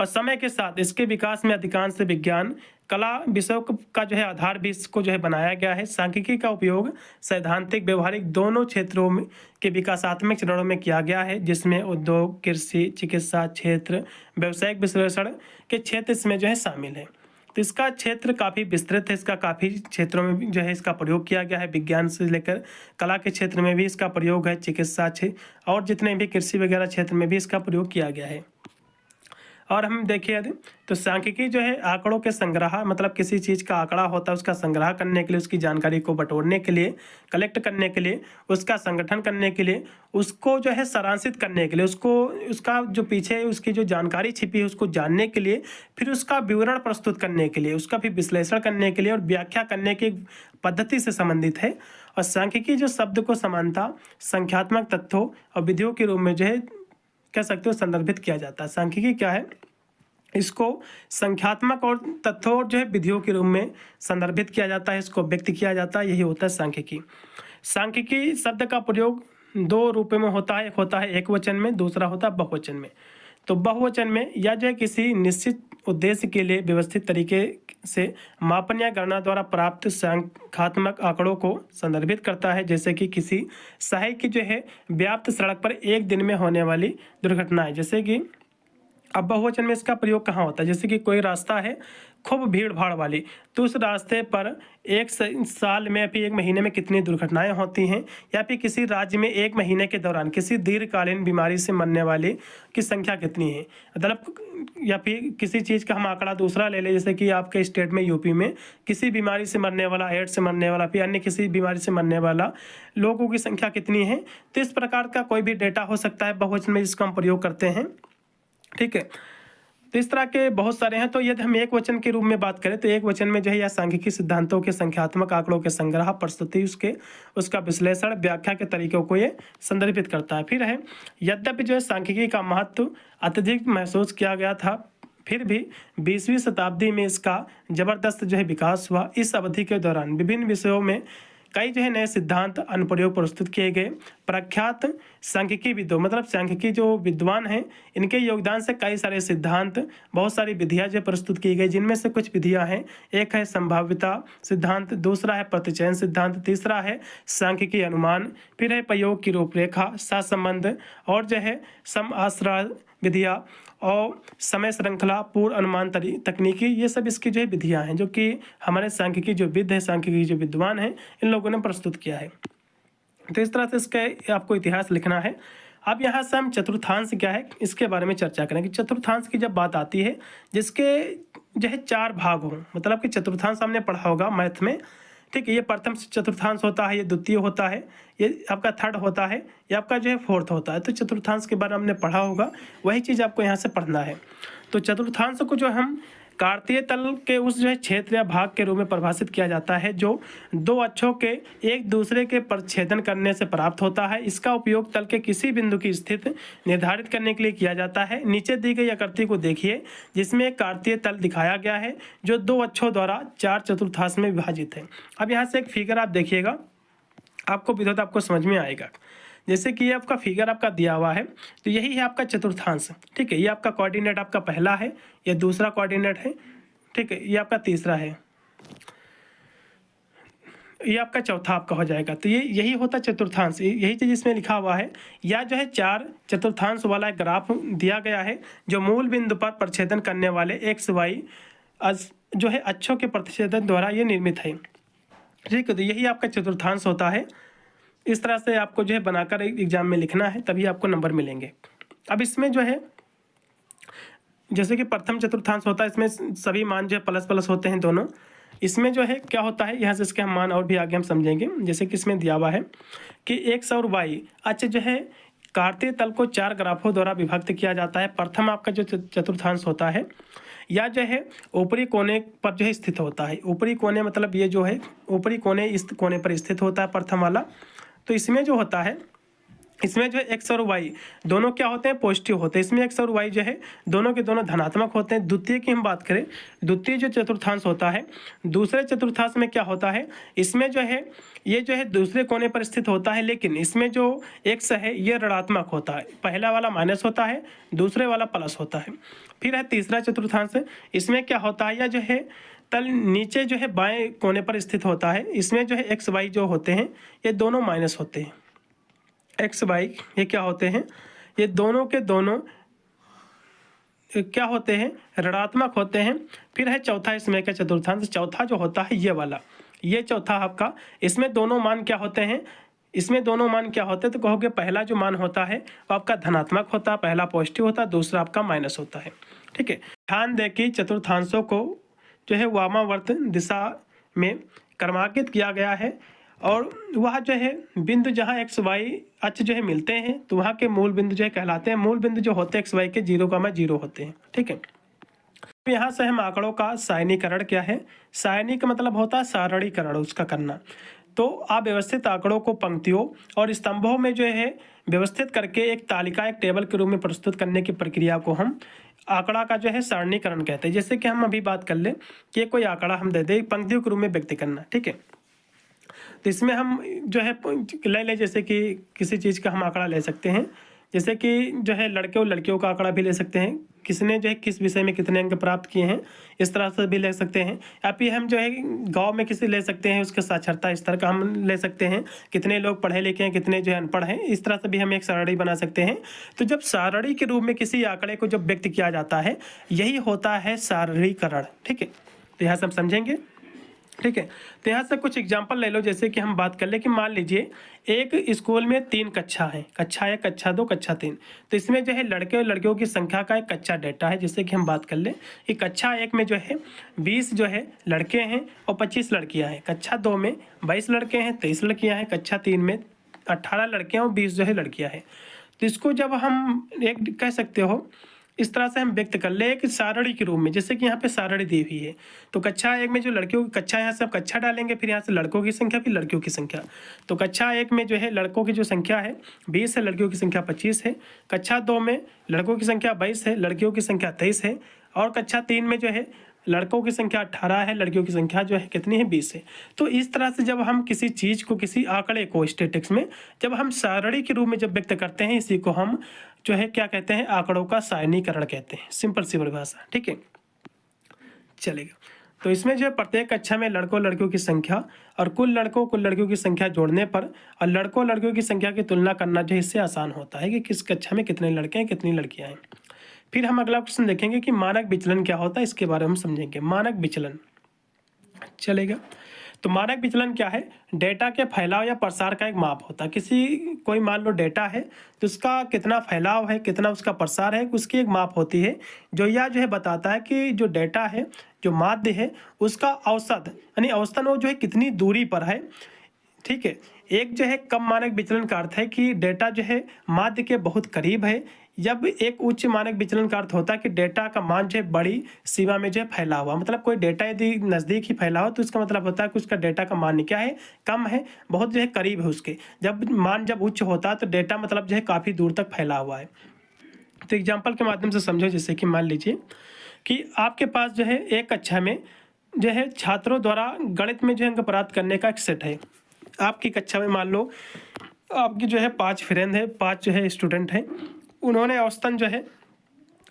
और समय के साथ इसके विकास में अधिकांश विज्ञान कला विषयों का जो है आधार भी इसको जो है बनाया गया है। सांख्यिकी का उपयोग सैद्धांतिक व्यवहारिक दोनों क्षेत्रों में के विकासात्मक चरणों में किया गया है, जिसमें उद्योग, कृषि, चिकित्सा क्षेत्र, व्यावसायिक विश्लेषण के क्षेत्र इसमें जो है शामिल है। तो इसका क्षेत्र काफ़ी विस्तृत है, इसका काफ़ी क्षेत्रों में जो है इसका प्रयोग किया गया है। विज्ञान से लेकर कला के क्षेत्र में भी इसका प्रयोग है, चिकित्सा क्षेत्र और जितने भी कृषि वगैरह क्षेत्र में भी इसका प्रयोग किया गया है। और हम देखिए तो सांख्यिकी जो है आंकड़ों के संग्रह, मतलब किसी चीज़ का आंकड़ा होता है उसका संग्रह करने के लिए, उसकी जानकारी को बटोरने के लिए, कलेक्ट करने के लिए, उसका संगठन करने के लिए, उसको जो है सारांशित करने के लिए, उसको उसका जो पीछे उसकी जो जानकारी छिपी है उसको जानने के लिए, फिर उसका विवरण प्रस्तुत करने के लिए, उसका फिर विश्लेषण करने के लिए और व्याख्या करने की पद्धति से संबंधित है। और सांख्यिकी जो शब्द को समानता, संख्यात्मक तथ्यों और विधियों के रूप में जो है कह सकते हो संदर्भित किया जाता है। सांख्यिकी क्या है, इसको संख्यात्मक और तथ्यों और जो है विधियों के रूप में संदर्भित किया जाता है, इसको व्यक्त किया जाता है, यही होता है सांख्यिकी। सांख्यिकी शब्द का प्रयोग दो रूपों में होता है, एक होता है एकवचन में, दूसरा होता है बहुवचन में। तो बहुवचन में या जो है किसी निश्चित उद्देश्य के लिए व्यवस्थित तरीके से मापन या गणना द्वारा प्राप्त संख्यात्मक आंकड़ों को संदर्भित करता है, जैसे कि किसी शहर की जो है व्याप्त सड़क पर एक दिन में होने वाली दुर्घटनाएं। जैसे कि अब बहुवचन में इसका प्रयोग कहाँ होता है, जैसे कि कोई रास्ता है खूब भीड़ भाड़ वाली, तो उस रास्ते पर एक साल में या फिर एक महीने में कितनी दुर्घटनाएं होती हैं, या फिर किसी राज्य में एक महीने के दौरान किसी दीर्घकालीन बीमारी से मरने वाले की संख्या कितनी है। मतलब या फिर किसी चीज़ का हम आंकड़ा दूसरा ले लें, जैसे कि आपके स्टेट में यूपी में किसी बीमारी से मरने वाला, एड्स से मरने वाला, फिर अन्य किसी बीमारी से मरने वाला लोगों की संख्या कितनी है। तो इस प्रकार का कोई भी डेटा हो सकता है बहुवचन में जिसका हम प्रयोग करते हैं, ठीक है। तो इस तरह के बहुत सारे हैं। तो यदि हम एक वचन के रूप में बात करें तो एक वचन में जो है यह सांख्यिकी सिद्धांतों के संख्यात्मक आंकड़ों के संग्रह, प्रस्तुति, उसका विश्लेषण, व्याख्या के तरीकों को ये संदर्भित करता है। फिर है यद्यपि जो है सांख्यिकी का महत्व अत्यधिक महसूस किया गया था, फिर भी 20वीं शताब्दी में इसका जबरदस्त जो है विकास हुआ। इस अवधि के दौरान विभिन्न विषयों में कई जो है नए सिद्धांत अनुप्रयोग प्रस्तुत किए गए। प्रख्यात सांख्यिकी विदों, मतलब सांख्यिकी जो विद्वान हैं, इनके योगदान से कई सारे सिद्धांत, बहुत सारी विधियां जो प्रस्तुत की गई, जिनमें से कुछ विधियां हैं, एक है संभाव्यता सिद्धांत, दूसरा है प्रतिचयन सिद्धांत, तीसरा है सांख्यिकी अनुमान, फिर है प्रयोग की रूपरेखा, सहसंबंध और जो है समाश्रय विधियां और समय श्रृंखला, पूर्व अनुमान तकनीकी, ये सब इसकी जो है विधियाँ हैं, जो कि हमारे सांख्यिकी जो विद है, सांख्यिकी जो विद्वान हैं, इन लोगों ने प्रस्तुत किया है। तो इस तरह से इसका आपको इतिहास लिखना है। अब यहाँ से हम चतुर्थांश क्या है इसके बारे में चर्चा करेंगे। चतुर्थांश की जब बात आती है जिसके जो है 4 भाग हों, मतलब कि चतुर्थांश हमने पढ़ा होगा मैथ में, ठीक है। ये प्रथम चतुर्थांश होता है, ये द्वितीय होता है, ये आपका थर्ड होता है, ये आपका जो है फोर्थ होता है। तो चतुर्थांश के बारे में हमने पढ़ा होगा, वही चीज़ आपको यहाँ से पढ़ना है। तो चतुर्थांश को जो हम कार्तीय तल के उस जो है क्षेत्र या भाग के रूप में परिभाषित किया जाता है जो 2 अक्षों के एक दूसरे के प्रतिच्छेदन करने से प्राप्त होता है। इसका उपयोग तल के किसी बिंदु की स्थिति निर्धारित करने के लिए किया जाता है। नीचे दी गई आकृति को देखिए जिसमें एक कार्तीय तल दिखाया गया है जो 2 अक्षों द्वारा 4 चतुर्थांश में विभाजित है। अब यहाँ से एक फिगर आप देखिएगा, आपको विधुत आपको समझ में आएगा। जैसे कि ये आपका फिगर आपका दिया हुआ है, तो यही है आपका चतुर्थांश, ठीक है। ये आपका कोऑर्डिनेट आपका पहला है, ये दूसरा कोऑर्डिनेट है, ठीक है, ये आपका तीसरा है, ये आपका चौथा आपका हो जाएगा। तो ये यही होता है चतुर्थांश, यही चीज़ इसमें लिखा हुआ है। या जो है 4 चतुर्थांश वाला एक ग्राफ दिया गया है जो मूल बिंदु पर प्रतिच्छेदन करने वाले एक्स वाई जो है अक्षों के प्रतिच्छेदन द्वारा ये निर्मित है, ठीक है। तो यही आपका चतुर्थांश होता है। इस तरह से आपको जो है बनाकर एग्जाम में लिखना है, तभी आपको नंबर मिलेंगे। अब इसमें जो है जैसे कि प्रथम चतुर्थांश होता है, इसमें सभी मान जो है प्लस प्लस होते हैं दोनों। इसमें जो है क्या होता है, यहाँ से इसके हम मान और भी आगे हम समझेंगे। जैसे कि इसमें दिया हुआ है कि एक्स और वाई अच्छा जो है कार्तीय तल को 4 ग्राफों द्वारा विभक्त किया जाता है। प्रथम आपका जो चतुर्थांश होता है या जो है ऊपरी कोने पर जो है स्थित होता है। ऊपरी कोने मतलब ये जो है ऊपरी कोने इस कोने पर स्थित होता है प्रथम वाला। तो इसमें जो होता है, इसमें जो है एक्स और वाई दोनों क्या होते हैं, पॉजिटिव होते हैं। इसमें एक्स और वाई जो है दोनों के दोनों धनात्मक होते हैं। द्वितीय की हम बात करें, द्वितीय जो चतुर्थांश होता है, दूसरे चतुर्थांश में क्या होता है, इसमें जो है ये जो है दूसरे कोने पर स्थित होता है, लेकिन इसमें जो एक्स है ये ऋणात्मक होता है। पहला वाला माइनस होता है, दूसरे वाला प्लस होता है। फिर है तीसरा चतुर्थांश, इसमें क्या होता है, या जो है तल नीचे जो है बाएं कोने पर स्थित होता है। इसमें जो है एक्स वाई जो होते हैं ये दोनों माइनस होते हैं। एक्स वाई ये क्या होते हैं, ये दोनों के दोनों क्या होते हैं, ऋणात्मक होते हैं। फिर है चौथा इसमें का चतुर्थांश, चौथा जो होता है ये वाला, ये चौथा आपका, इसमें दोनों मान क्या होते हैं, इसमें दोनों मान क्या होते हैं, तो कहोगे पहला जो मान होता है वो आपका धनात्मक होता है, पहला पॉजिटिव होता है, दूसरा आपका माइनस होता है। ठीक है, ध्यान दें कि चतुर्थांशों को जो है वामावर्त दिशा में क्रमांकित किया गया है, और वह जो है बिंदु जहाँ एक्स वाई अक्ष जो है मिलते हैं तो वहाँ के मूल बिंदु जो है कहलाते हैं। मूल बिंदु जो होते हैं एक्स वाई के 0,0 होते हैं। ठीक है, यहाँ से हम आंकड़ों का सारणीकरण क्या है, सारणी का मतलब होता है सारणीकरण उसका करना। तो अव्यवस्थित आंकड़ों को पंक्तियों और स्तंभों में जो है व्यवस्थित करके एक तालिका, एक टेबल के रूप में प्रस्तुत करने की प्रक्रिया को हम आंकड़ा का जो है सारणीकरण कहते हैं। जैसे कि हम अभी बात कर ले कि कोई आंकड़ा हम दे दें पंक्तियों के रूप में व्यक्त करना। ठीक है, तो इसमें हम जो है ले लें, जैसे कि किसी चीज़ का हम आंकड़ा ले सकते हैं, जैसे कि जो है लड़के और लड़कियों का आंकड़ा भी ले सकते हैं, किसने जो है किस विषय में कितने अंक प्राप्त किए हैं, इस तरह से भी ले सकते हैं। या फिर हम जो है गांव में किसी ले सकते हैं, उसके साक्षरता स्तर का हम ले सकते हैं, कितने लोग पढ़े लिखे हैं, कितने जो है अनपढ़ हैं, इस तरह से भी हम एक सारणी बना सकते हैं। तो जब सारणी के रूप में किसी आंकड़े को जब व्यक्त किया जाता है, यही होता है सारणीकरण। ठीक है, तो यहाँ से हम समझेंगे। ठीक है, तो यहाँ से कुछ एग्जांपल ले लो, जैसे कि हम बात कर ले कि मान लीजिए एक स्कूल में 3 कक्षा है, कक्षा 1, कक्षा 2, कक्षा 3। तो इसमें जो है लड़के और लड़कियों की संख्या का एक कच्चा डेटा है। जैसे कि हम बात कर ले कि कक्षा 1 में जो है 20 जो है लड़के हैं और 25 लड़कियां हैं, कक्षा 2 में 22 लड़के हैं, 23 लड़कियां हैं, कक्षा 3 में 18 लड़के हैं और 20 जो है लड़कियाँ हैं। तो इसको जब हम एक कह सकते हो इस तरह से हम व्यक्त कर ले एक सारणी के रूप में, जैसे कि यहाँ पे सारणी दी हुई है। तो कक्षा 1 में जो लड़कियों की कक्षा, यहाँ से आप कक्षा डालेंगे, फिर यहाँ से लड़कों की संख्या, फिर लड़कियों की संख्या। तो कक्षा 1 में जो है लड़कों की जो संख्या है 20 है, लड़कियों की संख्या 25 है। कक्षा 2 में लड़कों की संख्या 22 है, लड़कियों की संख्या 23 है। और कक्षा 3 में जो है लड़कों की संख्या 18 है, लड़कियों की संख्या जो है कितनी है, 20 है। तो इस तरह से जब हम किसी चीज़ को, किसी आंकड़े को स्टैटिस्टिक्स में जब हम सारणी के रूप में जब व्यक्त करते हैं, इसी को हम जो है क्या कहते हैं, आंकड़ों का सारणीकरण कहते हैं, सिंपल सी परिभाषा। ठीक है, चलेगा। तो इसमें जो है प्रत्येक कक्षा में लड़कों लड़कियों की संख्या और कुल लड़कों कुल लड़कियों की संख्या जोड़ने पर और लड़कों लड़कियों की संख्या की तुलना करना जो इससे आसान होता है कि किस कक्षा में कितने लड़के हैं, कितनी लड़कियां हैं। फिर हम अगला क्वेश्चन देखेंगे कि मानक विचलन क्या होता है, इसके बारे में हम समझेंगे। मानक विचलन चलेगा। तो मानक विचलन क्या है, डेटा के फैलाव या प्रसार का एक माप होता है। कोई मान लो डेटा है तो उसका कितना फैलाव है, कितना उसका प्रसार है, उसकी एक माप होती है, जो यह जो है बताता है कि जो डेटा है, जो माध्य है, उसका औसत यानी औसतन वो जो है कितनी दूरी पर है। ठीक है, एक जो है कम मानक विचलन का अर्थ है कि डेटा जो है माध्य के बहुत करीब है। जब एक उच्च मानक विचलन का अर्थ होता है कि डेटा का मान जो है बड़ी सीमा में जो है फैला हुआ, मतलब कोई डेटा यदि नज़दीक ही फैला हो तो इसका मतलब होता है कि उसका डेटा का मान क्या है, कम है, बहुत जो है करीब है उसके। जब मान जब उच्च होता है तो डेटा मतलब जो है काफ़ी दूर तक फैला हुआ है। तो एग्जाम्पल के माध्यम से समझो, जैसे कि मान लीजिए कि आपके पास जो है एक कक्षा में जो है छात्रों द्वारा गणित में जो अंक प्राप्त करने का एक सेट है। आपकी कक्षा में मान लो आपकी जो है 5 फ्रेंड है, 5 जो है स्टूडेंट हैं, उन्होंने औसतन जो है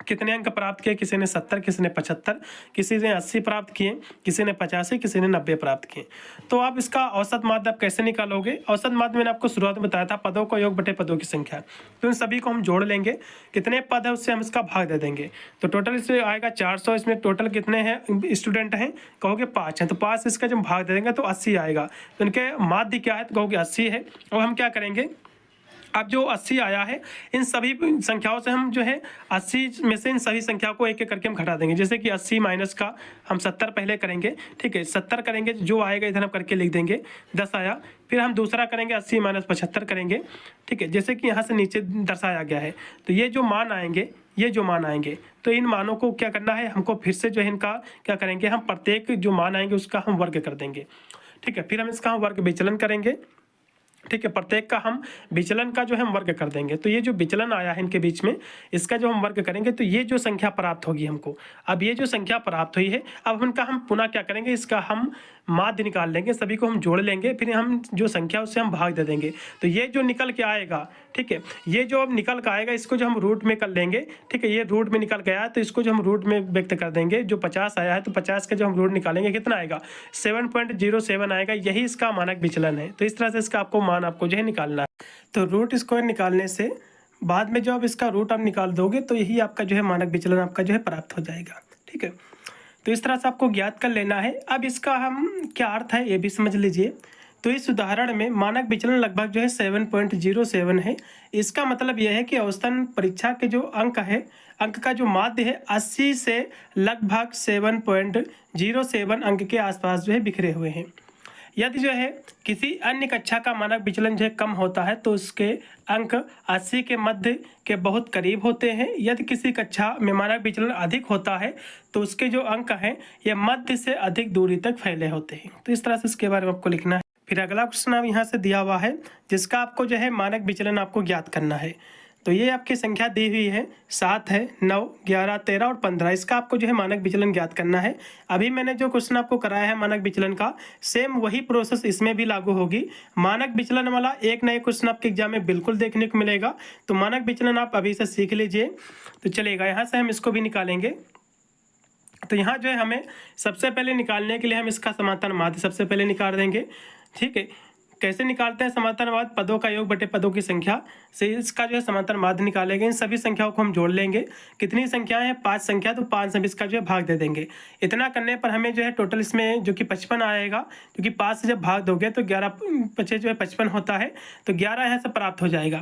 कितने अंक प्राप्त किए, किसी ने 70, किसी ने 75, किसी ने 80 प्राप्त किए, किसी ने 85, किसी ने 90 प्राप्त किए। तो आप इसका औसत माध्य आप कैसे निकालोगे? औसत माध्य मैंने आपको शुरुआत में बताया था, पदों का योग बटे पदों की संख्या। तो इन सभी को हम जोड़ लेंगे, कितने पद है उससे हम इसका भाग दे देंगे। तो टोटल इससे आएगा 400। इसमें टोटल कितने हैं स्टूडेंट हैं, कहोगे 5 हैं, तो 5 इसका जब भाग दे देंगे तो 80 आएगा। तो इनके माध्य क्या है, तो कहोगे 80 है। और हम क्या करेंगे, अब जो 80 आया है इन सभी संख्याओं से हम जो है 80 में से इन सभी संख्या को एक एक करके हम घटा देंगे। जैसे कि 80 माइनस का हम 70 पहले करेंगे। ठीक है, 70 करेंगे, जो आएगा इधर हम करके लिख देंगे, 10 आया। फिर हम दूसरा करेंगे 80 माइनस 75 करेंगे। ठीक है, जैसे कि यहाँ से नीचे दर्शाया गया है। तो ये जो मान आएंगे, तो इन मानों को क्या करना है, हमको फिर से जो है इनका क्या करेंगे, हम प्रत्येक जो मान आएंगे उसका हम वर्ग कर देंगे। ठीक है, फिर हम इसका हम वर्ग विचलन करेंगे। ठीक है, प्रत्येक का हम विचलन का जो है हम वर्ग कर देंगे। तो ये जो विचलन आया है इनके बीच में, इसका जो हम वर्ग करेंगे तो ये जो संख्या प्राप्त होगी हमको। अब ये जो संख्या प्राप्त हुई है, अब इनका हम पुनः क्या करेंगे, इसका हम माध्य निकाल लेंगे, सभी को हम जोड़ लेंगे, फिर हम जो संख्या उससे हम भाग दे देंगे। तो ये जो निकल के आएगा, ठीक है, ये जो अब निकल के आएगा इसको जो हम रूट में कर लेंगे, ठीक है, ये रूट में निकल के आया तो इसको जो हम रूट में व्यक्त कर देंगे। जो 50 आया है तो 50 का जो हम रूट निकालेंगे कितना आएगा, 7.07 आएगा। यही इसका मानक विचलन है। तो इस तरह से इसका आपको मान आपको जो है निकालना है। तो रूट स्क्वायर निकालने से बाद में जब इसका रूट आप निकाल दोगे तो यही आपका जो है मानक विचलन आपका जो है प्राप्त हो जाएगा। ठीक है, तो इस तरह से आपको ज्ञात कर लेना है। अब इसका हम क्या अर्थ है ये भी समझ लीजिए। तो इस उदाहरण में मानक विचलन लगभग जो है 7.07 है। इसका मतलब यह है कि औसतन परीक्षा के जो अंक है, अंक का जो माध्य है 80 से लगभग 7.07 अंक के आसपास जो है बिखरे हुए हैं। यदि जो है किसी अन्य कक्षा का मानक विचलन जो है कम होता है तो उसके अंक 80 के मध्य के बहुत करीब होते हैं। यदि किसी कक्षा में मानक विचलन अधिक होता है तो उसके जो अंक हैं ये मध्य से अधिक दूरी तक फैले होते हैं। तो इस तरह से इसके बारे में आपको लिखना है। फिर अगला क्वेश्चन अब यहाँ से दिया हुआ है जिसका आपको जो है मानक विचलन आपको ज्ञात करना है। तो ये आपकी संख्या दी हुई है, 7 है, 9, 11, 13 और 15। इसका आपको जो है मानक विचलन ज्ञात करना है। अभी मैंने जो क्वेश्चन आपको कराया है मानक विचलन का, सेम वही प्रोसेस इसमें भी लागू होगी। मानक विचलन वाला एक नए क्वेश्चन आपके एग्जाम में बिल्कुल देखने को मिलेगा। तो मानक विचलन आप अभी से सीख लीजिए तो चलेगा। यहाँ से हम इसको भी निकालेंगे। तो यहाँ जो है हमें सबसे पहले निकालने के लिए हम इसका समांतर माध्य सबसे पहले निकाल देंगे। ठीक है, कैसे निकालते हैं समांतर माध्य, पदों का योग बटे पदों की संख्या से इसका जो है समांतर माध्य निकालेंगे। इन सभी संख्याओं को हम जोड़ लेंगे। कितनी संख्याएं हैं, 5 संख्या, तो 5 से इसका जो है भाग दे देंगे। इतना करने पर हमें जो है टोटल इसमें जो कि 55 आएगा, क्योंकि 5 से जब भाग दोगे तो 11 5 जो है 55 होता है, तो 11 यहाँ से प्राप्त हो जाएगा।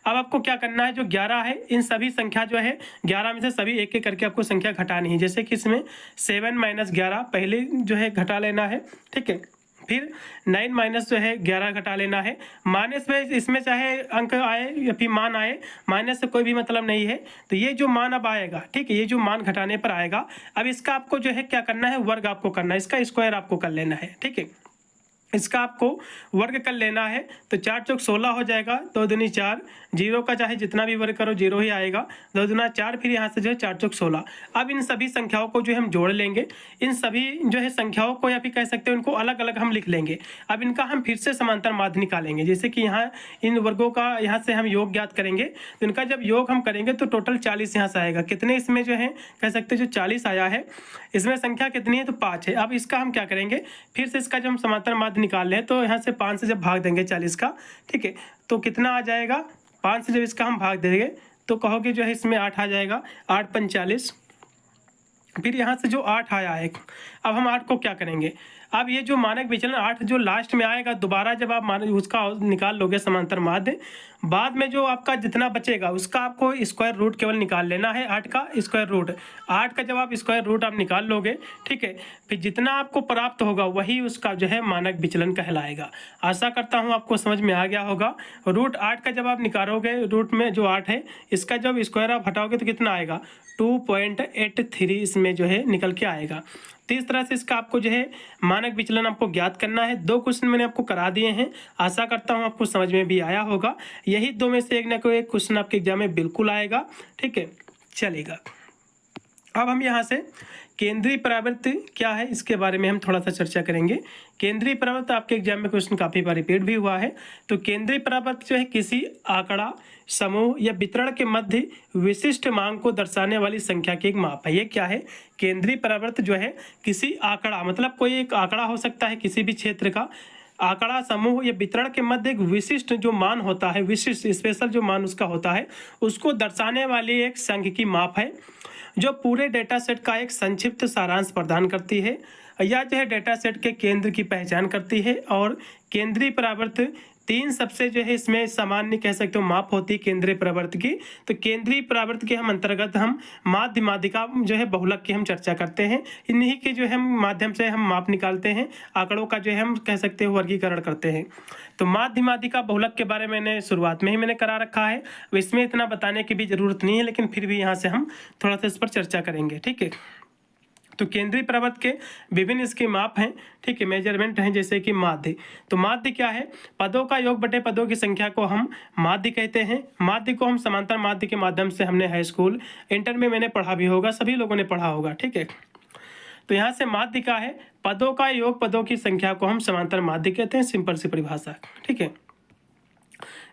अब आपको क्या करना है, जो 11 है इन सभी संख्या जो है 11 में से सभी एक एक करके आपको संख्या घटानी है। जैसे कि इसमें 7 - 11 पहले जो है घटा लेना है। ठीक है, फिर 9 माइनस जो है 11 घटा लेना है। माइनस में इसमें चाहे अंक आए या फिर मान आए, माइनस से कोई भी मतलब नहीं है। तो ये जो मान अब आएगा, ठीक है, ये जो मान घटाने पर आएगा, अब इसका आपको जो है क्या करना है, वर्ग आपको करना है, इसका स्क्वायर आपको कर लेना है। ठीक है, इसका आपको वर्ग कर लेना है। तो 4 चौक 16 हो जाएगा, 2 दूनी 4, 0 का चाहे जितना भी वर्ग करो 0 ही आएगा, 2 दूना 4, फिर यहाँ से जो है 4 चौक 16। अब इन सभी संख्याओं को जो है हम जोड़ लेंगे। इन सभी जो है संख्याओं को या फिर कह सकते हैं उनको अलग अलग हम लिख लेंगे। अब इनका हम फिर से समांतर माध्य निकालेंगे। जैसे कि यहाँ इन वर्गों का यहाँ से हम योग ज्ञात करेंगे, तो इनका जब योग हम करेंगे तो टोटल 40 यहाँ से आएगा। कितने इसमें जो है कह सकते हैं जो 40 आया है, इसमें संख्या कितनी है, तो 5 है। अब इसका हम क्या करेंगे, फिर से इसका जब हम समांतर माध्य निकाल लें तो यहाँ से 5 से जब भाग देंगे 40 का, ठीक है, तो कितना आ जाएगा, 5 से जब इसका हम भाग देंगे तो कहोगे जो है इसमें 8 आ जाएगा, 8 × 45। फिर यहाँ से जो 8 आया है, अब हम 8 को क्या करेंगे, अब ये जो मानक विचलन 8 जो लास्ट में आएगा, दोबारा जब आप मानक उसका निकाल लोगे समांतर माध्य, बाद में जो आपका जितना बचेगा उसका आपको स्क्वायर रूट केवल निकाल लेना है। 8 का स्क्वायर रूट, 8 का जब आप स्क्वायर रूट आप निकाल लोगे, ठीक है, फिर जितना आपको प्राप्त होगा वही उसका जो है मानक विचलन कहलाएगा। आशा करता हूँ आपको समझ में आ गया होगा। रूट 8 का जब आप निकालोगे, रूट में जो 8 है इसका जब स्क्वायर आप हटाओगे तो कितना आएगा, 2.83 इसमें जो है निकल के आएगा। तो इस तरह से इसका आपको जो है मानक विचलन आपको ज्ञात करना है। 2 क्वेश्चन मैंने आपको करा दिए हैं, आशा करता हूँ आपको समझ में भी आया होगा। यही 2 में से एक ना कोई एक क्वेश्चन आपके एग्जाम में बिल्कुल आएगा। ठीक है, चलेगा। अब हम यहाँ से केंद्रीय परावर्त क्या है इसके बारे में हम थोड़ा सा चर्चा करेंगे। केंद्रीय परावर्त आपके एग्जाम में क्वेश्चन काफ़ी बार रिपीट भी हुआ है। तो केंद्रीय परावर्त जो है किसी आंकड़ा, समूह या वितरण के मध्य विशिष्ट मांग को दर्शाने वाली संख्या की एक माप है। ये क्या है, केंद्रीय परावर्त जो है किसी आंकड़ा, मतलब कोई एक आंकड़ा हो सकता है किसी भी क्षेत्र का, आंकड़ा, समूह या वितरण के मध्य एक विशिष्ट जो मान होता है, विशिष्ट स्पेशल जो मान उसका होता है, उसको दर्शाने वाली एक संख्या की माप है जो पूरे डेटा सेट का एक संक्षिप्त सारांश प्रदान करती है या जो है डेटा सेट के केंद्र की पहचान करती है। और केंद्रीय परावर्त 3 सबसे जो है इसमें सामान्य कह सकते हो माप होती है केंद्रीय परावर्त की। तो केंद्रीय परावर्त के हम अंतर्गत हम माध्य माध्यिका जो है बहुलक की हम चर्चा करते हैं। इन्हीं के जो है माध्यम से हम माप निकालते हैं, आंकड़ों का जो है हम कह सकते हो वर्गीकरण करते हैं। तो माध्य माध्यिका बहुलक के बारे में मैंने शुरुआत में ही मैंने करा रखा है, इसमें इतना बताने की भी जरूरत नहीं है, लेकिन फिर भी यहाँ से हम थोड़ा सा इस पर चर्चा करेंगे। ठीक है, तो केंद्रीय परावर्त के विभिन्न इसके माप हैं, ठीक है, मेजरमेंट हैं, जैसे कि माध्य। तो माध्य क्या है, पदों का योग बटे पदों की संख्या को हम माध्य कहते हैं। माध्य को हम समांतर माध्य के माध्यम से हमने हाई स्कूल, इंटर में मैंने पढ़ा भी होगा, सभी लोगों ने पढ़ा होगा। ठीक है, तो यहाँ से माध्यिका है पदों का योग, पदों की संख्या को हम समांतर माध्य कहते हैं, सिंपल सी परिभाषा। ठीक है,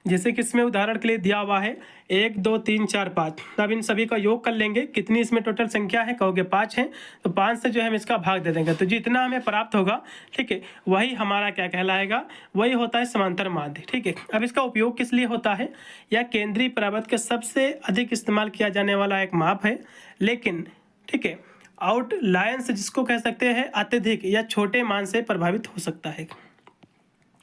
जैसे कि इसमें उदाहरण के लिए दिया हुआ है 1 2 3 4 5। अब इन सभी का योग कर लेंगे, कितनी इसमें टोटल संख्या है, कहोगे 5 है, तो 5 से जो है हम इसका भाग दे देंगे, तो जितना हमें प्राप्त होगा, ठीक है, वही हमारा क्या कहलाएगा, वही होता है समांतर माध्य। ठीक है, अब इसका उपयोग किस लिए होता है, यह केंद्रीय परावर्त का सबसे अधिक इस्तेमाल किया जाने वाला एक माप है, लेकिन ठीक है आउटलायंस जिसको कह सकते हैं अत्यधिक या छोटे मान से प्रभावित हो सकता है।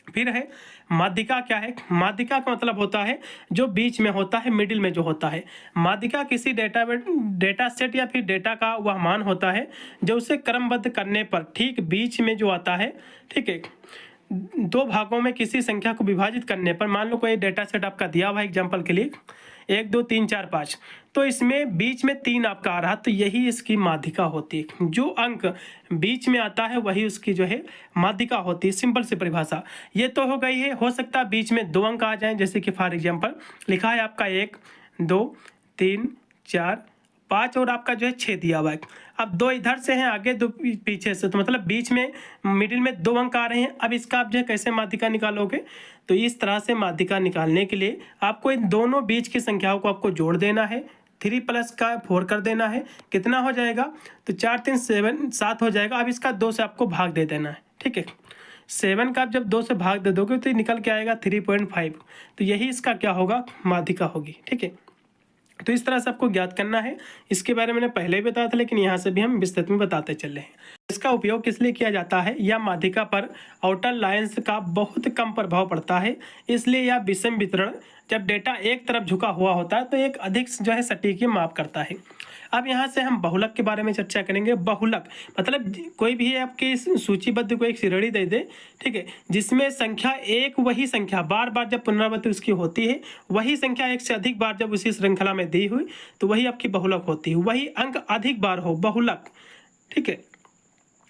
फिर है माध्यिका। क्या है माध्यिका का मतलब होता है जो बीच में होता है, मिडिल में जो होता है। माध्यिका किसी डेटा सेट या फिर डेटा का वह मान होता है जो उसे क्रमबद्ध करने पर ठीक बीच में जो आता है। ठीक है, दो भागों में किसी संख्या को विभाजित करने पर, मान लो कोई डेटा सेट आपका दिया हुआ है एग्जाम्पल के लिए 1 2 3 4 5, तो इसमें बीच में 3 आपका आ रहा, तो यही इसकी माध्यिका होती है। जो अंक बीच में आता है वही उसकी जो है माध्यिका होती है, सिंपल सी परिभाषा। ये तो हो गई है, हो सकता है बीच में 2 अंक आ जाएं, जैसे कि फॉर एग्जांपल लिखा है आपका 1 2 3 4 5 और आपका जो है 6 दिया हुआ है। अब 2 इधर से हैं आगे, 2 पीछे से, तो मतलब बीच में मिडिल में 2 अंक आ रहे हैं। अब इसका आप जो है कैसे माध्यिका निकालोगे, तो इस तरह से माध्यिका निकालने के लिए आपको इन दोनों बीच की संख्याओं को आपको जोड़ देना है, 3 + का 4 कर देना है, कितना हो जाएगा, तो 4 3 7 हो जाएगा। अब इसका 2 से आपको भाग दे देना है। ठीक है, 7 का आप जब 2 से भाग दे दोगे तो निकल के आएगा 3.5, तो यही इसका क्या होगा, माध्यिका होगी। ठीक है, तो इस तरह से आपको ज्ञात करना है। इसके बारे में मैंने पहले ही बताया था, लेकिन यहाँ से भी हम विस्तृत में बताते चल रहे हैं। इसका उपयोग किस लिए किया जाता है, यह माध्यिका पर आउटर लाइंस का बहुत कम प्रभाव पड़ता है, इसलिए यह विषम वितरण, जब डेटा एक तरफ झुका हुआ होता है तो एक अधिक जो है सटीक माप करता है। अब यहाँ से हम बहुलक के बारे में चर्चा करेंगे। बहुलक मतलब कोई भी आपकी सूचीबद्ध को एक श्रेणी दे दे, ठीक है, जिसमें संख्या एक वही संख्या बार बार जब पुनरावृत्ति उसकी होती है, वही संख्या एक से अधिक बार जब उसी श्रृंखला में दी हुई, तो वही आपकी बहुलक होती है। वही अंक अधिक बार हो, बहुलक। ठीक है,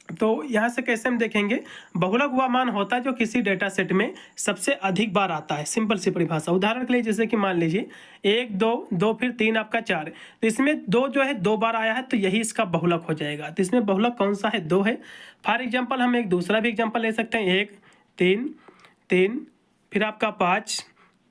तो यहाँ से कैसे हम देखेंगे, बहुलक वह मान होता है जो किसी डेटा सेट में सबसे अधिक बार आता है, सिंपल सी परिभाषा। उदाहरण के लिए जैसे कि मान लीजिए 1 2 2 फिर 3 आपका 4, तो इसमें 2 जो है 2 बार आया है, तो यही इसका बहुलक हो जाएगा। तो इसमें बहुलक कौन सा है, 2 है। फॉर एग्जाम्पल हम एक दूसरा भी एग्जाम्पल ले सकते हैं, 1 3 3 फिर आपका 5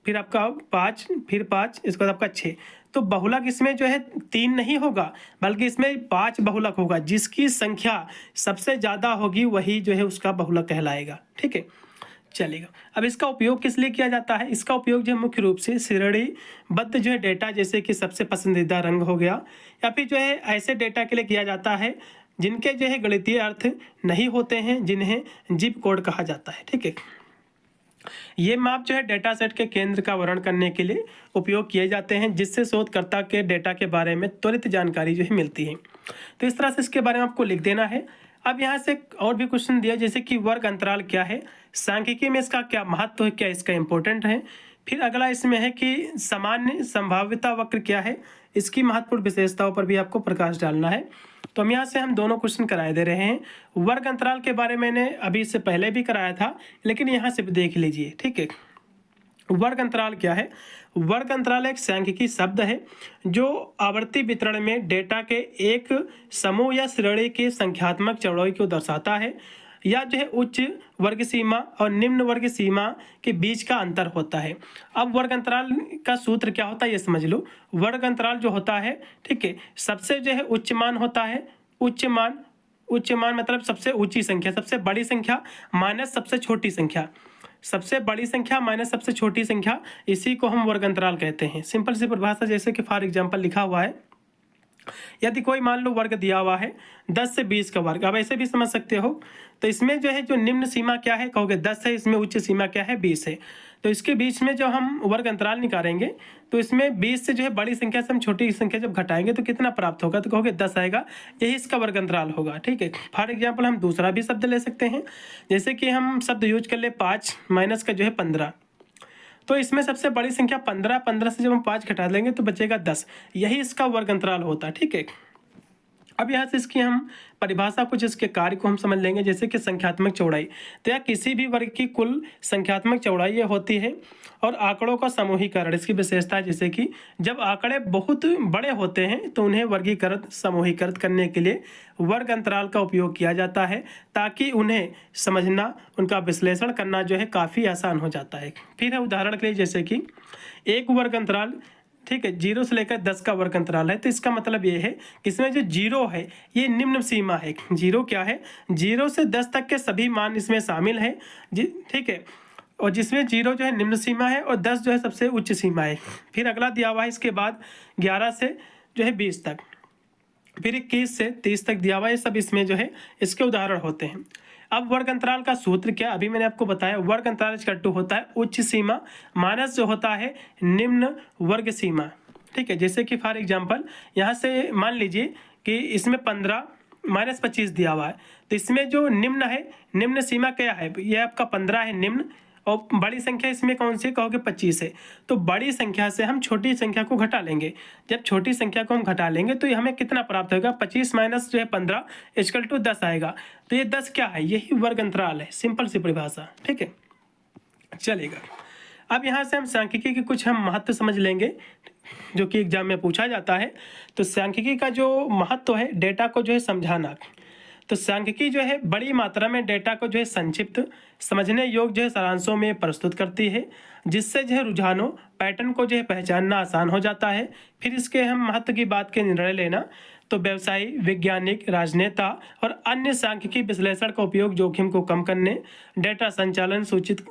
फिर आपका 5 फिर 5, इसके बाद आपका 6। तो बहुलक इसमें जो है 3 नहीं होगा, बल्कि इसमें 5 बहुलक होगा। जिसकी संख्या सबसे ज़्यादा होगी वही जो है उसका बहुलक कहलाएगा। ठीक है, चलेगा। अब इसका उपयोग किस लिए किया जाता है, इसका उपयोग जो है मुख्य रूप से श्रेणीबद्ध जो है डेटा, जैसे कि सबसे पसंदीदा रंग हो गया, या फिर जो है ऐसे डेटा के लिए किया जाता है जिनके जो है गणितीय अर्थ नहीं होते हैं, जिन्हें जिप कोड कहा जाता है। ठीक है, ये माप जो है डेटा सेट के केंद्र का वर्णन करने के लिए उपयोग किए जाते हैं, जिससे शोधकर्ता के डेटा के बारे में त्वरित जानकारी जो है मिलती है। तो इस तरह से इसके बारे में आपको लिख देना है। अब यहाँ से और भी क्वेश्चन दिया, जैसे कि वर्ग अंतराल क्या है, सांख्यिकी में इसका क्या महत्व है, क्या इसका इंपॉर्टेंट है। फिर अगला इसमें है कि सामान्य संभाव्यता वक्र क्या है, इसकी महत्वपूर्ण विशेषताओं पर भी आपको प्रकाश डालना है। तो हम यहाँ से हम दोनों क्वेश्चन कराए दे रहे हैं। वर्ग अंतराल के बारे में मैंने अभी इससे पहले भी कराया था, लेकिन यहाँ से भी देख लीजिए। ठीक है, वर्ग अंतराल क्या है, वर्ग अंतराल एक सांख्यिकी शब्द है जो आवर्ती वितरण में डेटा के एक समूह या श्रेणी की संख्यात्मक चौड़ाई को दर्शाता है, या जो है उच्च वर्ग सीमा और निम्न वर्ग सीमा के बीच का अंतर होता है। अब वर्ग अंतराल का सूत्र क्या होता है ये समझ लो। वर्ग अंतराल जो होता है, ठीक है, सबसे जो है उच्च मान होता है, उच्च मान मतलब सबसे ऊंची संख्या, सबसे बड़ी संख्या माइनस सबसे छोटी संख्या, सबसे बड़ी संख्या माइनस सबसे छोटी संख्या, इसी को हम वर्ग अंतराल कहते हैं। सिंपल सी परिभाषा, जैसे कि फॉर एग्जांपल लिखा हुआ है, यदि कोई मान लो वर्ग दिया हुआ है 10 से 20 का वर्ग, अब ऐसे भी समझ सकते हो। तो इसमें जो है जो निम्न सीमा क्या है, कहोगे 10 है, इसमें उच्च सीमा क्या है, 20 है। तो इसके बीच में जो हम वर्ग अंतराल निकालेंगे, तो इसमें 20 से जो है बड़ी संख्या से हम छोटी संख्या जब घटाएंगे तो कितना प्राप्त होगा, तो कहोगे 10 आएगा, यही इसका वर्ग अंतराल होगा। ठीक है, फॉर एग्जाम्पल हम दूसरा भी शब्द ले सकते हैं, जैसे कि हम शब्द यूज कर ले 5 माइनस का जो है 15, तो इसमें सबसे बड़ी संख्या 15 से जब हम 5 घटा लेंगे तो बचेगा 10, यही इसका वर्ग अंतराल होता है। ठीक है, अब यहाँ से इसकी हम परिभाषा, कुछ इसके कार्य को हम समझ लेंगे। जैसे कि संख्यात्मक चौड़ाई, तो यह किसी भी वर्ग की कुल संख्यात्मक चौड़ाई ये होती है। और आंकड़ों का समूहीकरण, इसकी विशेषता है जैसे कि जब आंकड़े बहुत बड़े होते हैं तो उन्हें वर्गीकृत समूहीकृत करने के लिए वर्ग अंतराल का उपयोग किया जाता है, ताकि उन्हें समझना, उनका विश्लेषण करना जो है काफ़ी आसान हो जाता है। फिर है उदाहरण के लिए जैसे कि एक वर्ग अंतराल, ठीक है, 0 से लेकर 10 का वर्ग अंतराल है। तो इसका मतलब ये है कि इसमें जो 0 है ये निम्न सीमा है। 0 क्या है, 0 से 10 तक के सभी मान इसमें शामिल हैं जी, ठीक है। और जिसमें 0 जो है निम्न सीमा है और 10 जो है सबसे उच्च सीमा है। फिर अगला दिया हुआ है इसके बाद 11 से जो है 20 तक, फिर 21 से 30 तक दिया हुआ है। ये सब इसमें जो है इसके उदाहरण होते हैं। अब वर्ग अंतराल का सूत्र क्या, अभी मैंने आपको बताया, वर्ग अंतराल इक्वल होता है उच्च सीमा माइनस जो होता है निम्न वर्ग सीमा, ठीक है। जैसे कि फॉर एग्जांपल यहाँ से मान लीजिए कि इसमें 15 माइनस 25 दिया हुआ है, तो इसमें जो निम्न है, निम्न सीमा क्या है, यह आपका 15 है निम्न, और बड़ी संख्या इसमें कौन सी कहोगे, 25 है। तो बड़ी संख्या से हम छोटी संख्या को घटा लेंगे। जब छोटी संख्या को हम घटा लेंगे तो हमें कितना प्राप्त होगा, 25 माइनस जो है 15 इक्वल टू 10 आएगा। तो ये 10 क्या है, यही वर्ग अंतराल है, सिंपल सी परिभाषा, ठीक है, चलेगा। अब यहाँ से हम सांख्यिकी के कुछ हम महत्व समझ लेंगे जो कि एग्जाम में पूछा जाता है। तो सांख्यिकी का जो महत्व है, डेटा को जो है समझाना। तो सांख्यिकी जो है बड़ी मात्रा में डेटा को जो है संक्षिप्त, समझने योग्य जो है सारांशों में प्रस्तुत करती है, जिससे जो है रुझानों, पैटर्न को जो है पहचानना आसान हो जाता है। फिर इसके हम महत्व की बात के निर्णय लेना, तो व्यवसायी, वैज्ञानिक, राजनेता और अन्य सांख्यिकी विश्लेषण का उपयोग जोखिम को कम करने, डेटा संचालन, सूचित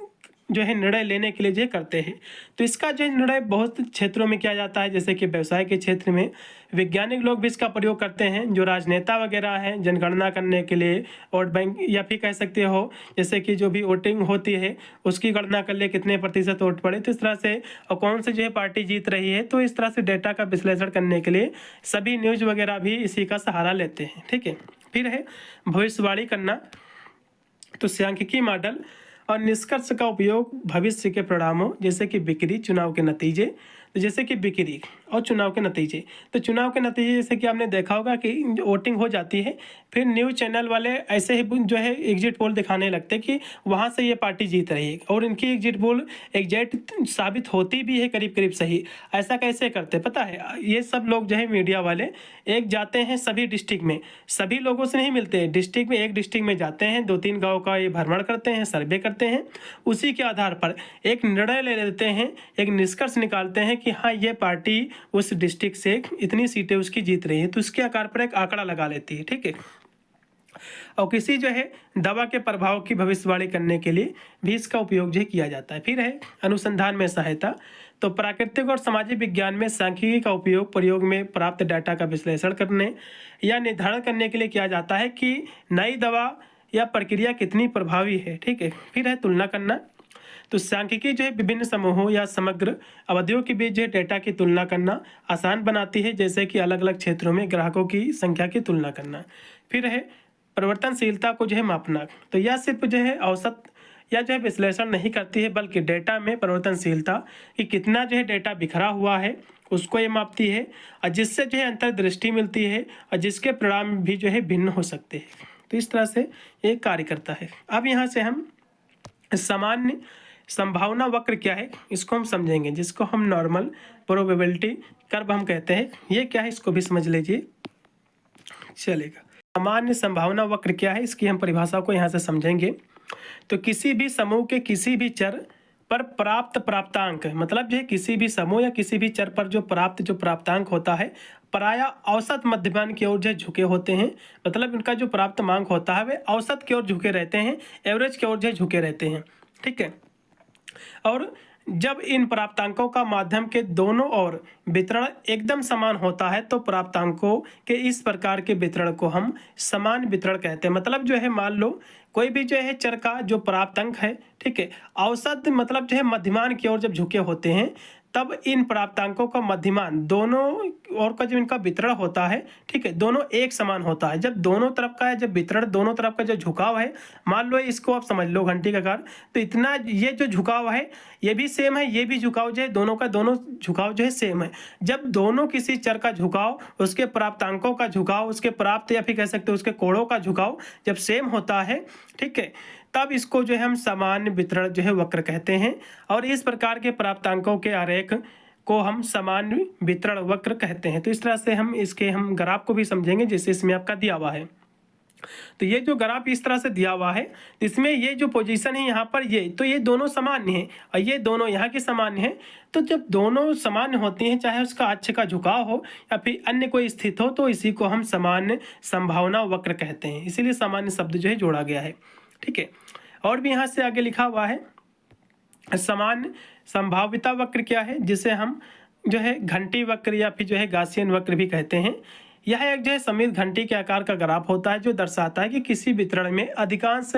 जो है निर्णय लेने के लिए जो करते हैं। तो इसका जो निर्णय बहुत क्षेत्रों में किया जाता है, जैसे कि व्यवसाय के क्षेत्र में वैज्ञानिक लोग भी इसका प्रयोग करते हैं। जो राजनेता वगैरह हैं जनगणना करने के लिए, वोट बैंक, या फिर कह सकते हो जैसे कि जो भी वोटिंग होती है उसकी गणना कर ले कितने प्रतिशत वोट पड़े, तो इस तरह से, और कौन सी जो है पार्टी जीत रही है। तो इस तरह से डेटा का विश्लेषण करने के लिए सभी न्यूज वगैरह भी इसी का सहारा लेते हैं, ठीक है। फिर है भविष्यवाणी करना, तो सांख्यिकी मॉडल और निष्कर्ष का उपयोग भविष्य के परिणामों, जैसे कि बिक्री, चुनाव के नतीजे, तो जैसे कि बिक्री और चुनाव के नतीजे, तो चुनाव के नतीजे जैसे कि आपने देखा होगा कि वोटिंग हो जाती है, फिर न्यूज़ चैनल वाले ऐसे ही जो है एग्जिट पोल दिखाने लगते हैं कि वहाँ से ये पार्टी जीत रही है, और इनकी एग्जिट पोल एग्जैक्ट साबित होती भी है करीब करीब सही। ऐसा कैसे करते पता है, ये सब लोग जो है मीडिया वाले एक जाते हैं सभी डिस्ट्रिक्ट में, सभी लोगों से नहीं मिलते हैं, डिस्ट्रिक्ट में, एक डिस्ट्रिक्ट में जाते हैं, 2-3 गाँव का ये भ्रमण करते हैं, सर्वे करते हैं, उसी के आधार पर एक निर्णय ले लेते हैं, एक निष्कर्ष निकालते हैं कि हाँ ये पार्टी उस डिस्ट्रिक्ट से इतनी सीटें उसकी जीत रही है, तो उसके आधार पर एक आंकड़ा लगा लेती है, ठीक है। और किसी जो है दवा के प्रभाव की भविष्यवाणी करने के लिए भी इसका उपयोग जो है किया जाता है। फिर है अनुसंधान में सहायता, तो प्राकृतिक और सामाजिक विज्ञान में सांख्यिकी का उपयोग प्रयोग में प्राप्त डाटा का विश्लेषण करने या निर्धारण करने के लिए किया जाता है कि नई दवा या प्रक्रिया कितनी प्रभावी है, ठीक है। फिर है तुलना करना, तो सांख्यिकी जो है विभिन्न समूहों या समग्र अवधियों के बीच जो है डेटा की तुलना करना आसान बनाती है, जैसे कि अलग अलग क्षेत्रों में ग्राहकों की संख्या की तुलना करना। फिर है परिवर्तनशीलता को जो है मापना, तो यह सिर्फ जो है औसत या जो है विश्लेषण नहीं करती है, बल्कि डेटा में परिवर्तनशीलता कि कितना जो है डेटा बिखरा हुआ है उसको ये मापती है, और जिससे जो है अंतर्दृष्टि मिलती है और जिसके परिणाम भी जो है भिन्न हो सकते हैं। तो इस तरह से ये कार्य करता है। अब यहाँ से हम सामान्य संभावना वक्र क्या है इसको हम समझेंगे, जिसको हम नॉर्मल प्रोबेबिलिटी कर्व हम कहते हैं। ये क्या है इसको भी समझ लीजिए, चलेगा। सामान्य संभावना वक्र क्या है, इसकी हम परिभाषा को यहाँ से समझेंगे। तो किसी भी समूह के किसी भी चर पर प्राप्त प्राप्तांक, मतलब जो है किसी भी समूह या किसी भी चर पर जो प्राप्तांक होता है प्रायः औसत मध्यमान की ओर जो झुके होते हैं, मतलब इनका जो प्राप्तांक होता है वे औसत की ओर झुके रहते हैं, एवरेज की ओर जो झुके रहते हैं, ठीक है। और जब इन प्राप्तांकों का माध्यम के दोनों ओर वितरण एकदम समान होता है तो प्राप्तांकों के इस प्रकार के वितरण को हम समान वितरण कहते हैं। मतलब जो है मान लो कोई भी जो है चर का जो प्राप्तांक है, ठीक है, औसत मतलब जो है मध्यमान की ओर जब झुके होते हैं तब इन प्राप्तांकों का मध्यमान दोनों ओर का जो इनका वितरण होता है, ठीक है, दोनों एक समान होता है। जब दोनों तरफ का है, जब वितरण दोनों तरफ का जो झुकाव है, मान लो इसको आप समझ लो घंटी का आकार, तो इतना ये जो झुकाव है ये भी सेम है, ये भी झुकाव जो है दोनों का दोनों झुकाव जो है सेम है। जब दोनों किसी चर का झुकाव, उसके प्राप्तांकों का झुकाव, उसके प्राप्त या फिर कह सकते हो उसके कोणों का झुकाव जब सेम होता है, ठीक है, तब इसको जो है हम सामान्य वितरण जो है वक्र कहते हैं। और इस प्रकार के प्राप्तांकों के आरेख को हम सामान्य वितरण वक्र कहते हैं। तो इस तरह से हम ग्राफ को भी समझेंगे जैसे इसमें आपका दिया हुआ है। तो ये जो ग्राफ इस तरह से दिया हुआ है, इसमें ये जो पोजीशन है यहाँ पर ये, तो ये दोनों सामान्य हैं और ये दोनों यहाँ के सामान्य हैं। तो जब दोनों सामान्य होती हैं, चाहे उसका अक्ष का झुकाव हो या फिर अन्य कोई स्थिति हो, तो इसी को हम सामान्य संभावना वक्र कहते हैं। इसीलिए सामान्य शब्द जो है जोड़ा गया है, ठीक है। और भी यहाँ से आगे लिखा हुआ है सामान्य संभाव्यता वक्र क्या है, जिसे हम जो है घंटी वक्र या फिर जो है गासियन वक्र भी कहते हैं। यह एक जो है समित घंटी के आकार का ग्राफ होता है जो दर्शाता है कि किसी वितरण में अधिकांश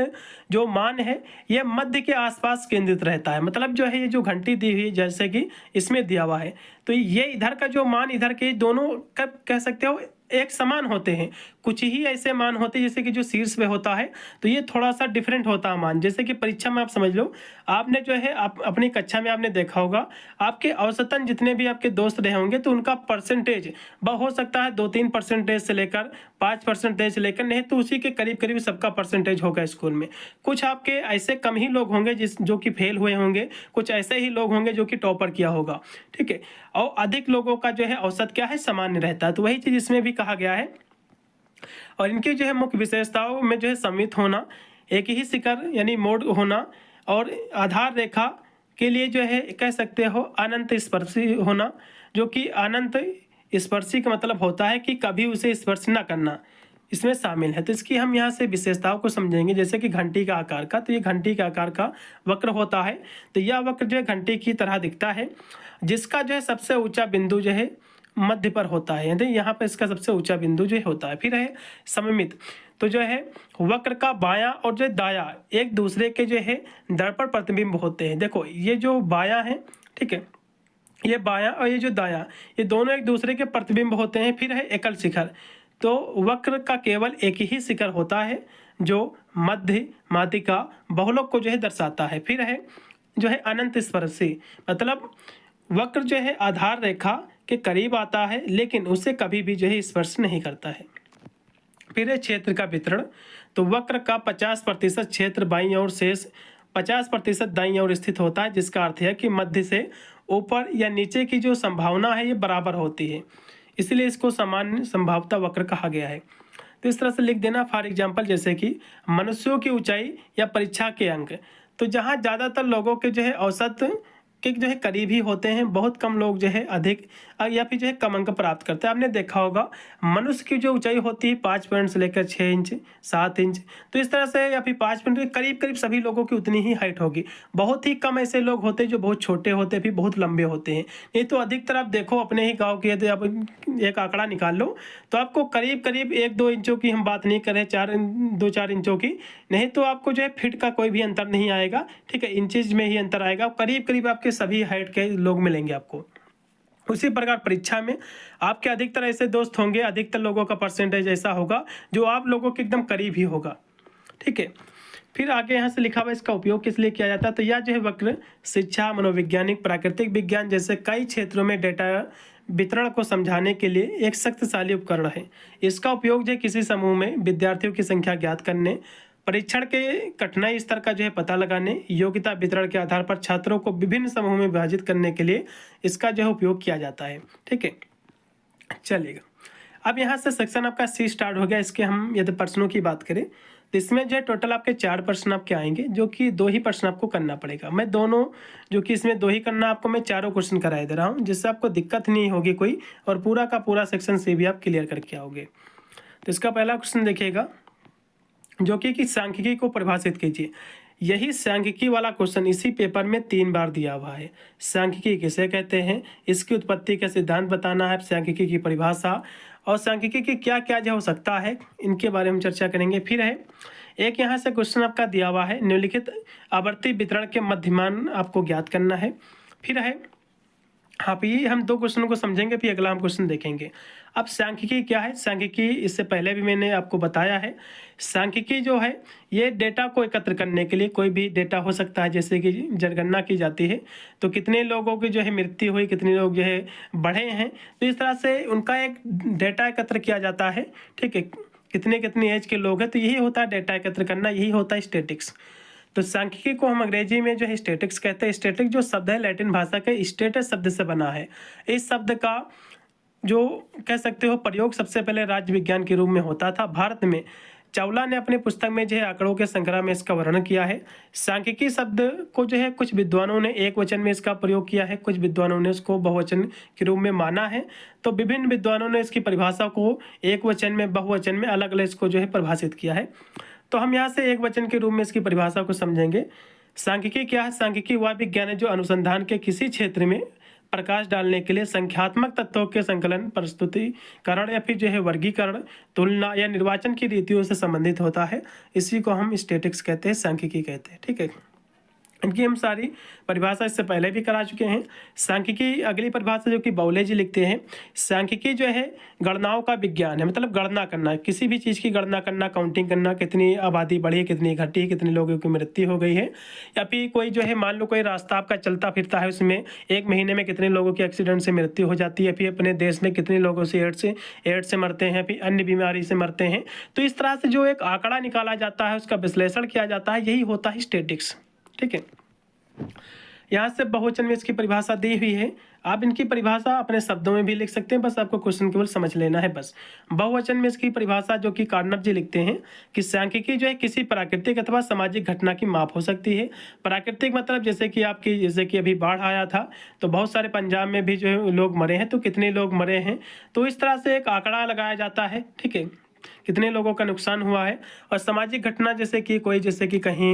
जो मान है यह मध्य के आसपास केंद्रित रहता है। मतलब जो है ये जो घंटी दी हुई है जैसे कि इसमें दिया हुआ है, तो ये इधर का जो मान इधर के दोनों कब कह सकते हो एक समान होते हैं। कुछ ही ऐसे मान होते हैं जैसे कि जो शीर्ष पे होता है तो ये थोड़ा सा डिफरेंट होता है मान। जैसे कि परीक्षा में आप समझ लो, आपने जो है आप अपनी कक्षा में आपने देखा होगा, आपके औसतन जितने भी आपके दोस्त रहे होंगे तो उनका परसेंटेज हो सकता है 2-3% से लेकर 5% से लेकर, नहीं तो उसी के करीब करीब सबका परसेंटेज होगा स्कूल में। कुछ आपके ऐसे कम ही लोग होंगे जो कि फेल हुए होंगे, कुछ ऐसे ही लोग होंगे जो कि टॉपर किया होगा, ठीक है। और अधिक लोगों का जो है औसत क्या है, सामान्य रहता है। तो वही चीज़ इसमें भी कहा गया है। और इनकी जो है मुख्य विशेषताओं में जो है सममित होना, एक ही शिखर यानी मोड होना, और आधार रेखा के लिए जो है कह सकते हो अनंत स्पर्शी होना, जो कि अनंत स्पर्शी का मतलब होता है कि कभी उसे स्पर्श न करना, इसमें शामिल है। तो इसकी हम यहाँ से विशेषताओं को समझेंगे। जैसे कि घंटी का आकार का, तो ये घंटी के आकार का वक्र होता है। तो यह वक्र जो है घंटी की तरह दिखता है, जिसका जो है सबसे ऊंचा बिंदु जो है मध्य पर होता है, यानी यहाँ पर इसका सबसे ऊंचा बिंदु जो होता है। फिर है सममित, तो जो है वक्र का बायां और जो दायां एक दूसरे के जो है दर्पण प्रतिबिंब होते हैं। देखो ये जो बायां है, ठीक है, ये बायां और ये जो दायां, ये दोनों एक दूसरे के प्रतिबिंब होते हैं। फिर है एकल शिखर, तो वक्र का केवल एक ही शिखर होता है जो मध्य माध्यिका बहुलक को जो है दर्शाता है। फिर है जो है अनंत स्पर्शी, मतलब वक्र जो है आधार रेखा के करीब आता है लेकिन उसे कभी भी जो है स्पर्श नहीं करता है। फिर है क्षेत्र का वितरण, तो वक्र का 50% क्षेत्र बाईं ओर, शेष 50% दाईं ओर स्थित होता है, जिसका अर्थ है कि मध्य से ऊपर या नीचे की जो संभावना है ये बराबर होती है, इसलिए इसको सामान्य संभाव्यता वक्र कहा गया है। तो इस तरह से लिख देना। फॉर एग्जाम्पल जैसे कि मनुष्यों की ऊंचाई या परीक्षा के अंक, तो जहाँ ज़्यादातर लोगों के जो है औसत के जो है करीब ही होते हैं, बहुत कम लोग जो है अधिक या फिर जो है कम अंक प्राप्त करते हैं। आपने देखा होगा मनुष्य की जो ऊंचाई होती है 5 पॉइंट से लेकर 6 इंच 7 इंच, तो इस तरह से या फिर 5 पॉइंट के करीब करीब सभी लोगों की उतनी ही हाइट होगी। बहुत ही कम ऐसे लोग होते हैं जो बहुत छोटे होते हैं फिर बहुत लंबे होते हैं। नहीं तो अधिकतर आप देखो अपने ही गाँव के, तो आप एक आंकड़ा निकाल लो तो आपको करीब करीब 1-2 इंचों की हम बात नहीं करें, 2-4 इंचों की, नहीं तो आपको जो है फिट का कोई भी अंतर नहीं आएगा, ठीक है, इंचेज में ही अंतर आएगा। करीब करीब आपके सभी हाइट के लोग मिलेंगे आपको। उसी प्रकार परीक्षा में आपके अधिकतर ऐसे दोस्त होंगे, अधिकतर लोगों का परसेंटेज ऐसा होगा जो आप लोगों के एकदम करीब ही होगा, ठीक है। फिर आगे यहाँ से लिखा हुआ इसका उपयोग किस लिए किया जाता है, तो यह जो है वक्र शिक्षा, मनोवैज्ञानिक, प्राकृतिक विज्ञान जैसे कई क्षेत्रों में डेटा वितरण को समझाने के लिए एक शक्तिशाली उपकरण है। इसका उपयोग जो है किसी समूह में विद्यार्थियों की संख्या ज्ञात करने, परीक्षण के कठिनाई स्तर का जो है पता लगाने, योग्यता वितरण के आधार पर छात्रों को विभिन्न समूहों में विभाजित करने के लिए इसका जो है उपयोग किया जाता है, ठीक है। चलेगा, अब यहाँ से सेक्शन आपका सी स्टार्ट हो गया। इसके हम यदि प्रश्नों की बात करें तो इसमें जो है टोटल आपके 4 प्रश्न आपके आएंगे, जो कि 2 ही प्रश्न आपको करना पड़ेगा। मैं दोनों जो कि इसमें 2 ही करना, आपको मैं 4 क्वेश्चन कराए दे रहा हूँ, जिससे आपको दिक्कत नहीं होगी कोई, और पूरा का पूरा सेक्शन सी भी आप क्लियर करके आओगे। तो इसका पहला क्वेश्चन देखिएगा, जो कि सांख्यिकी को परिभाषित कीजिए। यही सांख्यिकी वाला क्वेश्चन इसी पेपर में 3 बार दिया हुआ है। सांख्यिकी किसे कहते हैं, इसकी उत्पत्ति का सिद्धांत बताना है, सांख्यिकी की परिभाषा और सांख्यिकी की क्या क्या जो हो सकता है, इनके बारे में चर्चा करेंगे। फिर है एक यहाँ से क्वेश्चन आपका दिया हुआ है, निम्नलिखित आवर्ती वितरण के मध्यमान आपको ज्ञात करना है। फिर है हाँ, तो ये हम 2 क्वेश्चनों को समझेंगे, फिर अगला हम क्वेश्चन देखेंगे। अब सांख्यिकी क्या है? सांख्यिकी इससे पहले भी मैंने आपको बताया है। सांख्यिकी जो है, ये डेटा को एकत्र करने के लिए, कोई भी डेटा हो सकता है, जैसे कि जनगणना की जाती है, तो कितने लोगों की जो है मृत्यु हुई, कितने लोग जो है बढ़े हैं, तो इस तरह से उनका एक डेटा एकत्र किया जाता है, ठीक है? कितनी एज के लोग हैं, तो यही होता है डेटा एकत्र करना, यही होता है स्टैटिक्स। तो सांख्यिकी को हम अंग्रेजी में जो है स्टैटिक्स कहते हैं। स्टैटिक जो शब्द है लैटिन भाषा के स्टेटस शब्द से बना है। इस शब्द का जो कह सकते हो प्रयोग सबसे पहले राज्य विज्ञान के रूप में होता था भारत में। चावला ने अपने पुस्तक में जो है आंकड़ों के संग्रह में इसका वर्णन किया है। सांख्यिकी शब्द को जो है कुछ विद्वानों ने एक वचन में इसका प्रयोग किया है, कुछ विद्वानों ने इसको बहुवचन के रूप में माना है। तो विभिन्न विद्वानों ने इसकी परिभाषा को एक वचन में, बहुवचन में अलग अलग इसको जो है परिभाषित किया है। तो हम यहाँ से एक वचन के रूप में इसकी परिभाषा को समझेंगे। सांख्यिकी क्या है? सांख्यिकी वह विज्ञान है जो अनुसंधान के किसी क्षेत्र में प्रकाश डालने के लिए संख्यात्मक तत्वों के संकलन, प्रस्तुतिकरण या फिर जो है वर्गीकरण, तुलना या निर्वाचन की रीतियों से संबंधित होता है। इसी को हम स्टैटिक्स कहते हैं, सांख्यिकी कहते हैं, ठीक है? इनकी हम सारी परिभाषा इससे पहले भी करा चुके हैं। सांख्यिकी अगली परिभाषा जो कि बाउले जी लिखते हैं, सांख्यिकी जो है गणनाओं का विज्ञान है, मतलब गणना करना, किसी भी चीज़ की गणना करना, काउंटिंग करना, कितनी आबादी बढ़ी, कितनी घटी, कितने लोगों की मृत्यु हो गई है, या फिर कोई जो है मान लो कोई रास्ता आपका चलता फिरता है, उसमें एक महीने में कितने लोगों की एक्सीडेंट से मृत्यु हो जाती है, फिर अपने देश में कितने लोगों से एड्स से मरते हैं, फिर अन्य बीमारी से मरते हैं। तो इस तरह से जो एक आंकड़ा निकाला जाता है, उसका विश्लेषण किया जाता है, यही होता है स्टैटिक्स, ठीक है? यहाँ से बहुवचन में इसकी परिभाषा दी हुई है। आप इनकी परिभाषा अपने शब्दों में भी लिख सकते हैं, बस आपको क्वेश्चन केवल समझ लेना है बस। बहुवचन में इसकी परिभाषा जो कि कार्नप जी लिखते हैं कि सांख्यिकी जो है किसी प्राकृतिक अथवा सामाजिक घटना की माप हो सकती है। प्राकृतिक मतलब जैसे कि अभी बाढ़ आया था, तो बहुत सारे पंजाब में भी जो है लोग मरे हैं, तो कितने लोग मरे हैं, तो इस तरह से एक आंकड़ा लगाया जाता है, ठीक है? कितने लोगों का नुकसान हुआ है। और सामाजिक घटना जैसे कि कहीं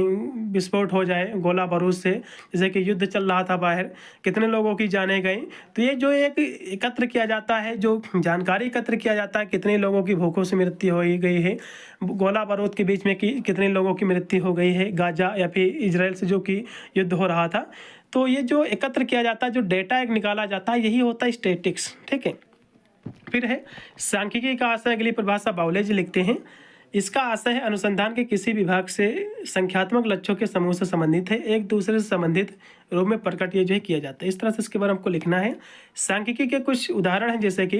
विस्फोट हो जाए गोला बारूद से, जैसे कि युद्ध चल रहा था बाहर, कितने लोगों की जानें गई। तो ये जो एक एकत्र किया जाता है, जो जानकारी एकत्र किया जाता है, कितने लोगों की भूखों से मृत्यु हो गई है, गोला बारूद के बीच में कितने लोगों की मृत्यु हो गई है, गाजा या फिर इजराइल से जो कि युद्ध हो रहा था। तो ये जो एकत्र किया जाता है, जो डेटा एक निकाला जाता है, यही होता है स्टैटिक्स, ठीक है? फिर है सांख्यिकी का आशय, अगली परिभाषा बाउले जी लिखते हैं। इसका आशय है अनुसंधान के किसी विभाग से संख्यात्मक लक्ष्यों के समूह से संबंधित है, एक दूसरे से संबंधित रूप में प्रकट ये जो है किया जाता है। इस तरह से इसके बारे में आपको लिखना है। सांख्यिकी के कुछ उदाहरण हैं, जैसे कि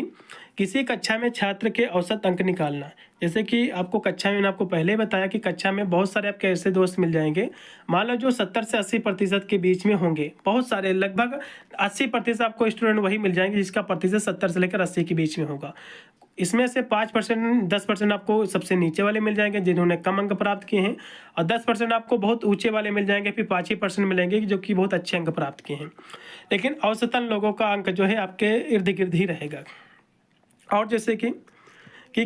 किसी कक्षा में छात्र के औसत अंक निकालना। जैसे कि आपको कक्षा में, मैंने आपको पहले ही बताया कि कक्षा में बहुत सारे आपके ऐसे दोस्त मिल जाएंगे, मान लो जो 70 से 80% के बीच में होंगे, बहुत सारे, लगभग 80% आपको स्टूडेंट वही मिल जाएंगे जिसका प्रतिशत 70 से लेकर 80 के बीच में होगा। इसमें से 5%, 10% आपको सबसे नीचे वाले मिल जाएंगे जिन्होंने कम अंक प्राप्त किए हैं, और 10% आपको बहुत ऊंचे वाले मिल जाएंगे, फिर 5% मिलेंगे जो कि बहुत अच्छे अंक प्राप्त किए हैं। लेकिन औसतन लोगों का अंक जो है आपके इर्द गिर्द ही रहेगा। और जैसे कि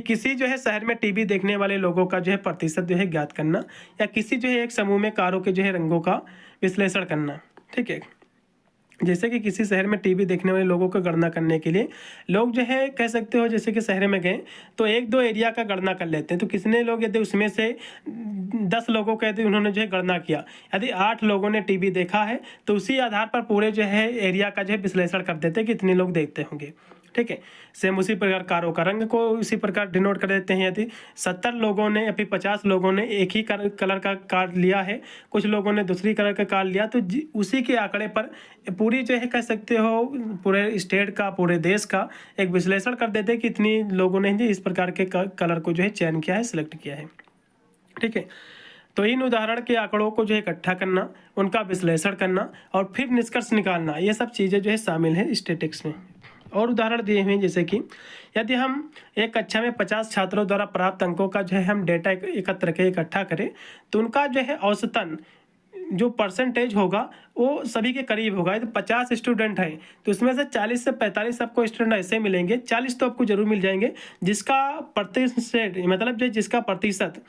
किसी जो है शहर में टीवी देखने वाले लोगों का जो है प्रतिशत जो है ज्ञात करना, या किसी जो है एक समूह में कारों के जो है रंगों का विश्लेषण करना, ठीक है? जैसे कि किसी शहर में टीवी देखने वाले लोगों का गणना करने के लिए लोग जो है कह सकते हो, जैसे कि शहर में गए तो 1-2 एरिया का गणना कर लेते हैं। तो कितने लोग, यदि उसमें से 10 लोगों का यदि उन्होंने जो है गणना किया, यदि 8 लोगों ने टीवी देखा है, तो उसी आधार पर पूरे जो है एरिया का जो है विश्लेषण कर देते हैं कि इतने लोग देखते होंगे, ठीक है? सेम उसी प्रकार कारों का रंग को उसी प्रकार डिनोट कर देते हैं। यदि 70 लोगों ने या फिर 50 लोगों ने एक ही कलर का कार लिया है, कुछ लोगों ने दूसरी कलर का कार लिया, तो उसी के आंकड़े पर पूरी जो है कह सकते हो पूरे स्टेट का, पूरे देश का एक विश्लेषण कर देते हैं कि इतनी लोगों ने इस प्रकार के कलर को जो है चयन किया है, सिलेक्ट किया है, ठीक है? तो इन उदाहरण के आंकड़ों को जो है इकट्ठा करना, उनका विश्लेषण करना और फिर निष्कर्ष निकालना, ये सब चीज़ें जो है शामिल हैं स्टैटिक्स में। और उदाहरण दिए हुए हैं, जैसे कि यदि हम एक कक्षा में 50 छात्रों द्वारा प्राप्त अंकों का जो है हम डेटा एकत्र करके इकट्ठा करें, तो उनका जो है औसतन जो परसेंटेज होगा वो सभी के करीब होगा। यदि 50 स्टूडेंट हैं तो उसमें से 40 से 45 आपको स्टूडेंट ऐसे मिलेंगे, 40 तो आपको जरूर मिल जाएंगे जिसका प्रतिशत, मतलब जो जिसका प्रतिशत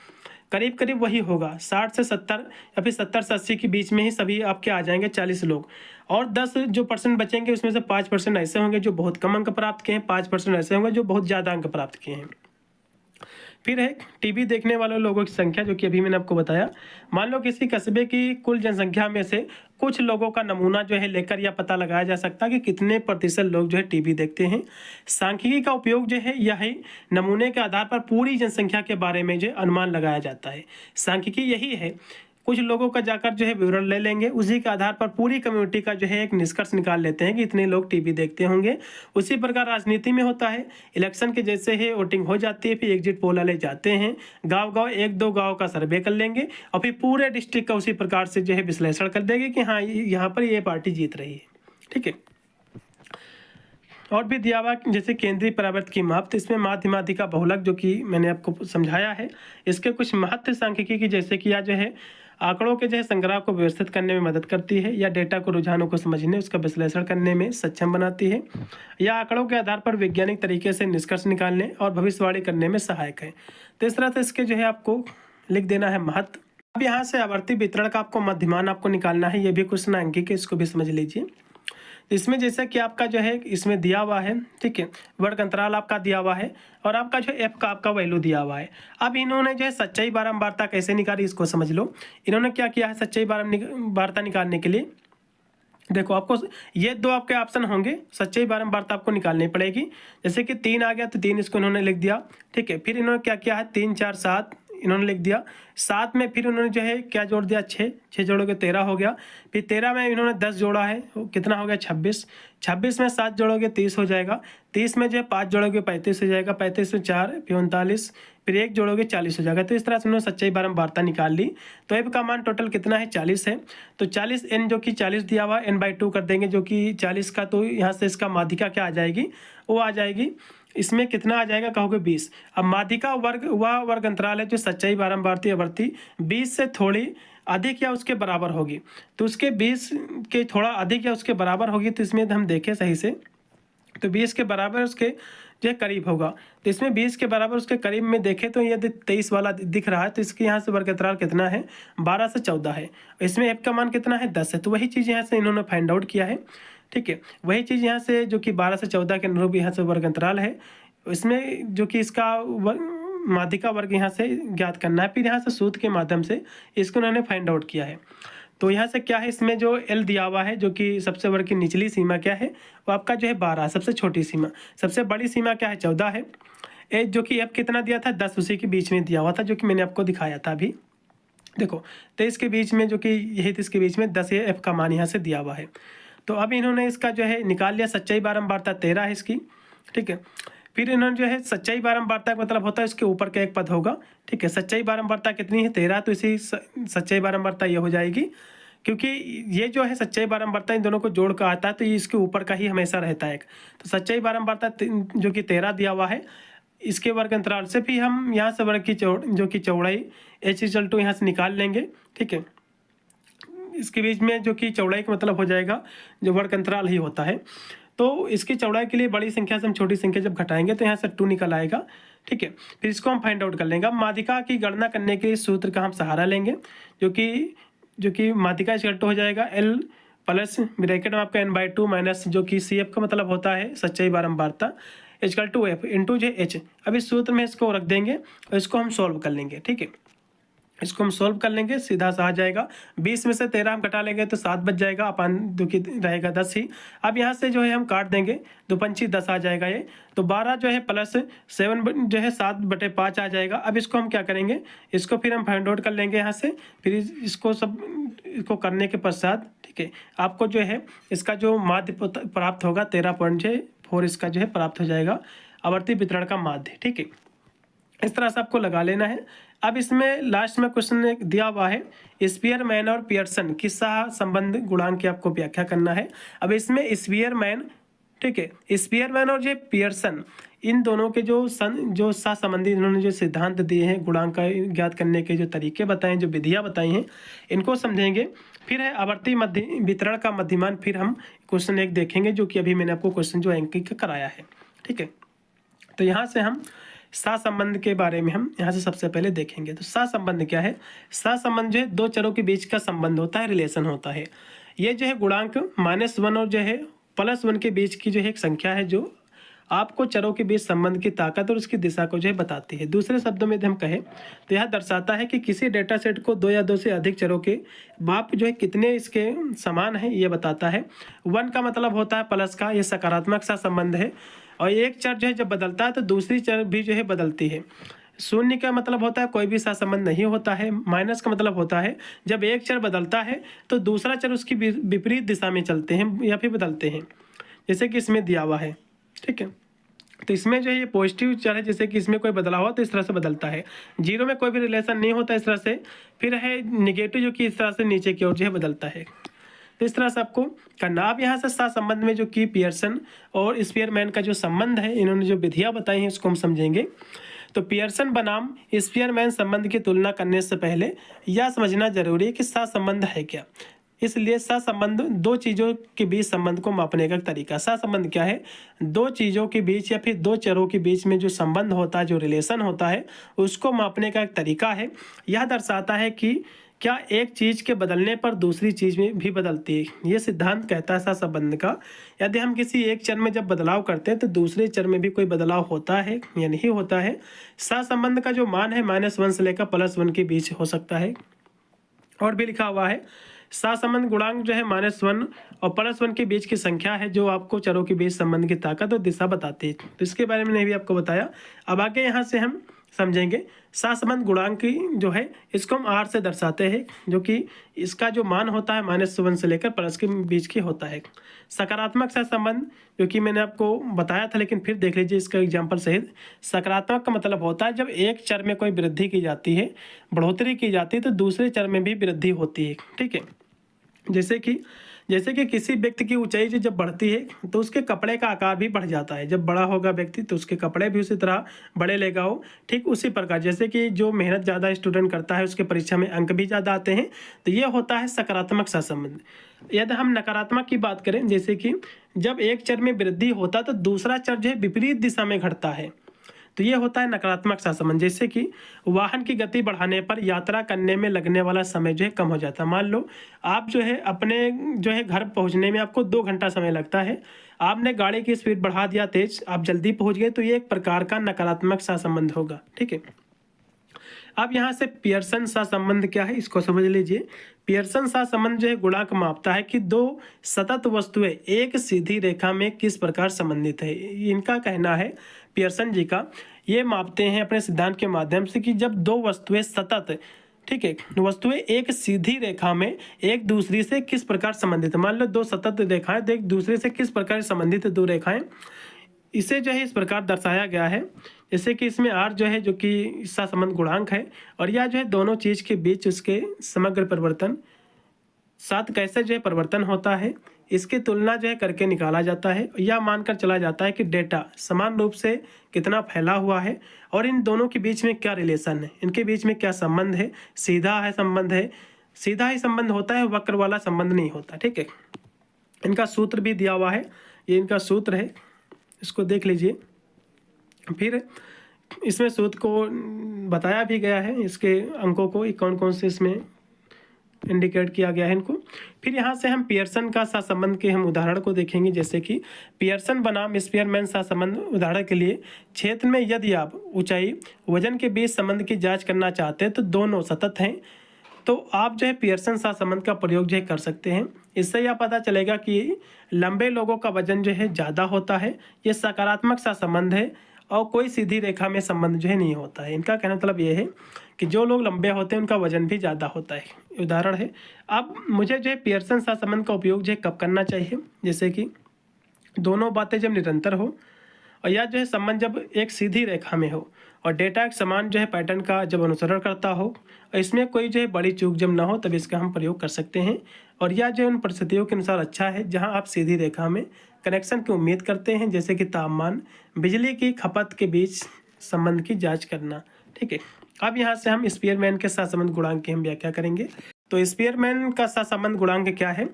करीब करीब वही होगा, 60 से 70 या फिर 70 से 80 के बीच में ही सभी आपके आ जाएंगे 40 लोग। और 10 जो परसेंट बचेंगे उसमें से 5% ऐसे होंगे जो बहुत कम अंक प्राप्त किए हैं, 5% ऐसे होंगे जो बहुत ज़्यादा अंक प्राप्त किए हैं। फिर है टीवी देखने वाले लोगों की संख्या, जो कि अभी मैंने आपको बताया। मान लो किसी कस्बे की कुल जनसंख्या में से कुछ लोगों का नमूना जो है लेकर यह पता लगाया जा सकता है कि कितने प्रतिशत लोग जो है टीवी देखते हैं। सांख्यिकी का उपयोग जो है यह नमूने के आधार पर पूरी जनसंख्या के बारे में जो अनुमान लगाया जाता है। सांख्यिकी यही है, कुछ लोगों का जाकर जो है विवरण ले लेंगे, उसी के आधार पर पूरी कम्युनिटी का जो है एक निष्कर्ष निकाल लेते हैं कि इतने लोग टीवी देखते होंगे। उसी प्रकार राजनीति में होता है, इलेक्शन के जैसे ही वोटिंग हो जाती है, फिर एग्जिट पोल वाले जाते हैं, गांव-गांव 1-2 गांव का सर्वे कर लेंगे और फिर पूरे डिस्ट्रिक्ट का उसी प्रकार से जो है विश्लेषण कर देंगे कि हाँ यहाँ पर ये पार्टी जीत रही है। ठीक है। और भी दिया हुआ जैसे केंद्रीय परावर्त की माप, तो इसमें माध्यमाधिका बहुलक जो कि मैंने आपको समझाया है, इसके कुछ महत्व सांख्यिकी की जैसे कि यह जो है आंकड़ों के जो है संग्रह को व्यवस्थित करने में मदद करती है, या डेटा को रुझानों को समझने उसका विश्लेषण करने में सक्षम बनाती है, या आंकड़ों के आधार पर वैज्ञानिक तरीके से निष्कर्ष निकालने और भविष्यवाणी करने में सहायक है। तो इस तरह से इसके जो है आपको लिख देना है महत्व। अब यहाँ से आवर्ती वितरण का आपको मध्यमान आपको निकालना है, ये भी क्वेश्चन अंकित है, इसको भी समझ लीजिए। इसमें जैसा कि आपका जो है इसमें दिया हुआ है, ठीक है, वर्ग अंतराल आपका दिया हुआ है और आपका जो एफ का आपका वैल्यू दिया हुआ है। अब इन्होंने जो है सच्चाई बारंबारता कैसे निकाली इसको समझ लो। इन्होंने क्या किया है सच्चाई बारंबारता निकालने के लिए, देखो आपको ये दो आपके ऑप्शन होंगे, सच्चाई बारंबारता आपको निकालनी पड़ेगी। जैसे कि 3 आ गया तो 3 इसको इन्होंने लिख दिया, ठीक है। फिर इन्होंने क्या किया है 3 4 7 इन्होंने लिख दिया, 7 में फिर उन्होंने जो है क्या जोड़ दिया 6 जोड़ोगे 13 हो गया। फिर 13 में इन्होंने 10 जोड़ा है, कितना हो गया 26 में 7 जोड़ोगे 30 हो जाएगा। 30 में जो है 5 जोड़ोगे 35 हो जाएगा। 35 में 4 फिर 39 फिर 1 जोड़ोगे 40 हो जाएगा। तो इस तरह से उन्होंने सच्चाई बारंबारता निकाल ली। तो एफ का मान टोटल कितना है 40 है। तो 40 n जो कि 40 दिया हुआ n/2 कर देंगे, जो कि 40 का, तो यहाँ से इसका माध्यिका क्या आ जाएगी, वो आ जाएगी इसमें कितना आ जाएगा कहोगे 20। अब माध्यिका वर्ग वह वर्ग अंतराल है जो सच्चाई बारंबारती आवृत्ति 20 से थोड़ी अधिक या उसके बराबर होगी। तो उसके 20 के थोड़ा अधिक या उसके बराबर होगी, तो इसमें हम देखें सही से तो 20 के बराबर उसके जो करीब होगा। तो इसमें 20 के बराबर उसके करीब में देखें तो ये 23 वाला दिख रहा है, तो इसके यहाँ से वर्ग अंतराल कितना है 12 से 14 है। इसमें एफ का मान कितना है 10 है। तो वही चीज़ यहाँ से इन्होंने फाइंड आउट किया है, ठीक है। वही चीज़ यहाँ से जो कि 12 से 14 के अनुरूप यहाँ से वर्ग अंतराल है, इसमें जो कि इसका माध्यिका वर्ग यहाँ से ज्ञात करना है। फिर यहाँ से सूत्र के माध्यम से इसको उन्होंने फाइंड आउट किया है। तो यहाँ से क्या है, इसमें जो एल दिया हुआ है जो कि सबसे वर्ग की निचली सीमा क्या है वो आपका जो है 12, सबसे छोटी सीमा। सबसे बड़ी सीमा क्या है 14 है। ए जो कि एफ कितना दिया था 10, उसी के बीच में दिया हुआ था, जो कि मैंने आपको दिखाया था अभी। देखो 23 के बीच में जो कि यही 30 के बीच में 10 एफ का मान यहाँ से दिया हुआ है। तो अब इन्होंने इसका जो है निकाल लिया, सच्चाई बारंबारता 13 है इसकी, ठीक है। फिर इन्होंने जो है सच्चाई बारंबारता का मतलब होता है इसके ऊपर का एक पद होगा, ठीक है। सच्चाई बारंबारता कितनी है 13, तो इसी सच्चाई बारंबारता ये हो जाएगी, क्योंकि ये जो है सच्चाई बारंबारता इन दोनों को जोड़ कर आता है, तो ये इसके ऊपर का ही हमेशा रहता है। तो सच्चाई बारंबारता जो कि 13 दिया हुआ है, इसके वर्ग अंतराल से भी हम यहाँ से वर्ग की जो कि चौड़ाई h यहाँ से निकाल लेंगे, ठीक है। इसके बीच में जो कि चौड़ाई का मतलब हो जाएगा जो वर्ग अंतराल ही होता है। तो इसकी चौड़ाई के लिए बड़ी संख्या से हम छोटी संख्या जब घटाएंगे तो यहाँ से 2 निकल आएगा, ठीक है। फिर इसको हम फाइंड आउट कर लेंगे। अब माध्यिका की गणना करने के सूत्र का हम सहारा लेंगे, जो कि माध्यिका इक्वल हो जाएगा L प्लस ब्रैकेट में आपका n/2 माइनस जो कि CF का मतलब होता है सच्चाई बारंबारता इक्वल टू F इंटू जो H। अब इस सूत्र में इसको रख देंगे और इसको हम सॉल्व कर लेंगे, ठीक है। इसको हम सॉल्व कर लेंगे, सीधा सा आ जाएगा। 20 में से 13 हम घटा लेंगे तो 7 बच जाएगा, अपन जो कि रहेगा 10 ही। अब यहाँ से जो है हम काट देंगे, 2 पंची 10 आ जाएगा ये। तो 12 जो है प्लस 7 जो है 7/5 आ जाएगा। अब इसको हम क्या करेंगे, इसको फिर हम फाइंड आउट कर लेंगे यहाँ से। फिर इसको करने के पश्चात, ठीक है, आपको जो है इसका जो माध्य प्राप्त होगा 13.4 इसका जो है प्राप्त हो जाएगा, आवर्ती वितरण का माध्य, ठीक है। इस तरह से आपको लगा लेना है। अब इसमें लास्ट में क्वेश्चन दिया हुआ है स्पीयरमैन और पियर्सन की सह संबंध गुणांक की आपको व्याख्या करना है। अब इसमें स्पीयरमैन, ठीक है, स्पीयरमैन और जो पियर्सन इन दोनों के जो सह संबंधी इन्होंने जो सिद्धांत दिए हैं, गुणांक का ज्ञात करने के जो तरीके बताए, जो विधियाँ बताई हैं, इनको समझेंगे। फिर है आवर्ती वितरण का मध्यमान, फिर हम क्वेश्चन 1 देखेंगे जो कि अभी मैंने आपको क्वेश्चन जो अंकित कराया है, ठीक है। तो यहाँ से हम सहसंबंध के बारे में हम यहाँ से सबसे पहले देखेंगे। तो सहसंबंध क्या है, सहसंबंध जो है 2 चरों के बीच का संबंध होता है, रिलेशन होता है। ये जो है गुणांक -1 और जो है +1 के बीच की जो है एक संख्या है जो आपको चरों के बीच संबंध की ताकत और उसकी दिशा को जो है बताती है। दूसरे शब्दों में हम कहें तो यह दर्शाता है कि किसी डेटा सेट को दो या दो से अधिक चरों के माप जो है कितने इसके समान है ये बताता है। 1 का मतलब होता है प्लस का, ये सकारात्मक सा संबंध है। और एक चर जो है जब बदलता है तो दूसरी चर भी जो है बदलती है। 0 का मतलब होता है कोई भी सहसंबंध नहीं होता है। माइनस का मतलब होता है जब एक चर बदलता है तो दूसरा चर उसकी विपरीत दिशा में चलते हैं या फिर बदलते हैं, जैसे कि इसमें दिया हुआ है। ठीक है, तो इसमें जो है ये पॉजिटिव चर है, जैसे कि इसमें कोई बदलाव हुआ तो इस तरह से बदलता है। 0 में कोई भी रिलेशन नहीं होता इस तरह से। फिर है निगेटिव जो कि इस तरह से नीचे की ओर जो है बदलता है। तो इस तरह से आपको करना। अब यहाँ से सहसंबंध में जो कि पियर्सन और स्पीयरमैन का जो संबंध है, इन्होंने जो विधियाँ बताई हैं उसको हम समझेंगे। तो पियर्सन बनाम स्पीयरमैन संबंध की तुलना करने से पहले यह समझना जरूरी है कि सहसंबंध है क्या। इसलिए सहसंबंध दो चीज़ों के बीच संबंध को मापने का तरीका। सहसंबंध क्या है? दो चीज़ों के बीच या फिर दो चरों के बीच में जो संबंध होता है, जो रिलेशन होता है, उसको मापने का एक तरीका है। यह दर्शाता है कि क्या एक चीज़ के बदलने पर दूसरी चीज़ में भी बदलती है। ये सिद्धांत कहता है सहसंबंध का, यदि हम किसी एक चर में जब बदलाव करते हैं तो दूसरे चर में भी कोई बदलाव होता है या नहीं होता है। सहसंबंध का जो मान है -1 से लेकर +1 के बीच हो सकता है। और भी लिखा हुआ है सहसंबंध गुणांक जो है -1 और +1 के बीच की संख्या है जो आपको चरों के बीच संबंध की ताकत और दिशा बताती है। तो इसके बारे में भी आपको बताया। अब आगे यहाँ से हम समझेंगे सहसंबंध गुणांक की जो है इसको हम R से दर्शाते हैं, जो कि इसका जो मान होता है -1 से लेकर प्लस के बीच की होता है। सकारात्मक सहसंबंध जो कि मैंने आपको बताया था, लेकिन फिर देख लीजिए इसका एग्जाम्पल सहित। सकारात्मक का मतलब होता है जब एक चर में कोई वृद्धि की जाती है, बढ़ोतरी की जाती है, तो दूसरे चर में भी वृद्धि होती है। ठीक है, जैसे कि किसी व्यक्ति की ऊंचाई जब बढ़ती है तो उसके कपड़े का आकार भी बढ़ जाता है। जब बड़ा होगा व्यक्ति तो उसके कपड़े भी उसी तरह बड़े लेगा हो। ठीक उसी प्रकार जैसे कि जो मेहनत ज़्यादा स्टूडेंट करता है उसके परीक्षा में अंक भी ज़्यादा आते हैं। तो ये होता है सकारात्मक सहसंबंध। यदि हम नकारात्मक की बात करें, जैसे कि जब एक चर में वृद्धि होता है तो दूसरा चर जो है विपरीत दिशा में घटता है, तो ये होता है नकारात्मक सहसंबंध। जैसे कि वाहन की गति बढ़ाने पर यात्रा करने में लगने वाला समय जो है कम हो जाता है। मान लो आप जो है अपने जो है घर पहुंचने में आपको 2 घंटा समय लगता है, आपने गाड़ी की स्पीड बढ़ा दिया तेज, आप जल्दी पहुंच गए, तो ये एक प्रकार का नकारात्मक सहसंबंध होगा। ठीक है, अब यहाँ से पियर्सन सहसंबंध क्या है इसको समझ लीजिए। पियर्सन सहसंबंध जो है गुणांक मापता है कि दो सतत वस्तुएं एक सीधी रेखा में किस प्रकार संबंधित है। इनका कहना है पियर्सन जी का, ये मापते हैं अपने सिद्धांत के माध्यम से कि जब दो वस्तुएं सतत, ठीक है, वस्तुएं एक सीधी रेखा में एक दूसरी से किस प्रकार संबंधित है। मान लो दो सतत रेखाएं एक दूसरे से किस प्रकार संबंधित है, दो रेखाएं, इसे जो है इस प्रकार दर्शाया गया है। जैसे कि इसमें R जो है जो कि सहसंबंध गुणांक है, और यह जो है दोनों चीज़ के बीच उसके समग्र परिवर्तन साथ कैसे जो है परिवर्तन होता है, इसकी तुलना जो है करके निकाला जाता है। यह मानकर चला जाता है कि डेटा समान रूप से कितना फैला हुआ है और इन दोनों के बीच में क्या रिलेशन है, इनके बीच में क्या संबंध है। सीधा है संबंध है, सीधा ही संबंध होता है, वक्र वाला संबंध नहीं होता। ठीक है, इनका सूत्र भी दिया हुआ है, ये इनका सूत्र है, इसको देख लीजिए। फिर इसमें सूत्र को बताया भी गया है, इसके अंकों को कौन कौन से इसमें इंडिकेट किया गया है इनको। फिर यहाँ से हम पियर्सन का सहसंबंध के हम उदाहरण को देखेंगे। जैसे कि पियर्सन बनाम स्पीयरमैन सहसंबंध उदाहरण के लिए, क्षेत्र में यदि आप ऊंचाई वजन के बीच संबंध की जांच करना चाहते हैं तो दोनों सतत हैं, तो आप जो है पियर्सन सहसंबंध का प्रयोग जो है कर सकते हैं। इससे यह पता चलेगा कि लंबे लोगों का वजन जो है ज़्यादा होता है, ये सकारात्मक सहसंबंध है और कोई सीधी रेखा में संबंध जो है नहीं होता है। इनका कहना मतलब ये है कि जो लोग लंबे होते हैं उनका वजन भी ज़्यादा होता है, उदाहरण है। अब मुझे जो है पियर्सन सहसंबंध का उपयोग जो है कब करना चाहिए, जैसे कि दोनों बातें जब निरंतर हो और यह जो है संबंध जब एक सीधी रेखा में हो और डेटा एक समान जो है पैटर्न का जब अनुसरण करता हो और इसमें कोई जो है बड़ी चूक जब ना हो, तब इसका हम प्रयोग कर सकते हैं। और यह जो उन परिस्थितियों के अनुसार अच्छा है जहां आप सीधी रेखा में कनेक्शन की उम्मीद करते हैं, जैसे कि तापमान, बिजली की खपत के बीच संबंध की जाँच करना। ठीक है, अब यहाँ से हम स्पीयरमैन के सहसंबंध गुणांक की हम व्याख्या करेंगे। तो स्पीयरमैन का सहसंबंध गुणांक क्या है,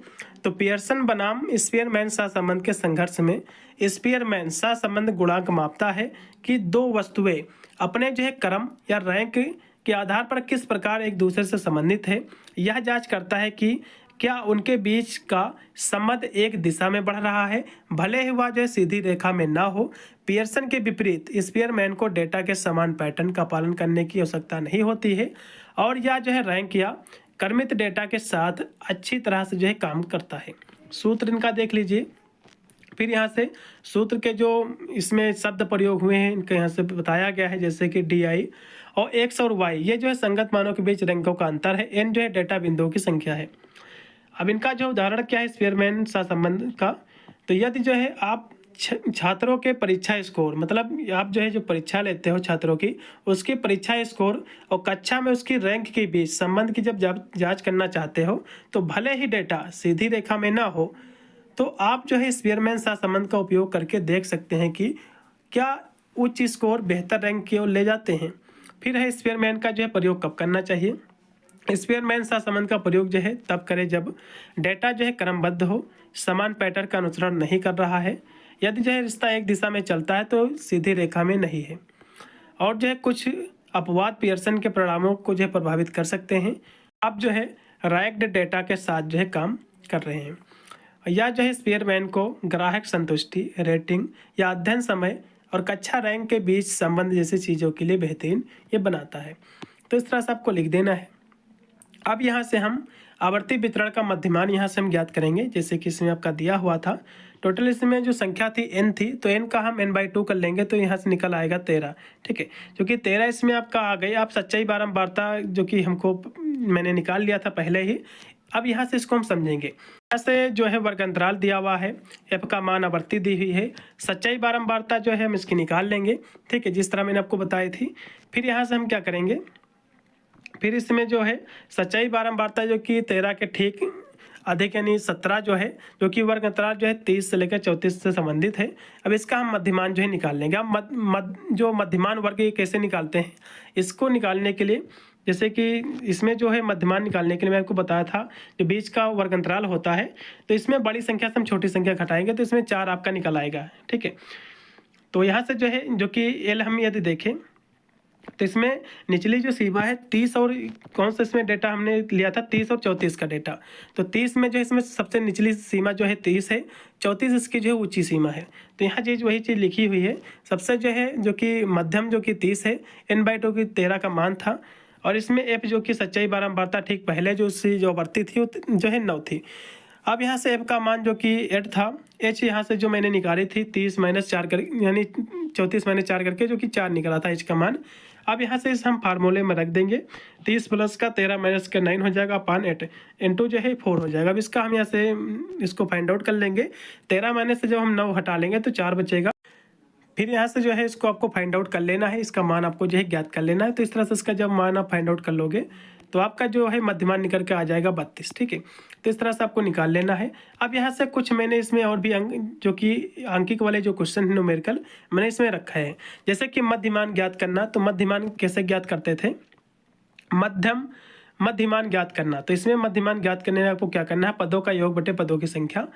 तो पियर्सन बनाम स्पीयरमैन सहसंबंध के संघर्ष में स्पीयरमैन सहसंबंध गुणांक मापता है कि दो वस्तुएं अपने जो है क्रम या रैंक के आधार पर किस प्रकार एक दूसरे से संबंधित है। यह जांच करता है कि क्या उनके बीच का संबंध एक दिशा में बढ़ रहा है, भले ही वह जो है सीधी रेखा में ना हो। पियर्सन के विपरीत स्पीयरमैन को डेटा के समान पैटर्न का पालन करने की आवश्यकता नहीं होती है और यह जो है रैंक या क्रमित डेटा के साथ अच्छी तरह से जो है काम करता है। सूत्र इनका देख लीजिए। फिर यहाँ से सूत्र के जो इसमें शब्द प्रयोग हुए हैं इनके यहाँ से बताया गया है, जैसे कि DI और X और Y ये जो है संगत मानों के बीच रैंकों का अंतर है। N जो है डेटा बिंदुओं की संख्या है। अब इनका जो उदाहरण क्या है स्पीयरमैन सहसंबंध का, तो यदि जो है आप छात्रों के परीक्षा स्कोर, मतलब आप जो है जो परीक्षा लेते हो छात्रों की, उसकी परीक्षा स्कोर और कक्षा में उसकी रैंक के बीच संबंध की जब जांच करना चाहते हो, तो भले ही डेटा सीधी रेखा में ना हो, तो आप जो है स्पीयरमैन सहसंबंध का उपयोग करके देख सकते हैं कि क्या उच्च स्कोर बेहतर रैंक की ओर ले जाते हैं। फिर है स्पीयरमैन का जो है प्रयोग कब करना चाहिए। स्पीयरमैन सहसंबंध का प्रयोग जो है तब करें जब डेटा जो है क्रमबद्ध हो, समान पैटर्न का अनुसरण नहीं कर रहा है, यदि जो है रिश्ता एक दिशा में चलता है तो सीधी रेखा में नहीं है, और जो है कुछ अपवाद पियर्सन के परिणामों को जो है प्रभावित कर सकते हैं। आप जो है रैंक्ड डेटा के साथ जो है काम कर रहे हैं, या जो है स्पीयरमैन को ग्राहक संतुष्टि, रेटिंग या अध्ययन समय और कक्षा रैंक के बीच संबंध जैसी चीज़ों के लिए बेहतरीन ये बनाता है। तो इस तरह से आपको लिख देना है। अब यहाँ से हम आवर्ती वितरण का मध्यमान यहाँ से हम ज्ञात करेंगे, जैसे कि इसमें आपका दिया हुआ था। टोटल इसमें जो संख्या थी n थी, तो n का हम n/2 कर लेंगे तो यहाँ से निकल आएगा 13। ठीक है, क्योंकि 13 इसमें आपका आ गई। आप सच्चाई बारंबारता जो कि हमको मैंने निकाल लिया था पहले ही, अब यहाँ से इसको हम समझेंगे। यहाँ से जो है वर्ग अंतराल दिया हुआ है, f का मान आवर्ती दी हुई है, सच्चाई बारंबारता जो है हम इसकी निकाल लेंगे। ठीक है, जिस तरह मैंने आपको बताई थी। फिर यहाँ से हम क्या करेंगे, फिर इसमें जो है सच्चाई बारंबारता जो कि 13 के ठीक अधिक यानी 17 जो है, जो कि वर्ग अंतराल जो है 30 से लेकर 34 से संबंधित है। अब इसका हम मध्यमान जो है निकाल लेंगे। अब जो मध्यमान वर्ग ये कैसे निकालते हैं, इसको निकालने के लिए जैसे कि इसमें जो है मध्यमान निकालने के लिए मैं आपको बताया था जो बीच का वर्ग अंतराल होता है, तो इसमें बड़ी संख्या से हम छोटी संख्या घटाएंगे तो इसमें 4 आपका निकल आएगा। ठीक है, तो यहाँ से जो है जो कि L हम यदि देखें तो इसमें निचली जो सीमा है 30 और कौन सा इसमें डेटा हमने लिया था 30 और 34 का डेटा, तो 30 में जो है इसमें सबसे निचली सीमा जो है 30 है, 34 इसकी जो है ऊंची सीमा है। तो यहाँ चीज़ वही चीज़ लिखी हुई है। सबसे जो है जो कि मध्यम जो कि 30 है, n/2 की 13 का मान था, और इसमें f जो कि सच्चाई बारंबारता ठीक पहले जो उसकी जो बढ़ती थी जो है 9 थी। अब यहाँ से f का मान जो कि 8 था, h यहाँ से जो मैंने निकाली थी 30 - 4 कर यानी 34 - 4 करके जो कि 4 निकला था h का मान। अब यहाँ से इस हम फार्मूले में रख देंगे, 30 + का 13 - का 9 हो जाएगा अपान 8 इंटू जो है 4 हो जाएगा। अब इसका हम यहाँ से इसको फाइंड आउट कर लेंगे। 13 में से जब हम 9 हटा लेंगे तो 4 बचेगा। फिर यहाँ से जो है इसको आपको फाइंड आउट कर लेना है, इसका मान आपको जो है ज्ञात कर लेना है। तो इस तरह से इसका जब मान आप फाइंड आउट कर लोगे तो आपका जो है मध्यमान निकल के आ जाएगा 32। ठीक है, तो इस तरह से आपको निकाल लेना है। अब यहाँ से कुछ मैंने इसमें और भी जो कि अंकिक वाले जो क्वेश्चन है न्यूमेरिकल मैंने इसमें रखा है, जैसे कि मध्यमान ज्ञात करना। तो मध्यमान कैसे ज्ञात करते थे, मध्यमान ज्ञात करना। तो इसमें मध्यमान ज्ञात करने में आपको क्या करना है, पदों का योग बटे पदों की संख्या।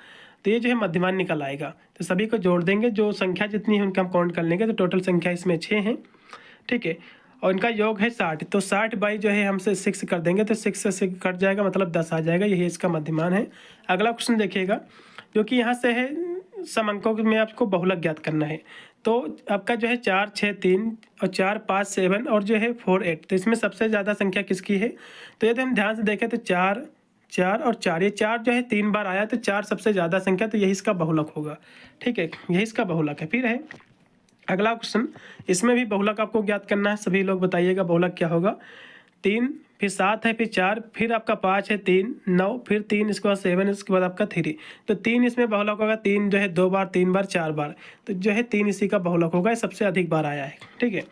तो ये जो है मध्यमान निकल आएगा। तो सभी को जोड़ देंगे, जो संख्या जितनी है उनका हम काउंट कर लेंगे। तो टोटल संख्या इसमें 6 है। ठीक है, और इनका योग है 60। तो 60 बाई जो है हमसे 6 कर देंगे तो 6 से 6 कट जाएगा, मतलब 10 आ जाएगा। यही इसका मध्यमान है। अगला क्वेश्चन देखिएगा, जो कि यहाँ से है सम अंकों में आपको बहुलक ज्ञात करना है। तो आपका जो है 4 6 3 और 4 5 7 और जो है 4 8। तो इसमें सबसे ज़्यादा संख्या किसकी है, तो यदि हम ध्यान से देखें तो 4 4 और 4, ये 4 जो है 3 बार आया, तो 4 सबसे ज़्यादा संख्या, तो यही इसका बहुलक होगा। ठीक है, यही इसका बहुलक है। फिर है अगला क्वेश्चन, इसमें भी बहुलक आपको ज्ञात करना है। सभी लोग बताइएगा बहुलक क्या होगा। 3 फिर 7 है, फिर 4, फिर आपका 5 है, 3 9, फिर 3, इसके बाद 7, इसके बाद आपका 3। तो 3 इसमें बहुलक होगा। 3 जो है 2 बार, 3 बार, 4 बार, तो जो है 3 इसी का बहुलक होगा। सबसे अधिक बार आया है। ठीक है,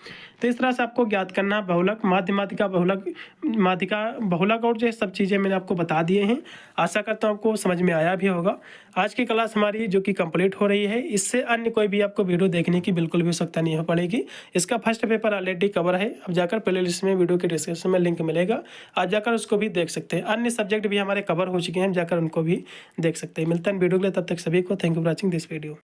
तो इस तरह से आपको ज्ञात करना है बहुलक, माध्यिका बहुलक, माध्यिका बहुलक और जो है सब चीज़ें मैंने आपको बता दिए हैं। आशा करता हूँ आपको समझ में आया भी होगा। आज की क्लास हमारी जो कि कंप्लीट हो रही है, इससे अन्य कोई भी आपको वीडियो देखने की बिल्कुल भी आवश्यकता नहीं हो पड़ेगी। इसका फर्स्ट पेपर ऑलरेडी कवर है। अब जाकर प्ले लिस्ट में वीडियो के डिस्क्रिप्शन में लिंक मिलेगा, आज जाकर उसको भी देख सकते हैं। अन्य सब्जेक्ट भी हमारे कवर हो चुके हैं, जाकर उनको भी देख सकते हैं। मिलता है वीडियो के लिए, तब तक सभी को thank you for watching this video.